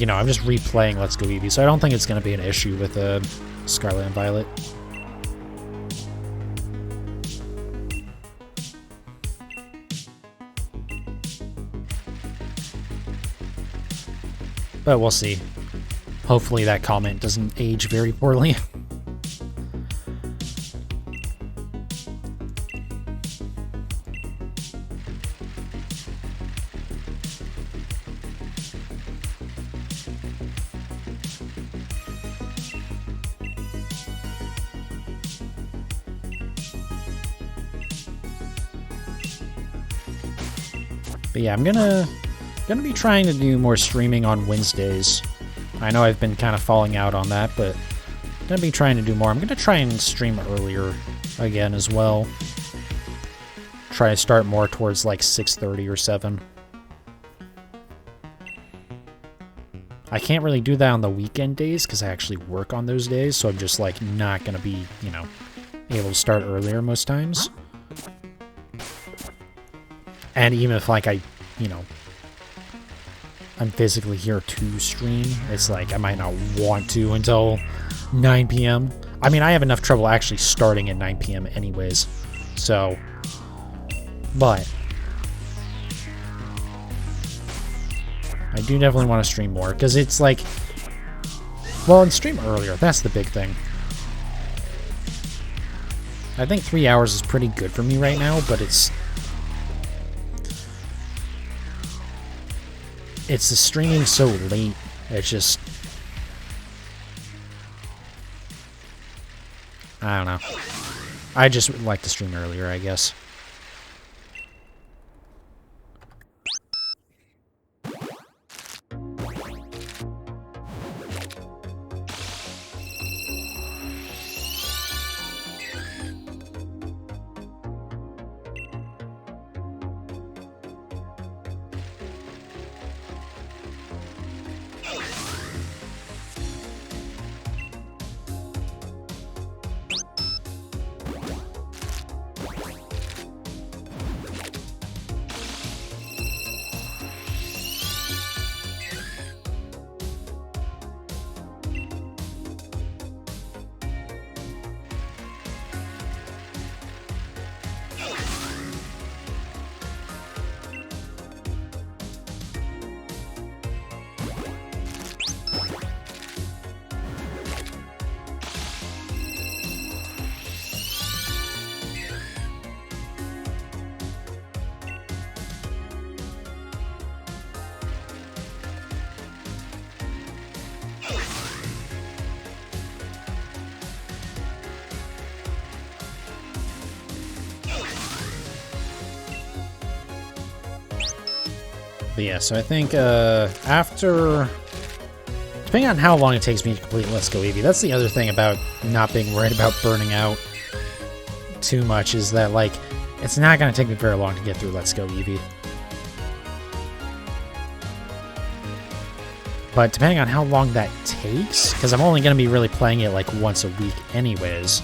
know, I'm just replaying Let's Go Eevee, so I don't think it's going to be an issue with Scarlet and Violet. But we'll see. Hopefully that comment doesn't age very poorly. But yeah, I'm gonna be trying to do more streaming on Wednesdays. I know I've been kind of falling out on that, but I'm gonna be trying to do more. I'm gonna try and stream earlier again as well. Try to start more towards like 6:30 or 7. I can't really do that on the weekend days because I actually work on those days, so I'm just like not gonna be, you know, able to start earlier most times. And even if like I, you know, I'm physically here to stream, it's like I might not want to until 9 p.m. I mean, I have enough trouble actually starting at 9 p.m. anyways, so, but I do definitely want to stream more, because it's like, well, and stream earlier, that's the big thing. I think 3 hours is pretty good for me right now, but it's the streaming so late, it's just, I don't know. I just would like to stream earlier, I guess. But yeah, so I think after... Depending on how long it takes me to complete Let's Go Eevee, that's the other thing about not being worried about burning out too much, is that, like, it's not going to take me very long to get through Let's Go Eevee. But depending on how long that takes, because I'm only going to be really playing it, like, once a week anyways,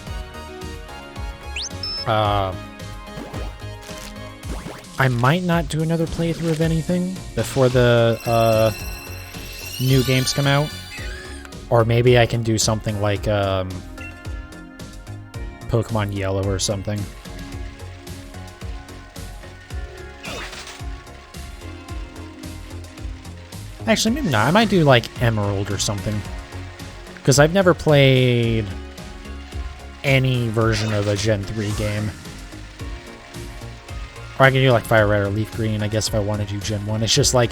I might not do another playthrough of anything before the new games come out. Or maybe I can do something like Pokemon Yellow or something. Actually, maybe not. I might do like Emerald or something. Because I've never played any version of a Gen 3 game. Or I can do like Fire Red or Leaf Green, I guess, if I want to do Gen 1. It's just like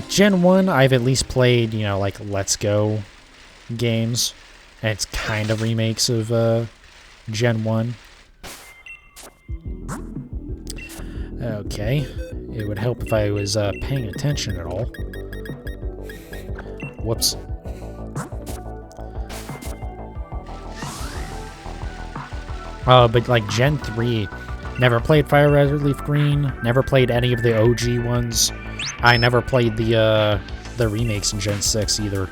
Gen 1, I've at least played, you know, like Let's Go games. And it's kind of remakes of Gen 1. Okay. It would help if I was paying attention at all. Whoops. But like Gen 3, never played Fire Red or Leaf Green, never played any of the OG ones. I never played the remakes in Gen 6 either.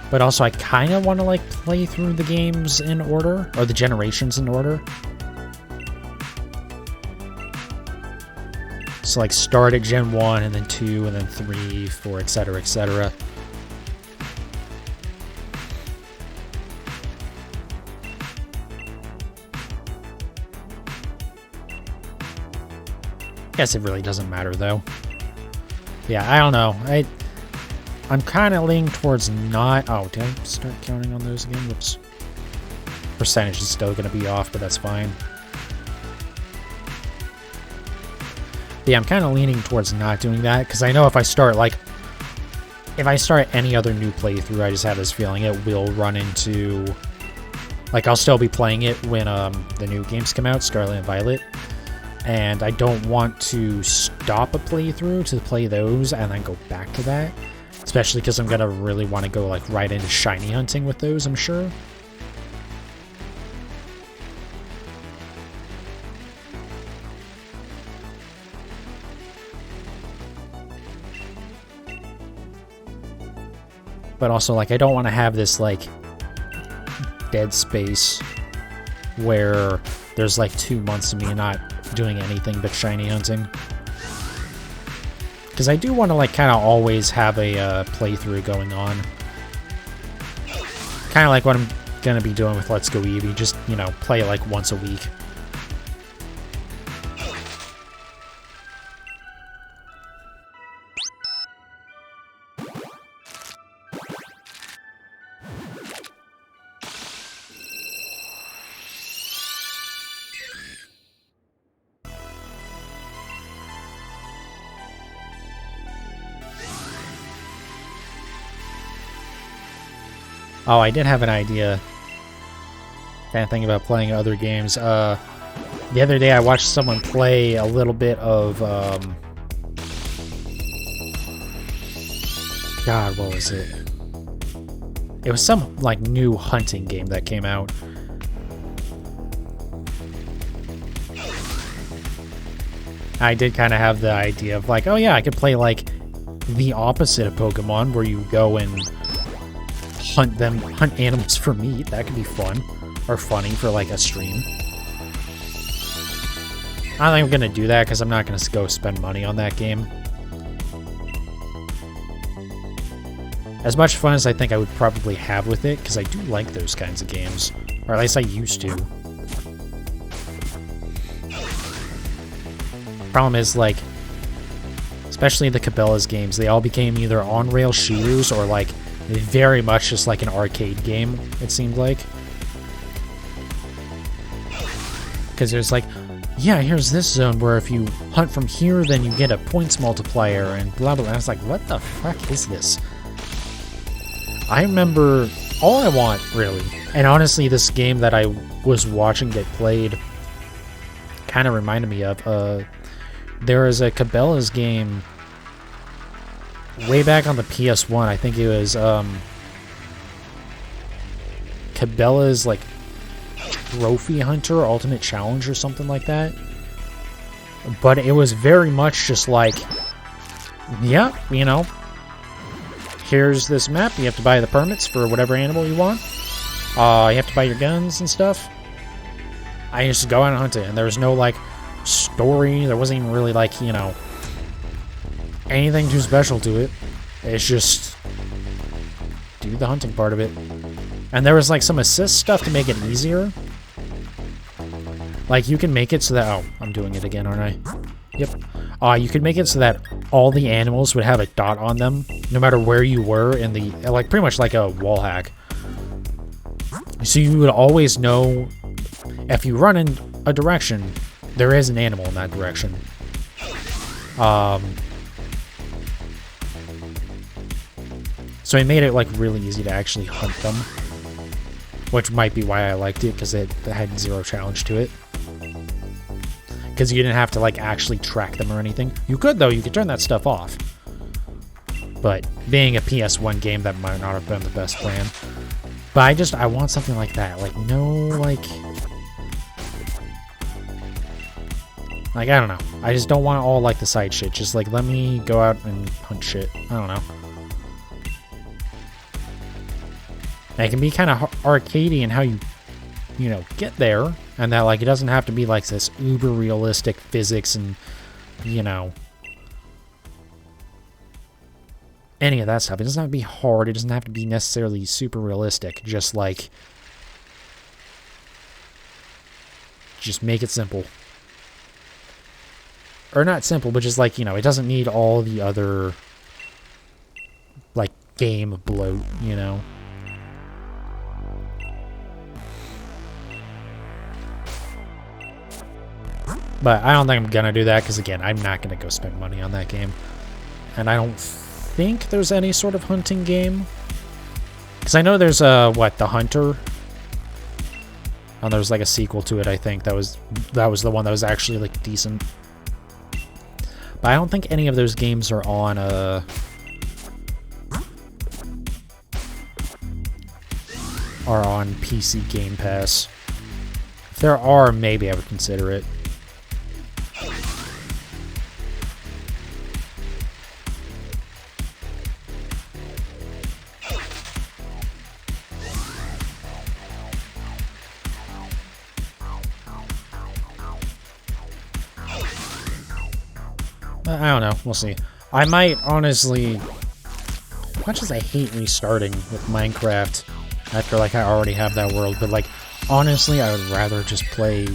But also, I kind of want to, like, play through the games in order, or the generations in order. So, like, start at Gen 1, and then 2, and then 3, 4, etc., etc. Guess it really doesn't matter, though. Yeah, I don't know. I'm kind of leaning towards not... Oh, did I start counting on those again? Whoops. Percentage is still going to be off, but that's fine. But yeah, I'm kind of leaning towards not doing that, because I know if I start, like... If I start any other new playthrough, I just have this feeling it will run into... Like, I'll still be playing it when the new games come out, Scarlet and Violet. And I don't want to stop a playthrough to play those and then go back to that. Especially because I'm going to really want to go like right into shiny hunting with those, I'm sure. But also, like, I don't want to have this, like, dead space where there's, like, 2 months of me not doing anything but shiny hunting. Because I do want to, like, kind of always have a playthrough going on. Kind of like what I'm going to be doing with Let's Go Eevee. Just, you know, play, like, once a week. Oh, I did have an idea. Kind of thinking about playing other games. The other day I watched someone play a little bit of, God, what was it? It was some, like, new hunting game that came out. I did kind of have the idea of, like, oh yeah, I could play, like, the opposite of Pokemon, where you go and hunt animals for meat. That could be fun. Or funny for, like, a stream. I don't think I'm gonna do that, because I'm not gonna go spend money on that game. As much fun as I think I would probably have with it, because I do like those kinds of games. Or at least I used to. Problem is, like, especially the Cabela's games, they all became either on-rail shooters or, like, very much just like an arcade game, it seemed like. Because there's like, yeah, here's this zone where if you hunt from here, then you get a points multiplier and blah, blah, blah. I was like, what the fuck is this? I remember, all I want, really, And honestly, this game that I was watching get played kind of reminded me of, there was a Cabela's game way back on the PS1. I think it was, Cabela's, like, Trophy Hunter Ultimate Challenge or something like that. But it was very much just like, yeah, you know, here's this map. You have to buy the permits for whatever animal you want. You have to buy your guns and stuff. I used to go out and hunt it, and there was no, like, story. There wasn't even really, like, you know, anything too special to it. It's just do the hunting part of it. And there was, like, some assist stuff to make it easier. Like, you can make it so that... Oh, I'm doing it again, aren't I? Yep. You could make it so that all the animals would have a dot on them, no matter where you were in the... Like, pretty much like a wall hack. So you would always know if you run in a direction, there is an animal in that direction. So it made it, like, really easy to actually hunt them. Which might be why I liked it, because it had zero challenge to it. Because you didn't have to, like, actually track them or anything. You could, though. You could turn that stuff off. But being a PS1 game, that might not have been the best plan. But I want something like that. Like, no, like... Like, I don't know. I just don't want all, like, the side shit. Just, like, let me go out and hunt shit. I don't know. And it can be kind of arcadey in how you know, get there. And that, like, it doesn't have to be, like, this uber-realistic physics and, you know... any of that stuff. It doesn't have to be hard. It doesn't have to be necessarily super realistic. Just, like... just make it simple. Or not simple, but just, like, you know, it doesn't need all the other... like, game bloat, you know? But I don't think I'm gonna do that, because again, I'm not gonna go spend money on that game. And I don't think there's any sort of hunting game. Because I know there's what, The Hunter? And there's like a sequel to it, I think. That was the one that was actually like decent. But I don't think any of those games are on PC Game Pass. If there are, maybe I would consider it. I don't know. We'll see. I might, honestly... as much as I hate restarting with Minecraft after, like, I already have that world, but, like, honestly, I would rather just play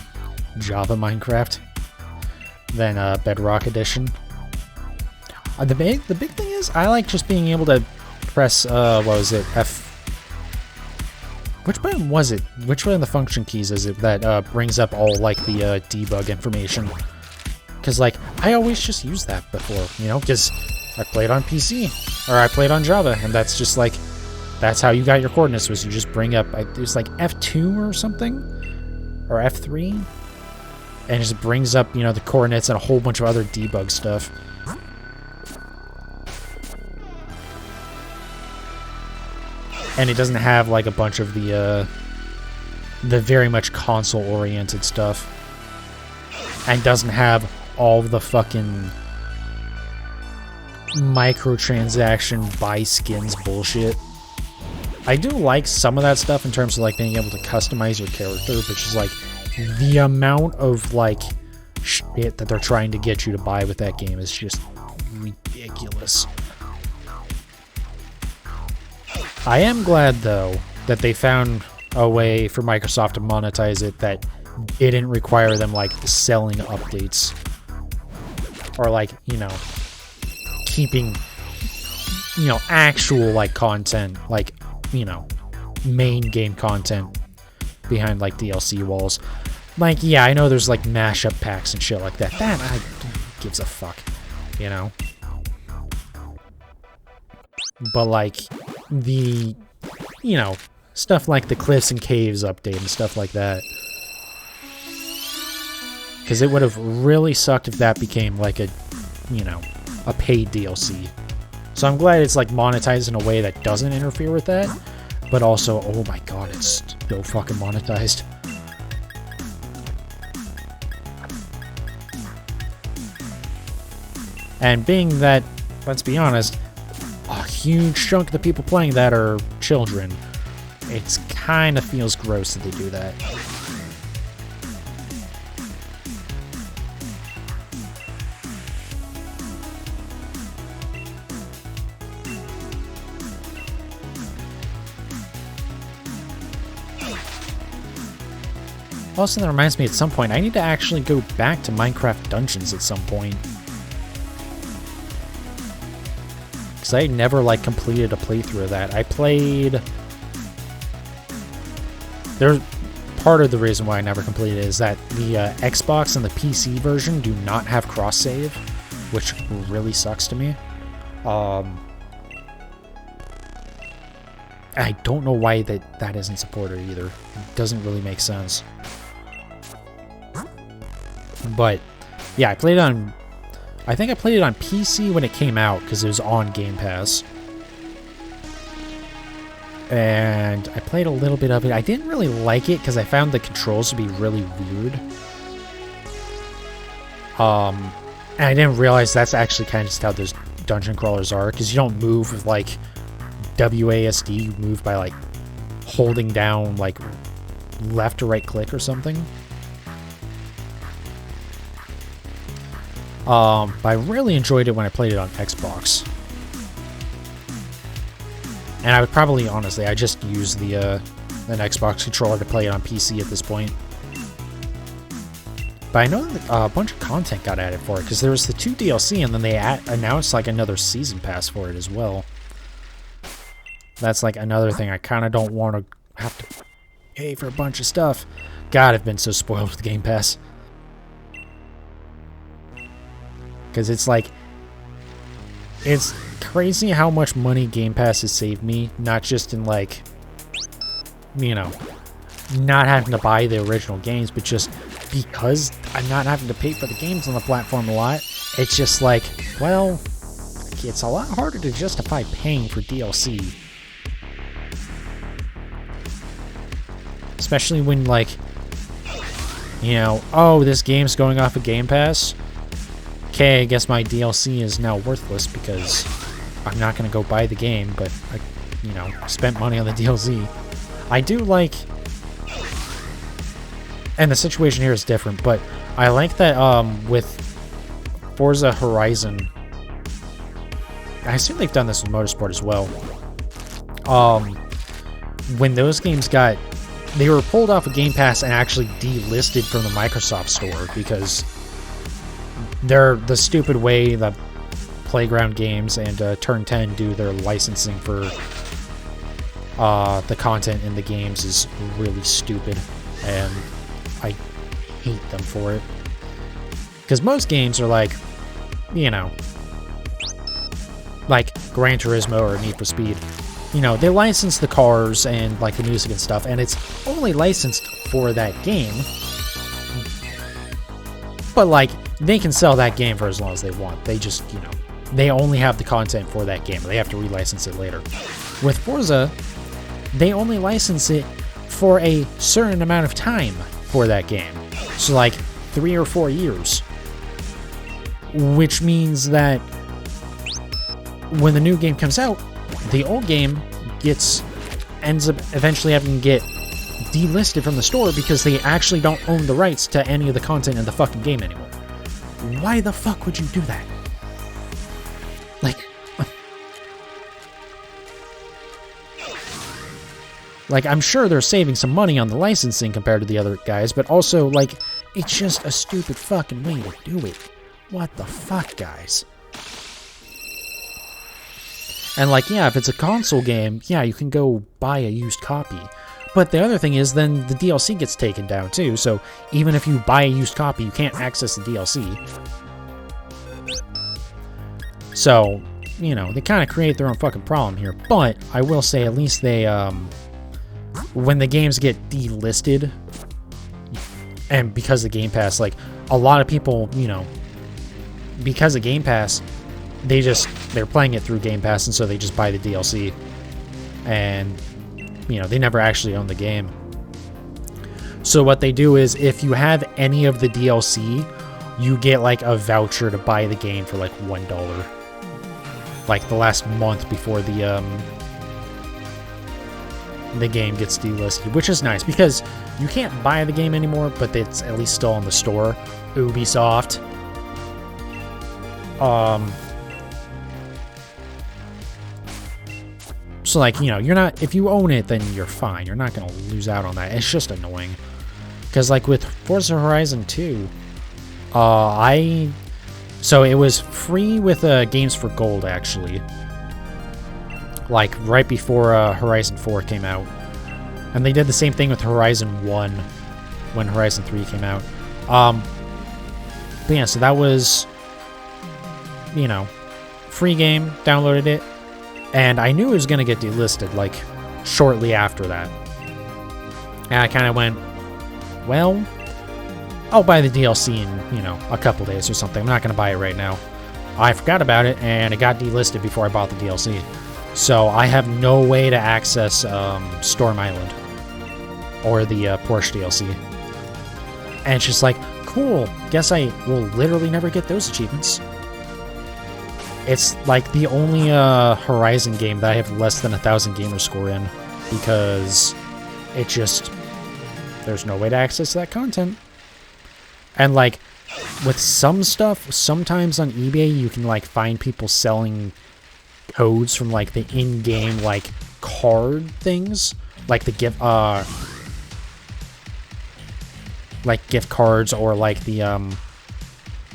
Java Minecraft than Bedrock Edition. The big thing is, I like just being able to press, what was it, F... Which button was it? Which one of the function keys is it that brings up all, like, the debug information? Because, like, I always just used that before, you know, because I played on PC, or I played on Java, and that's just, like, that's how you got your coordinates, was you just bring up, it was, like, F2 or something? Or F3? And it just brings up, you know, the coordinates and a whole bunch of other debug stuff. And it doesn't have, like, a bunch of the very much console-oriented stuff. And doesn't have all the fucking microtransaction buy skins bullshit. I do like some of that stuff in terms of, like, being able to customize your character, which is, like, the amount of, like, shit that they're trying to get you to buy with that game is just ridiculous. I am glad, though, that they found a way for Microsoft to monetize it that didn't require them, like, selling updates. Or, like, you know, keeping, you know, actual, like, content, like, you know, main game content behind, like, DLC walls. Like, yeah, I know there's, like, mashup packs and shit like that. That, who gives a fuck, you know? But, like, the, you know, stuff like the Cliffs and Caves update and stuff like that. Because it would have really sucked if that became like a, you know, a paid DLC. So I'm glad it's like monetized in a way that doesn't interfere with that. But also, oh my god, it's so fucking monetized. And being that, let's be honest, a huge chunk of the people playing that are children, it kind of feels gross that they do that. Also, that reminds me, at some point, I need to actually go back to Minecraft Dungeons at some point. Because I never, like, completed a playthrough of that. I played... Part of the reason why I never completed it is that the Xbox and the PC version do not have cross-save, which really sucks to me. I don't know why that isn't supported either. It doesn't really make sense. But, yeah, I think I played it on PC when it came out, because it was on Game Pass. And I played a little bit of it. I didn't really like it, because I found the controls to be really weird. And I didn't realize that's actually kind of just how those dungeon crawlers are, because you don't move with, like, WASD, you move by, like, holding down, like, left or right click or something. But I really enjoyed it when I played it on Xbox. And I would probably, honestly, I just use an Xbox controller to play it on PC at this point. But I know that a bunch of content got added for it, because there was the 2 DLC, and then they announced, like, another season pass for it as well. That's, like, another thing I kind of don't want to have to pay for a bunch of stuff. God, I've been so spoiled with Game Pass. Because it's like, it's crazy how much money Game Pass has saved me. Not just in, like, you know, not having to buy the original games, but just because I'm not having to pay for the games on the platform a lot. It's just like, well, it's a lot harder to justify paying for DLC. Especially when, like, you know, oh, this game's going off of Game Pass. Okay, I guess my DLC is now worthless because I'm not going to go buy the game, but I, you know, spent money on the DLC. I do like... And the situation here is different, but I like that with Forza Horizon... I assume they've done this with Motorsport as well. When those games got... They were pulled off of Game Pass and actually delisted from the Microsoft Store because... They're the stupid way that Playground Games and Turn 10 do their licensing for the content in the games is really stupid, and I hate them for it. Because most games are like, you know, like Gran Turismo or Need for Speed. You know, they license the cars and like the music and stuff, and it's only licensed for that game. But like, they can sell that game for as long as they want. They just, you know, they only have the content for that game. They have to relicense it later. With Forza, they only license it for a certain amount of time for that game. So like 3 or 4 years. Which means that when the new game comes out, the old game ends up eventually having to get delisted from the store because they actually don't own the rights to any of the content in the fucking game anymore. Why the fuck would you do that? Like, I'm sure they're saving some money on the licensing compared to the other guys, but also, like, it's just a stupid fucking way to do it. What the fuck, guys? And, like, yeah, if it's a console game, yeah, you can go buy a used copy. But the other thing is, then the DLC gets taken down, too, so even if you buy a used copy, you can't access the DLC. So, you know, they kind of create their own fucking problem here. But I will say, at least they when the games get delisted, and because of Game Pass, like, a lot of people, you know, because of Game Pass, they're playing it through Game Pass, and so they just buy the DLC, and, you know, they never actually own the game. So what they do is, if you have any of the DLC, you get, like, a voucher to buy the game for, like, $1. Like, the last month before the game gets delisted, which is nice, because you can't buy the game anymore, but it's at least still in the store. Ubisoft. So, like, you know, you're not, if you own it, then you're fine. You're not going to lose out on that. It's just annoying. Because, like, with Forza Horizon 2, so it was free with Games for Gold, actually. Like, right before Horizon 4 came out. And they did the same thing with Horizon 1 when Horizon 3 came out. But yeah, so that was, you know, free game, downloaded it, and I knew it was going to get delisted, like, shortly after that. And I kind of went, well, I'll buy the DLC in, you know, a couple days or something. I'm not going to buy it right now. I forgot about it, and it got delisted before I bought the DLC. So I have no way to access Storm Island or the Porsche DLC. And it's just like, cool, guess I will literally never get those achievements. It's like the only Horizon game that I have less than 1,000 gamer score in, because it just, there's no way to access that content. And like, with some stuff, sometimes on eBay you can like find people selling codes from like the in-game like card things, like the gift like gift cards, or like the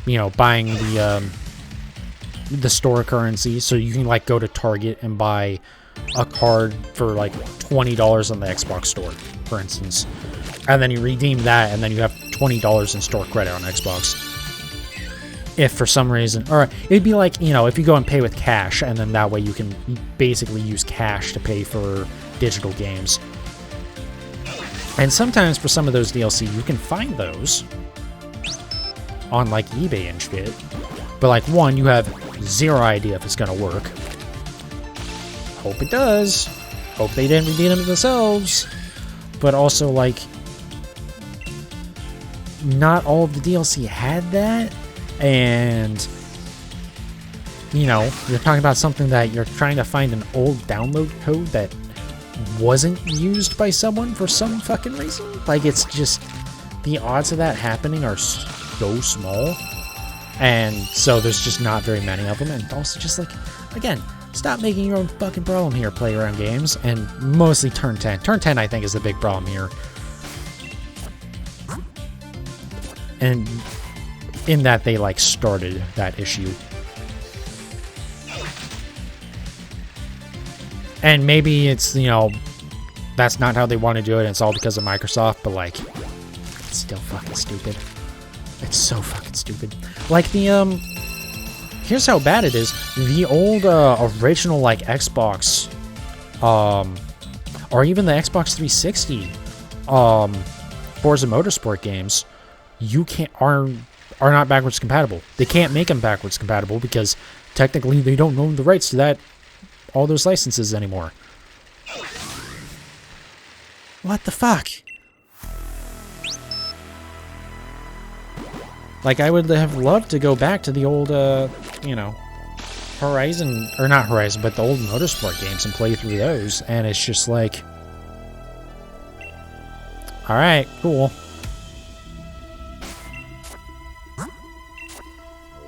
you know, buying the store currency. So you can like go to Target and buy a card for like $20 on the Xbox store, for instance, and then you redeem that, and then you have $20 in store credit on Xbox. If for some reason, or it'd be like, you know, if you go and pay with cash, and then that way you can basically use cash to pay for digital games. And sometimes for some of those DLC, you can find those on like eBay and shit. But like, one, you have zero idea if it's gonna work. Hope it does. Hope they didn't redeem them themselves. But also, like, not all of the DLC had that. And, you know, you're talking about something that you're trying to find an old download code that wasn't used by someone for some fucking reason. Like, it's just, the odds of that happening are so small. And so there's just not very many of them. And also just like, again, stop making your own fucking problem here, play around games. And mostly Turn 10. Turn 10, I think, is the big problem here. And in that they like started that issue. And maybe it's, you know, that's not how they want to do it, and it's all because of Microsoft, but like, it's still fucking stupid. It's so fucking stupid. Like the, here's how bad it is. The old, original, like, Xbox, or even the Xbox 360, Forza Motorsport games, are not backwards compatible. They can't make them backwards compatible because technically they don't own the rights to all those licenses anymore. What the fuck? Like, I would have loved to go back to the old, you know, Horizon, or not Horizon, but the old Motorsport games and play through those, and it's just like, alright, cool.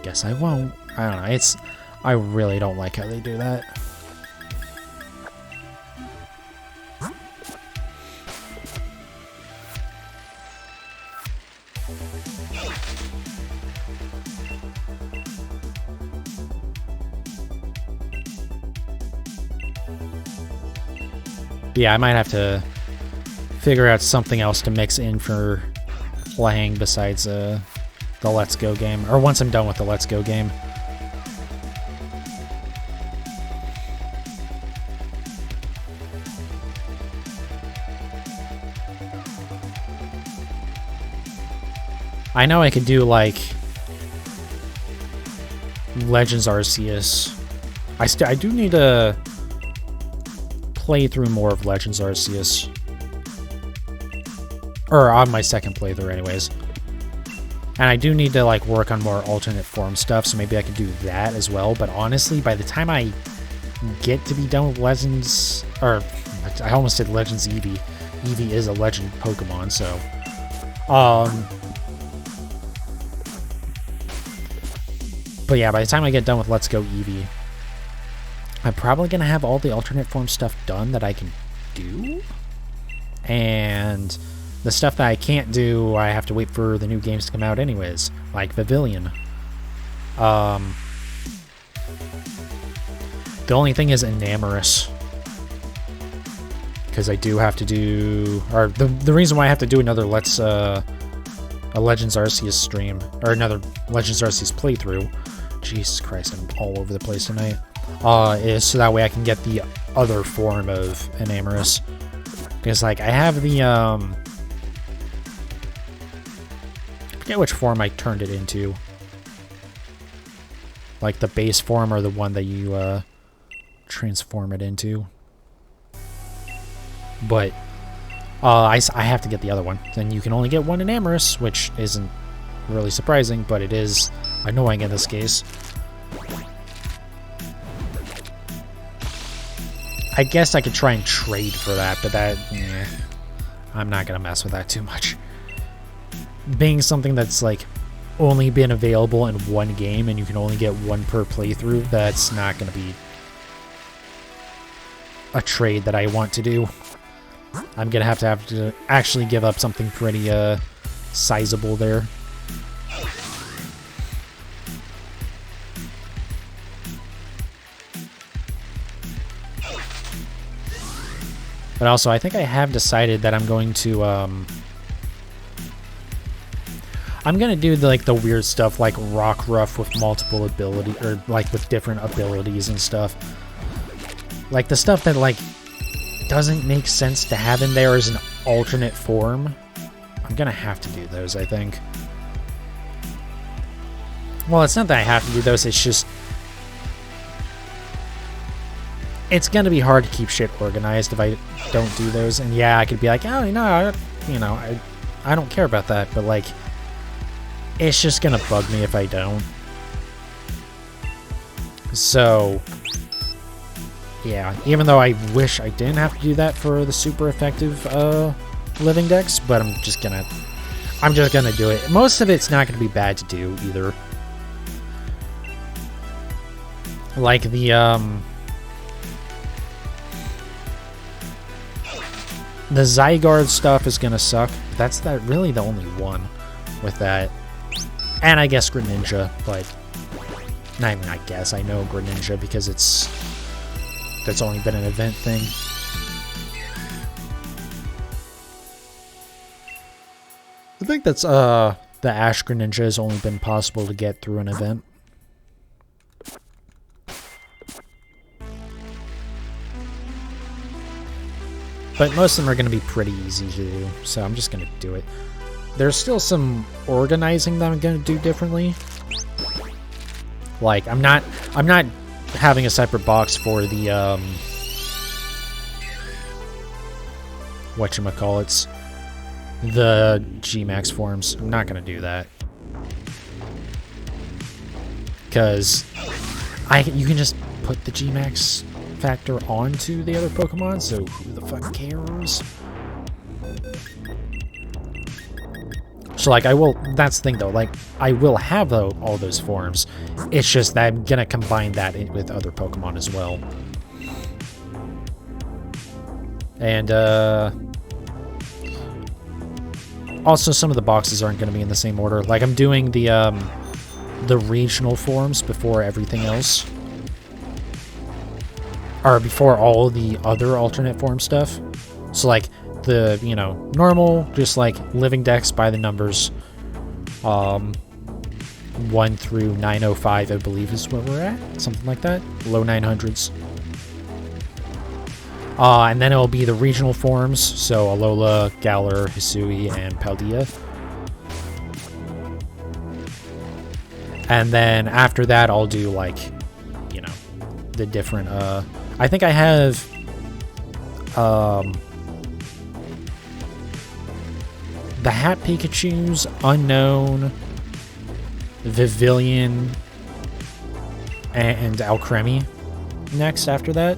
Guess I won't. I don't know, I really don't like how they do that. Yeah, I might have to figure out something else to mix in for playing besides the Let's Go game, or once I'm done with the Let's Go game. I know I could do, like, Legends Arceus. I do need to play through more of Legends Arceus. Or on my second playthrough, anyways. And I do need to, like, work on more alternate form stuff, so maybe I could do that as well. But honestly, by the time I get to be done with Legends... Or, I almost said Legends Eevee. Eevee is a legend Pokemon, so... But yeah, by the time I get done with Let's Go Eevee, I'm probably going to have all the alternate form stuff done that I can do. And the stuff that I can't do, I have to wait for the new games to come out anyways, like Pavilion. The only thing is Enamorous. Because I do have to do... Or the reason why I have to do another a Legends Arceus stream, or another Legends Arceus playthrough, Jesus Christ, I'm all over the place tonight, is so that way I can get the other form of Enamorous. Because, like, I have the, I forget which form I turned it into. Like, the base form or the one that you, transform it into. But, I have to get the other one. Then you can only get one Enamorous, which isn't really surprising, but it is annoying in this case. I guess I could try and trade for that, but I'm not gonna mess with that too much. Being something that's, like, only been available in one game and you can only get one per playthrough, that's not gonna be a trade that I want to do. I'm gonna have to actually give up something pretty sizable there. But also, I think I have decided that I'm going to do the weird stuff like Rockruff with multiple ability, or like with different abilities and stuff. Like the stuff that like doesn't make sense to have in there as an alternate form. I'm gonna have to do those, I think. Well, it's not that I have to do those, it's just... It's gonna be hard to keep shit organized if I don't do those. And yeah, I could be like, oh, I don't care about that, but like, it's just gonna bug me if I don't. So... yeah, even though I wish I didn't have to do that for the super effective living dex, but I'm just gonna do it. Most of it's not gonna be bad to do either. Like the Zygarde stuff is gonna suck. That's really the only one with that. And I guess Greninja, but not even I guess, I know Greninja because that's only been an event thing. I think that's the Ash Greninja has only been possible to get through an event. But most of them are going to be pretty easy to do, so I'm just going to do it. There's still some organizing that I'm going to do differently. Like, I'm not having a separate box for the, whatchamacallits, the G-Max forms. I'm not going to do that. Because you can just put the G-Max factor onto the other Pokemon, so who the fuck cares? So, like, that's the thing, though, like, I will have all those forms. It's just that I'm gonna combine that with other Pokemon as well. And, also, some of the boxes aren't gonna be in the same order. Like, I'm doing the regional forms before everything else. Or before all the other alternate form stuff. So, like, the, normal, just like living dex by the numbers, 1 through 905, I believe is what we're at, something like that, low 900s. And then it'll be the regional forms, so Alola, Galar, Hisui, and Paldea. And then after that, I'll do, like, you know, the different, I think I have, the Hat Pikachu's, Unknown, Vivillon, and Alcremie next after that.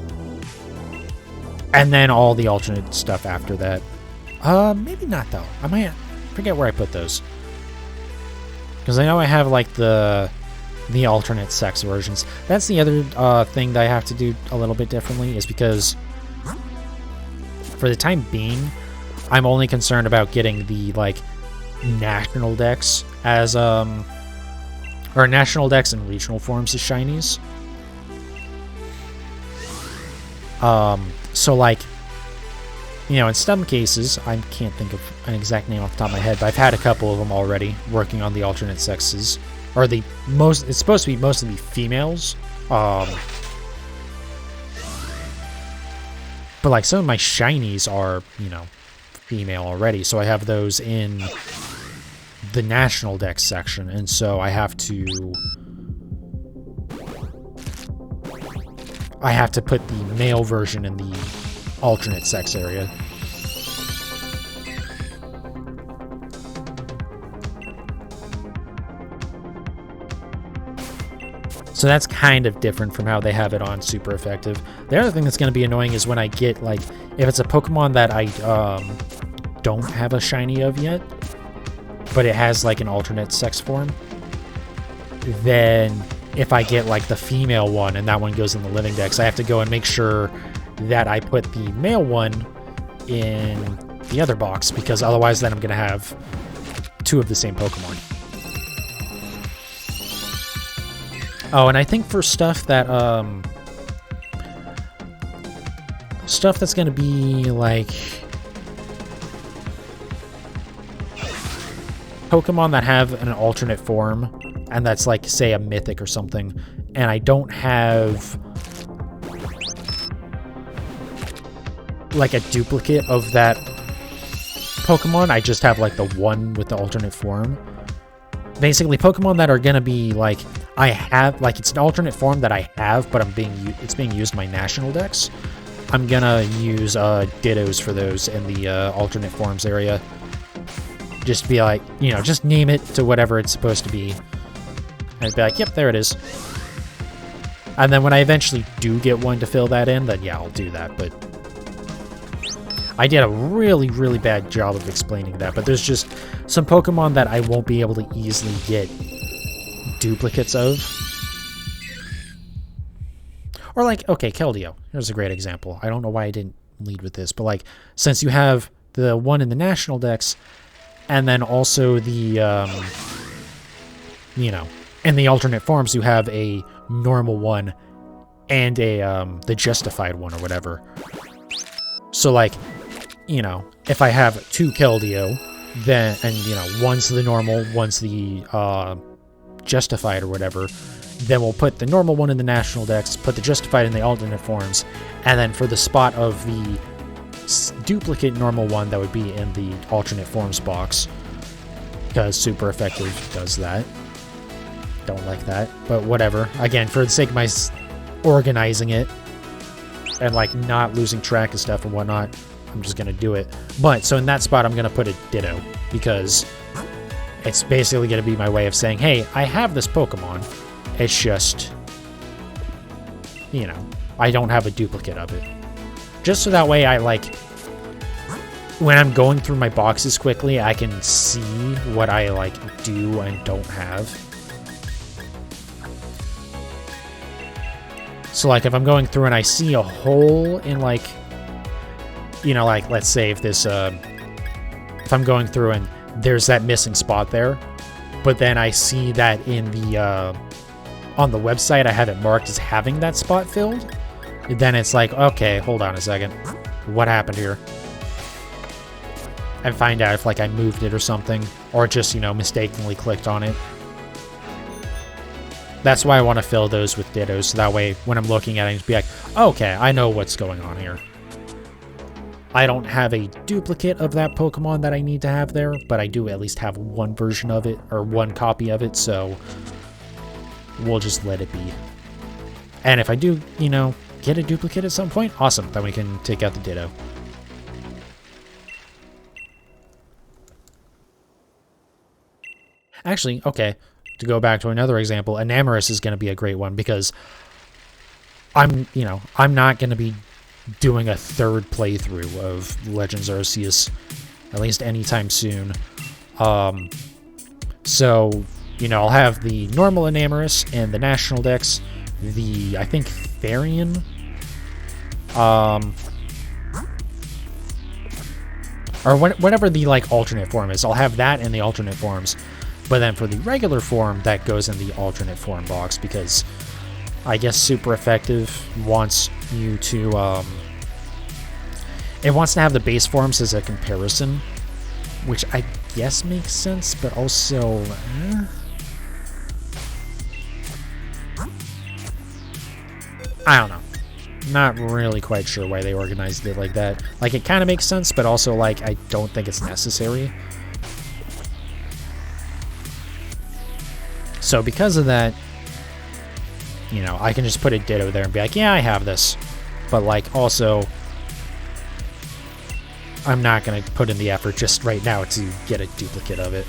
And then all the alternate stuff after that. Maybe not, though. I might forget where I put those. Because I know I have, like, the alternate sex versions. That's the other thing that I have to do a little bit differently, is because for the time being, I'm only concerned about getting the, like, national decks as, or national decks and regional forms as shinies. So, like, you know, in some cases, I can't think of an exact name off the top of my head, but I've had a couple of them already working on the alternate sexes. Or the most, it's supposed to be mostly females. But, like, some of my shinies are, you know, female already. So I have those in the national dex section. And so I have to put the male version in the alternate sex area. So that's kind of different from how they have it on Super Effective. The other thing that's going to be annoying is when I get, like, if it's a Pokemon that I don't have a shiny of yet, but it has, like, an alternate sex form, then if I get, like, the female one and that one goes in the living dex, I have to go and make sure that I put the male one in the other box, because otherwise then I'm going to have two of the same Pokemon. Oh, and I think for stuff that, stuff that's going to be, like, Pokemon that have an alternate form, and that's, like, say, a Mythic or something, and I don't have, like, a duplicate of that Pokemon, I just have, like, the one with the alternate form. Basically, Pokemon that are going to be, like, I have, like, it's an alternate form that I have, but it's being used in my national dex. I'm gonna use Dittos for those in the alternate forms area. Just be like, you know, just name it to whatever it's supposed to be. And be like, yep, there it is. And then when I eventually do get one to fill that in, then yeah, I'll do that. But I did a really, really bad job of explaining that. But there's just some Pokemon that I won't be able to easily get duplicates of. Or like, okay, Keldeo. Here's a great example. I don't know why I didn't lead with this, but like, since you have the one in the national dex, and then also the, you know, in the alternate forms, you have a normal one and a, the justified one or whatever. So like, you know, if I have two Keldeo, then, and you know, one's the normal, one's the, justified or whatever, then we'll put the normal one in the national dex, put the justified in the alternate forms, and then for the spot of the duplicate normal one, that would be in the alternate forms box, because Super Effective does that. Don't like that, but whatever. Again, for the sake of my organizing it and like not losing track of stuff and whatnot, I'm just gonna do it. But so in that spot, I'm gonna put a Ditto, because it's basically going to be my way of saying, hey, I have this Pokemon. It's just, you know, I don't have a duplicate of it. Just so that way I, like, when I'm going through my boxes quickly, I can see what I, like, do and don't have. So, like, if I'm going through and I see a hole in, like, you know, like, let's say if this, if I'm going through and there's that missing spot there, but then I see that in the on the website I have it marked as having that spot filled, then it's like, okay, hold on a second, what happened here? And find out if like I moved it or something, or just, you know, mistakenly clicked on it. That's why I want to fill those with Dittos, so that way when I'm looking at it, I can be like, okay, I know what's going on here. I don't have a duplicate of that Pokemon that I need to have there, but I do at least have one version of it, or one copy of it, so we'll just let it be. And if I do, you know, get a duplicate at some point, awesome. Then we can take out the Ditto. Actually, okay, to go back to another example, Enamorus is going to be a great one because I'm not going to be doing a third playthrough of Legends Arceus, at least anytime soon. So, you know, I'll have the normal Enamorus and the National Dex, the, I think, Therian, or whatever the, like, alternate form is. I'll have that in the alternate forms. But then for the regular form, that goes in the alternate form box because I guess Super Effective wants you to, it wants to have the base forms as a comparison, which I guess makes sense, but also, I don't know. Not really quite sure why they organized it like that. Like, it kind of makes sense, but also, like, I don't think it's necessary. So because of that, you know, I can just put a Ditto there and be like, yeah, I have this. But, like, also, I'm not going to put in the effort just right now to get a duplicate of it.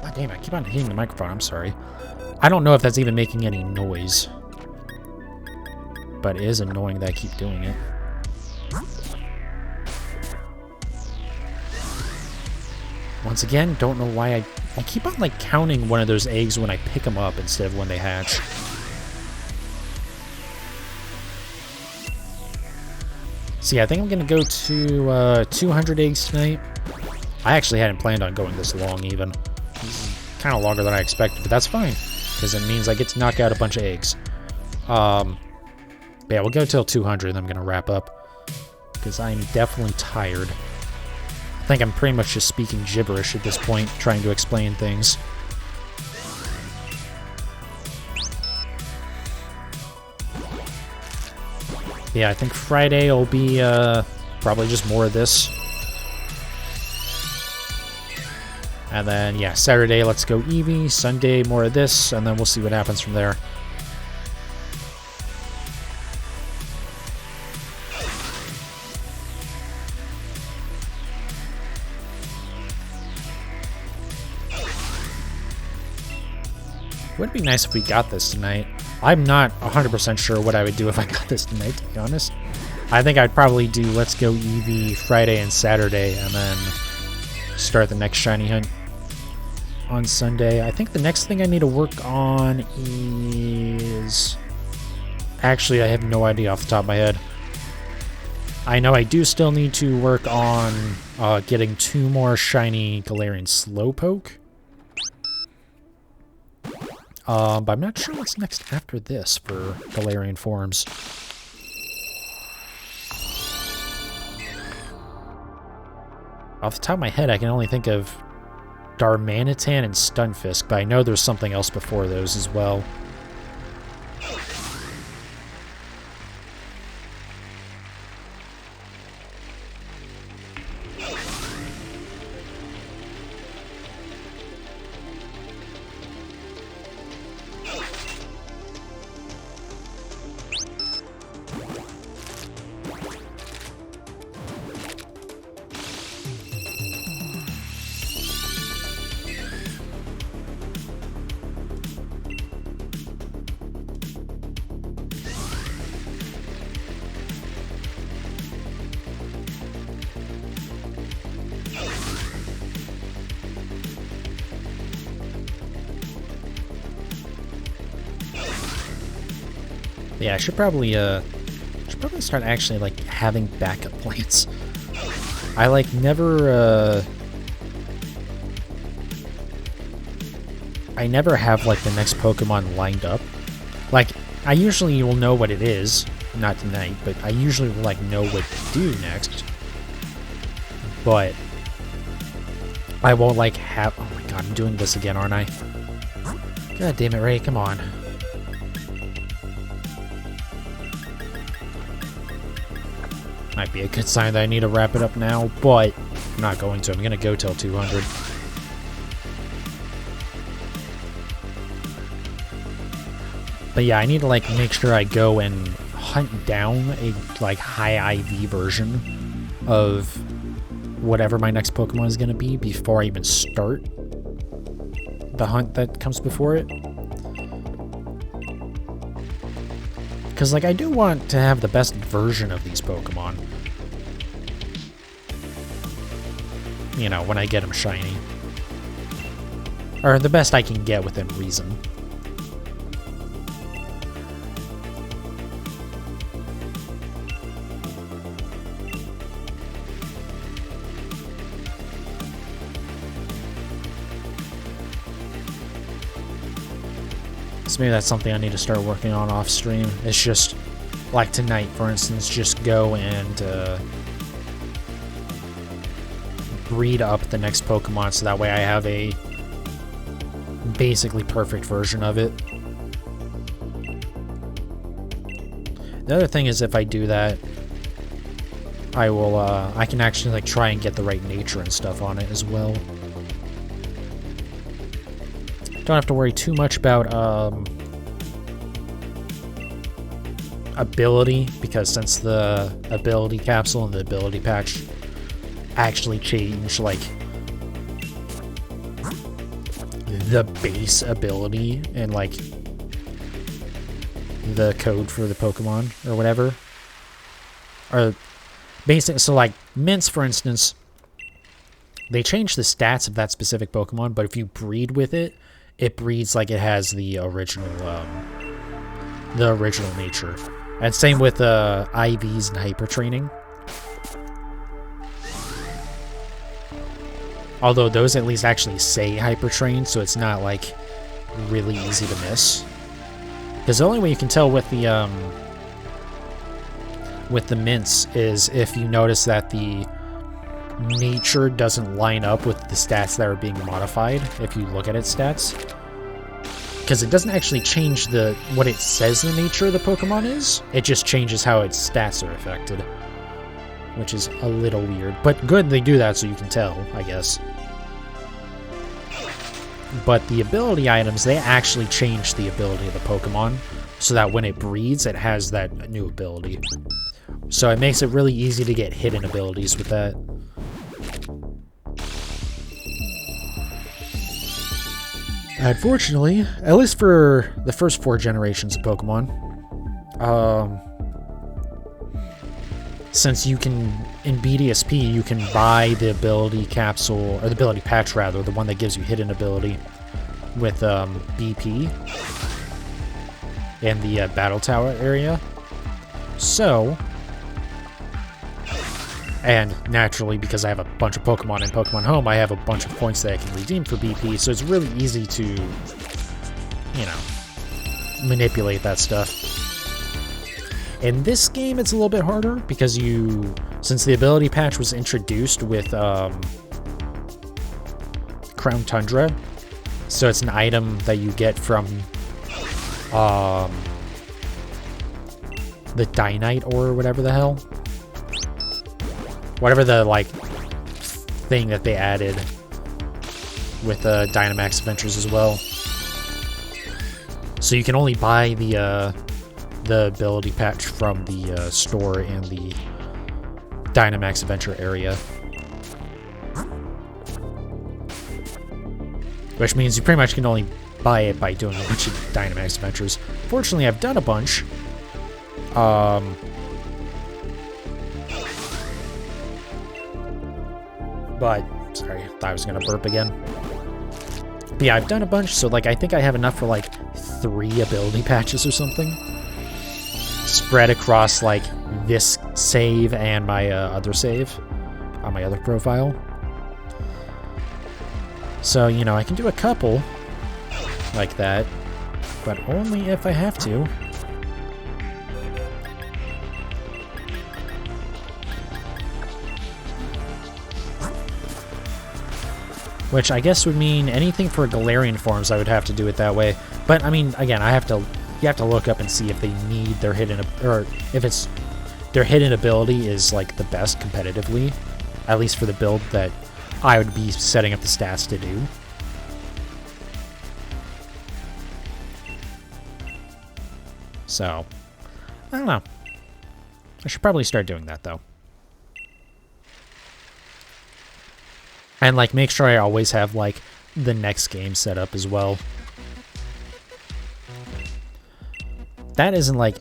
God damn, I keep on hitting the microphone, I'm sorry. I don't know if that's even making any noise. But it is annoying that I keep doing it. Once again, don't know why I keep on, like, counting one of those eggs when I pick them up instead of when they hatch. So yeah, I think I'm going to go to 200 eggs tonight. I actually hadn't planned on going this long even. Kind of longer than I expected, but that's fine. Because it means I get to knock out a bunch of eggs. But yeah, we'll go till 200 and I'm going to wrap up. Because I'm definitely tired. I think I'm pretty much just speaking gibberish at this point, trying to explain things. Yeah, I think Friday will be probably just more of this. And then, yeah, Saturday, let's go Eevee. Sunday, more of this, and then we'll see what happens from there. Would be nice if we got this tonight. I'm not 100% sure what I would do if I got this tonight, to be honest. I think I'd probably do Let's Go Eevee Friday and Saturday, and then start the next shiny hunt on Sunday. I think the next thing I need to work on is... Actually, I have no idea off the top of my head. I know I do still need to work on getting 2 more shiny Galarian Slowpoke. But I'm not sure what's next after this for Galarian forms. Off the top of my head, I can only think of Darmanitan and Stunfisk, but I know there's something else before those as well. Yeah, I should probably start actually, like, having backup plans. I, like, never have, like, the next Pokemon lined up. Like, I usually will know what it is, not tonight, but I usually will, like, know what to do next. But I won't, like, have... Oh my god, I'm doing this again, aren't I? God damn it, Ray, come on. Might be a good sign that I need to wrap it up now, but I'm not going to. I'm going to go till 200. But yeah, I need to like make sure I go and hunt down a like high IV version of whatever my next Pokemon is going to be before I even start the hunt that comes before it. Because like I do want to have the best version of these Pokemon. You know, when I get them shiny. Or the best I can get within reason. So maybe that's something I need to start working on off stream. It's just, like tonight, for instance, just go and breed up the next Pokemon so that way I have a basically perfect version of it. The other thing is if I do that, I will, I can actually like try and get the right nature and stuff on it as well. Don't have to worry too much about ability, because since the ability capsule and the ability patch actually change like the base ability and like the code for the Pokemon or whatever, or basic. So like Mints, for instance, they change the stats of that specific Pokemon, but if you breed with it, it breeds like it has the original nature. And same with IVs and hyper training. Although those at least actually say hyper train, so it's not like really easy to miss. Because the only way you can tell with the mints is if you notice that the nature doesn't line up with the stats that are being modified if you look at its stats, because it doesn't actually change what it says the nature of the Pokemon is. It just changes how its stats are affected, which is a little weird, but good they do that so you can tell, I guess. But the ability items, they actually change the ability of the Pokemon so that when it breeds, it has that new ability. So it makes it really easy to get hidden abilities with that. Unfortunately, at least for the first 4 generations of Pokemon, since you can, in BDSP, you can buy the ability capsule, or the ability patch rather, the one that gives you hidden ability with BP in the Battle Tower area. So, and naturally, because I have a bunch of Pokemon in Pokemon Home, I have a bunch of points that I can redeem for BP, so it's really easy to, you know, manipulate that stuff. In this game, it's a little bit harder, because since the ability patch was introduced with Crown Tundra, so it's an item that you get from the Dynite or whatever the hell. Whatever the, like, thing that they added with Dynamax Adventures as well. So you can only buy the ability patch from the store in the Dynamax Adventure area. Which means you pretty much can only buy it by doing a bunch of Dynamax Adventures. Fortunately, I've done a bunch. But, sorry, I thought I was gonna burp again. But yeah, I've done a bunch, so like I think I have enough for like 3 ability patches or something. Spread across like this save and my other save on my other profile. So, you know, I can do a couple like that, but only if I have to. Which I guess would mean anything for Galarian forms, I would have to do it that way. But I mean, again, you have to look up and see if they need their hidden, or if it's their hidden ability is like the best competitively, at least for the build that I would be setting up the stats to do. So, I don't know. I should probably start doing that though. And like make sure I always have like the next game set up as well. That isn't like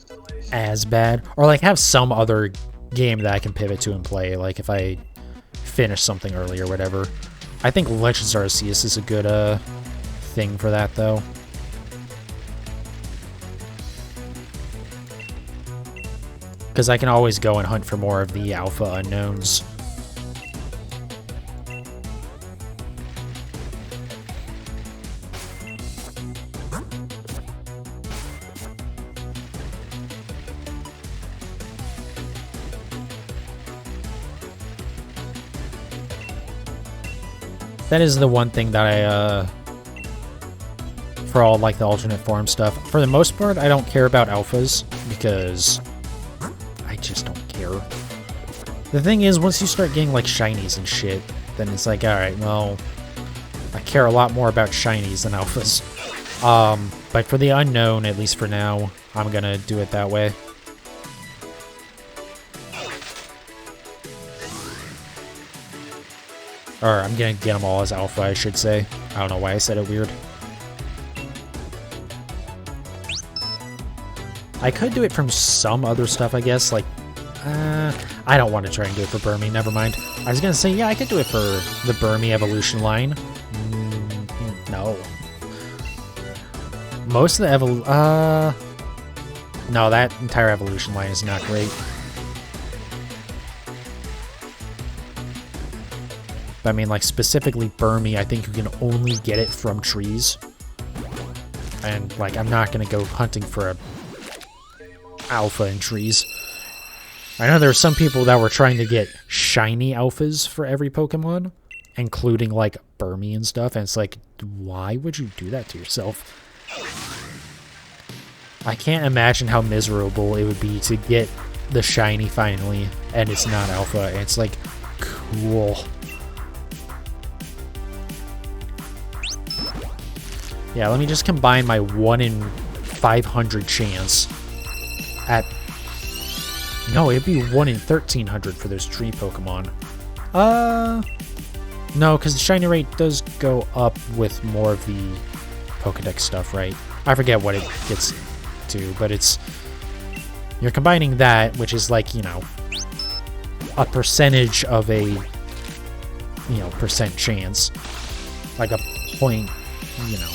as bad. Or like have some other game that I can pivot to and play. Like if I finish something early or whatever. I think Legends Arceus is a good thing for that though. Because I can always go and hunt for more of the alpha unknowns. That is the one thing that I, for all like the alternate form stuff, for the most part, I don't care about alphas because I just don't care. The thing is, once you start getting like shinies and shit, then it's like, alright, well, I care a lot more about shinies than alphas. But for the unknown, at least for now, I'm gonna do it that way. Or I'm gonna get them all as alpha, I should say. I don't know why I said it weird. I could do it from some other stuff, I guess. Like, I don't want to try and do it for Burmy. Never mind. I was gonna say, yeah, I could do it for the Burmy evolution line. No. Most of the no, that entire evolution line is not great. But I mean, like, specifically Burmy, I think you can only get it from trees. And, like, I'm not gonna go hunting for a alpha in trees. I know there are some people that were trying to get shiny alphas for every Pokemon, including, like, Burmy and stuff, and it's like, why would you do that to yourself? I can't imagine how miserable it would be to get the shiny finally, and it's not alpha, and it's like, cool. Yeah, let me just combine my 1 in 500 chance at... No, it'd be 1 in 1300 for those tree Pokemon. No, because the shiny rate does go up with more of the Pokedex stuff, right? I forget what it gets to, but it's... You're combining that, which is like, you know, a percentage of a, you know, percent chance. Like a point, you know,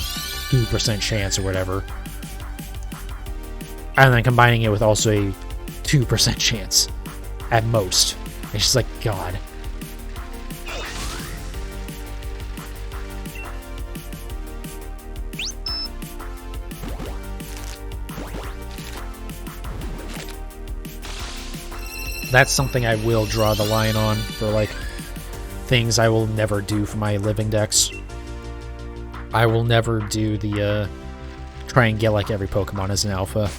2% chance or whatever. And then combining it with also a 2% chance at most. It's just like, God. That's something I will draw the line on for, like, things I will never do for my living decks. I will never do the, try and get, like, every Pokemon as an alpha.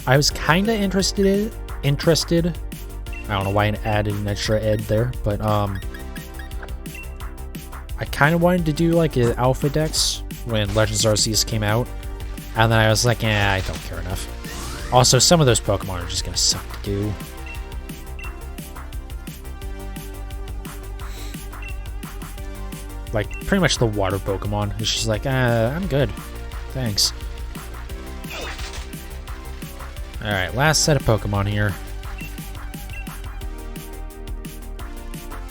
I was kind of interested. I don't know why I added an extra ed there, but, I kind of wanted to do, like, an alpha decks when Legends Arceus came out. And then I was like, I don't care enough. Also, some of those Pokemon are just gonna suck to do. Like, pretty much the water Pokemon. It's just like, I'm good. Thanks. Alright, last set of Pokemon here.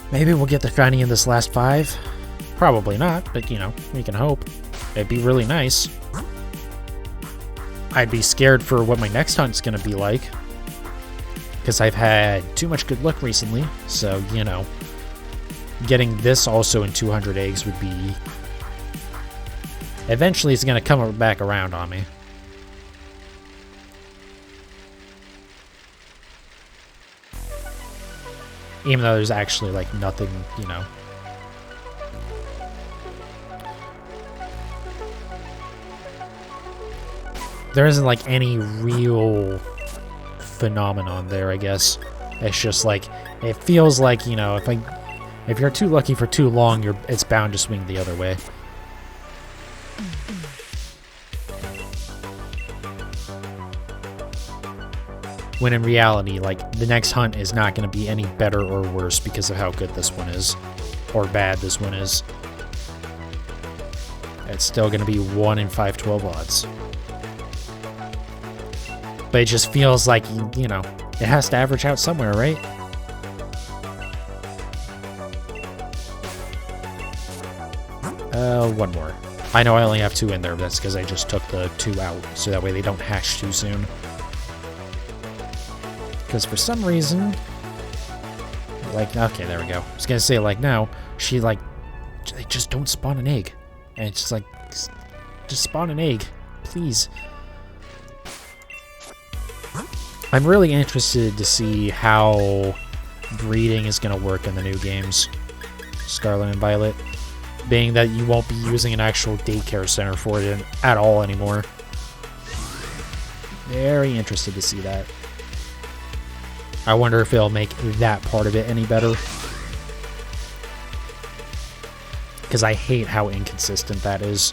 Maybe we'll get the shiny in this last 5. Probably not, but, you know, we can hope. It'd be really nice. I'd be scared for what my next hunt's gonna be like. Because I've had too much good luck recently, so, you know. Getting this also in 200 eggs would be... Eventually it's gonna come back around on me. Even though there's actually, like, nothing, you know... There isn't, like, any real phenomenon there, I guess. It's just like, it feels like, you know, if you're too lucky for too long, it's bound to swing the other way. When in reality, like, the next hunt is not going to be any better or worse because of how good this one is. Or bad this one is. It's still going to be 1 in 512 odds. But it just feels like, you know, it has to average out somewhere, right? One more. I know I only have 2 in there, but that's because I just took the 2 out, so that way they don't hatch too soon. Because for some reason, like, okay, there we go. I was gonna say, like, now, they just don't spawn an egg. And it's just like, just spawn an egg, please. I'm really interested to see how breeding is gonna work in the new games, Scarlet and Violet. Being that you won't be using an actual daycare center for it at all anymore. Very interested to see that. I wonder if it'll make that part of it any better. Because I hate how inconsistent that is.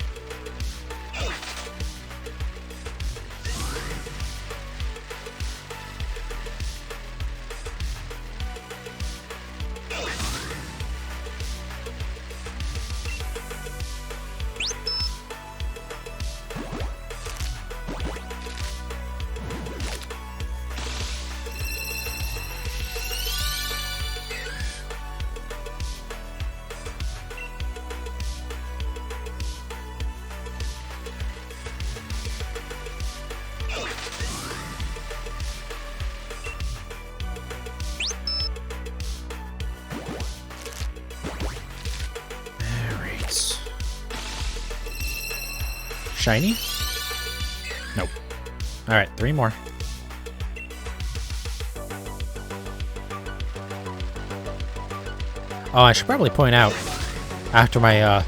Shiny? Nope. Alright, 3 more. Oh, I should probably point out, after my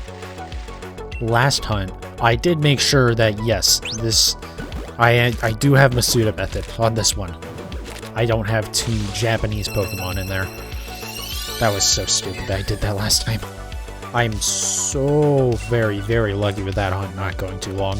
last hunt, I did make sure that, yes, I do have Masuda method on this one. I don't have 2 Japanese Pokemon in there. That was so stupid that I did that last time. I'm so very, very lucky with that hunt not going too long.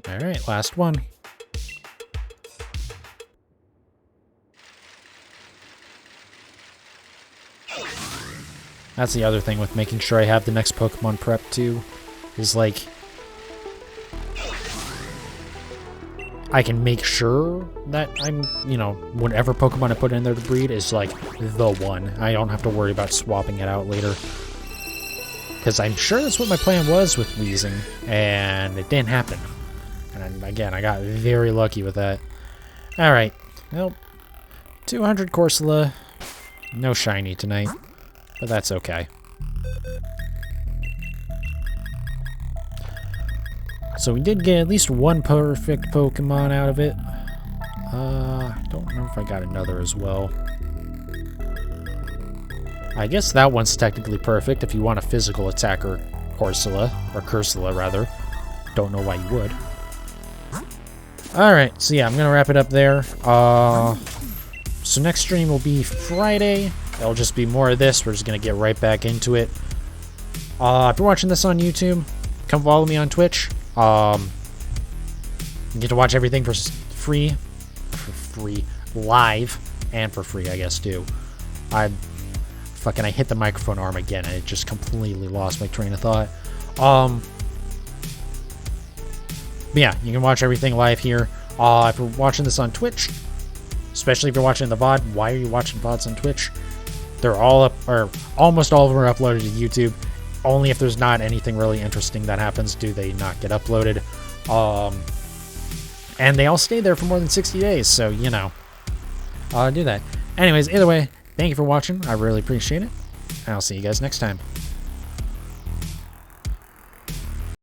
Alright, last one. That's the other thing with making sure I have the next Pokemon prep too, is like, I can make sure that I'm, you know, whatever Pokemon I put in there to breed is like the one. I don't have to worry about swapping it out later. Because I'm sure that's what my plan was with Weezing, and it didn't happen. And again, I got very lucky with that. Alright, well, 200 Corsola, no shiny tonight. But that's okay. So we did get at least 1 perfect Pokemon out of it. Don't know if I got another as well. I guess that one's technically perfect if you want a physical attacker Corsola, or Corsola rather. Don't know why you would. Alright, so yeah, I'm gonna wrap it up there. So next stream will be Friday. It'll just be more of this. We're just going to get right back into it. If you're watching this on YouTube, come follow me on Twitch. You get to watch everything for free. Live. And for free, I guess, too. I hit the microphone arm again, and it just completely lost my train of thought. But yeah, you can watch everything live here. If you're watching this on Twitch, especially if you're watching the VOD, why are you watching VODs on Twitch? They're all up, or almost all of them are uploaded to YouTube. Only if there's not anything really interesting that happens do they not get uploaded. And they all stay there for more than 60 days, so, you know, do that. Anyways, either way, thank you for watching. I really appreciate it. And I'll see you guys next time.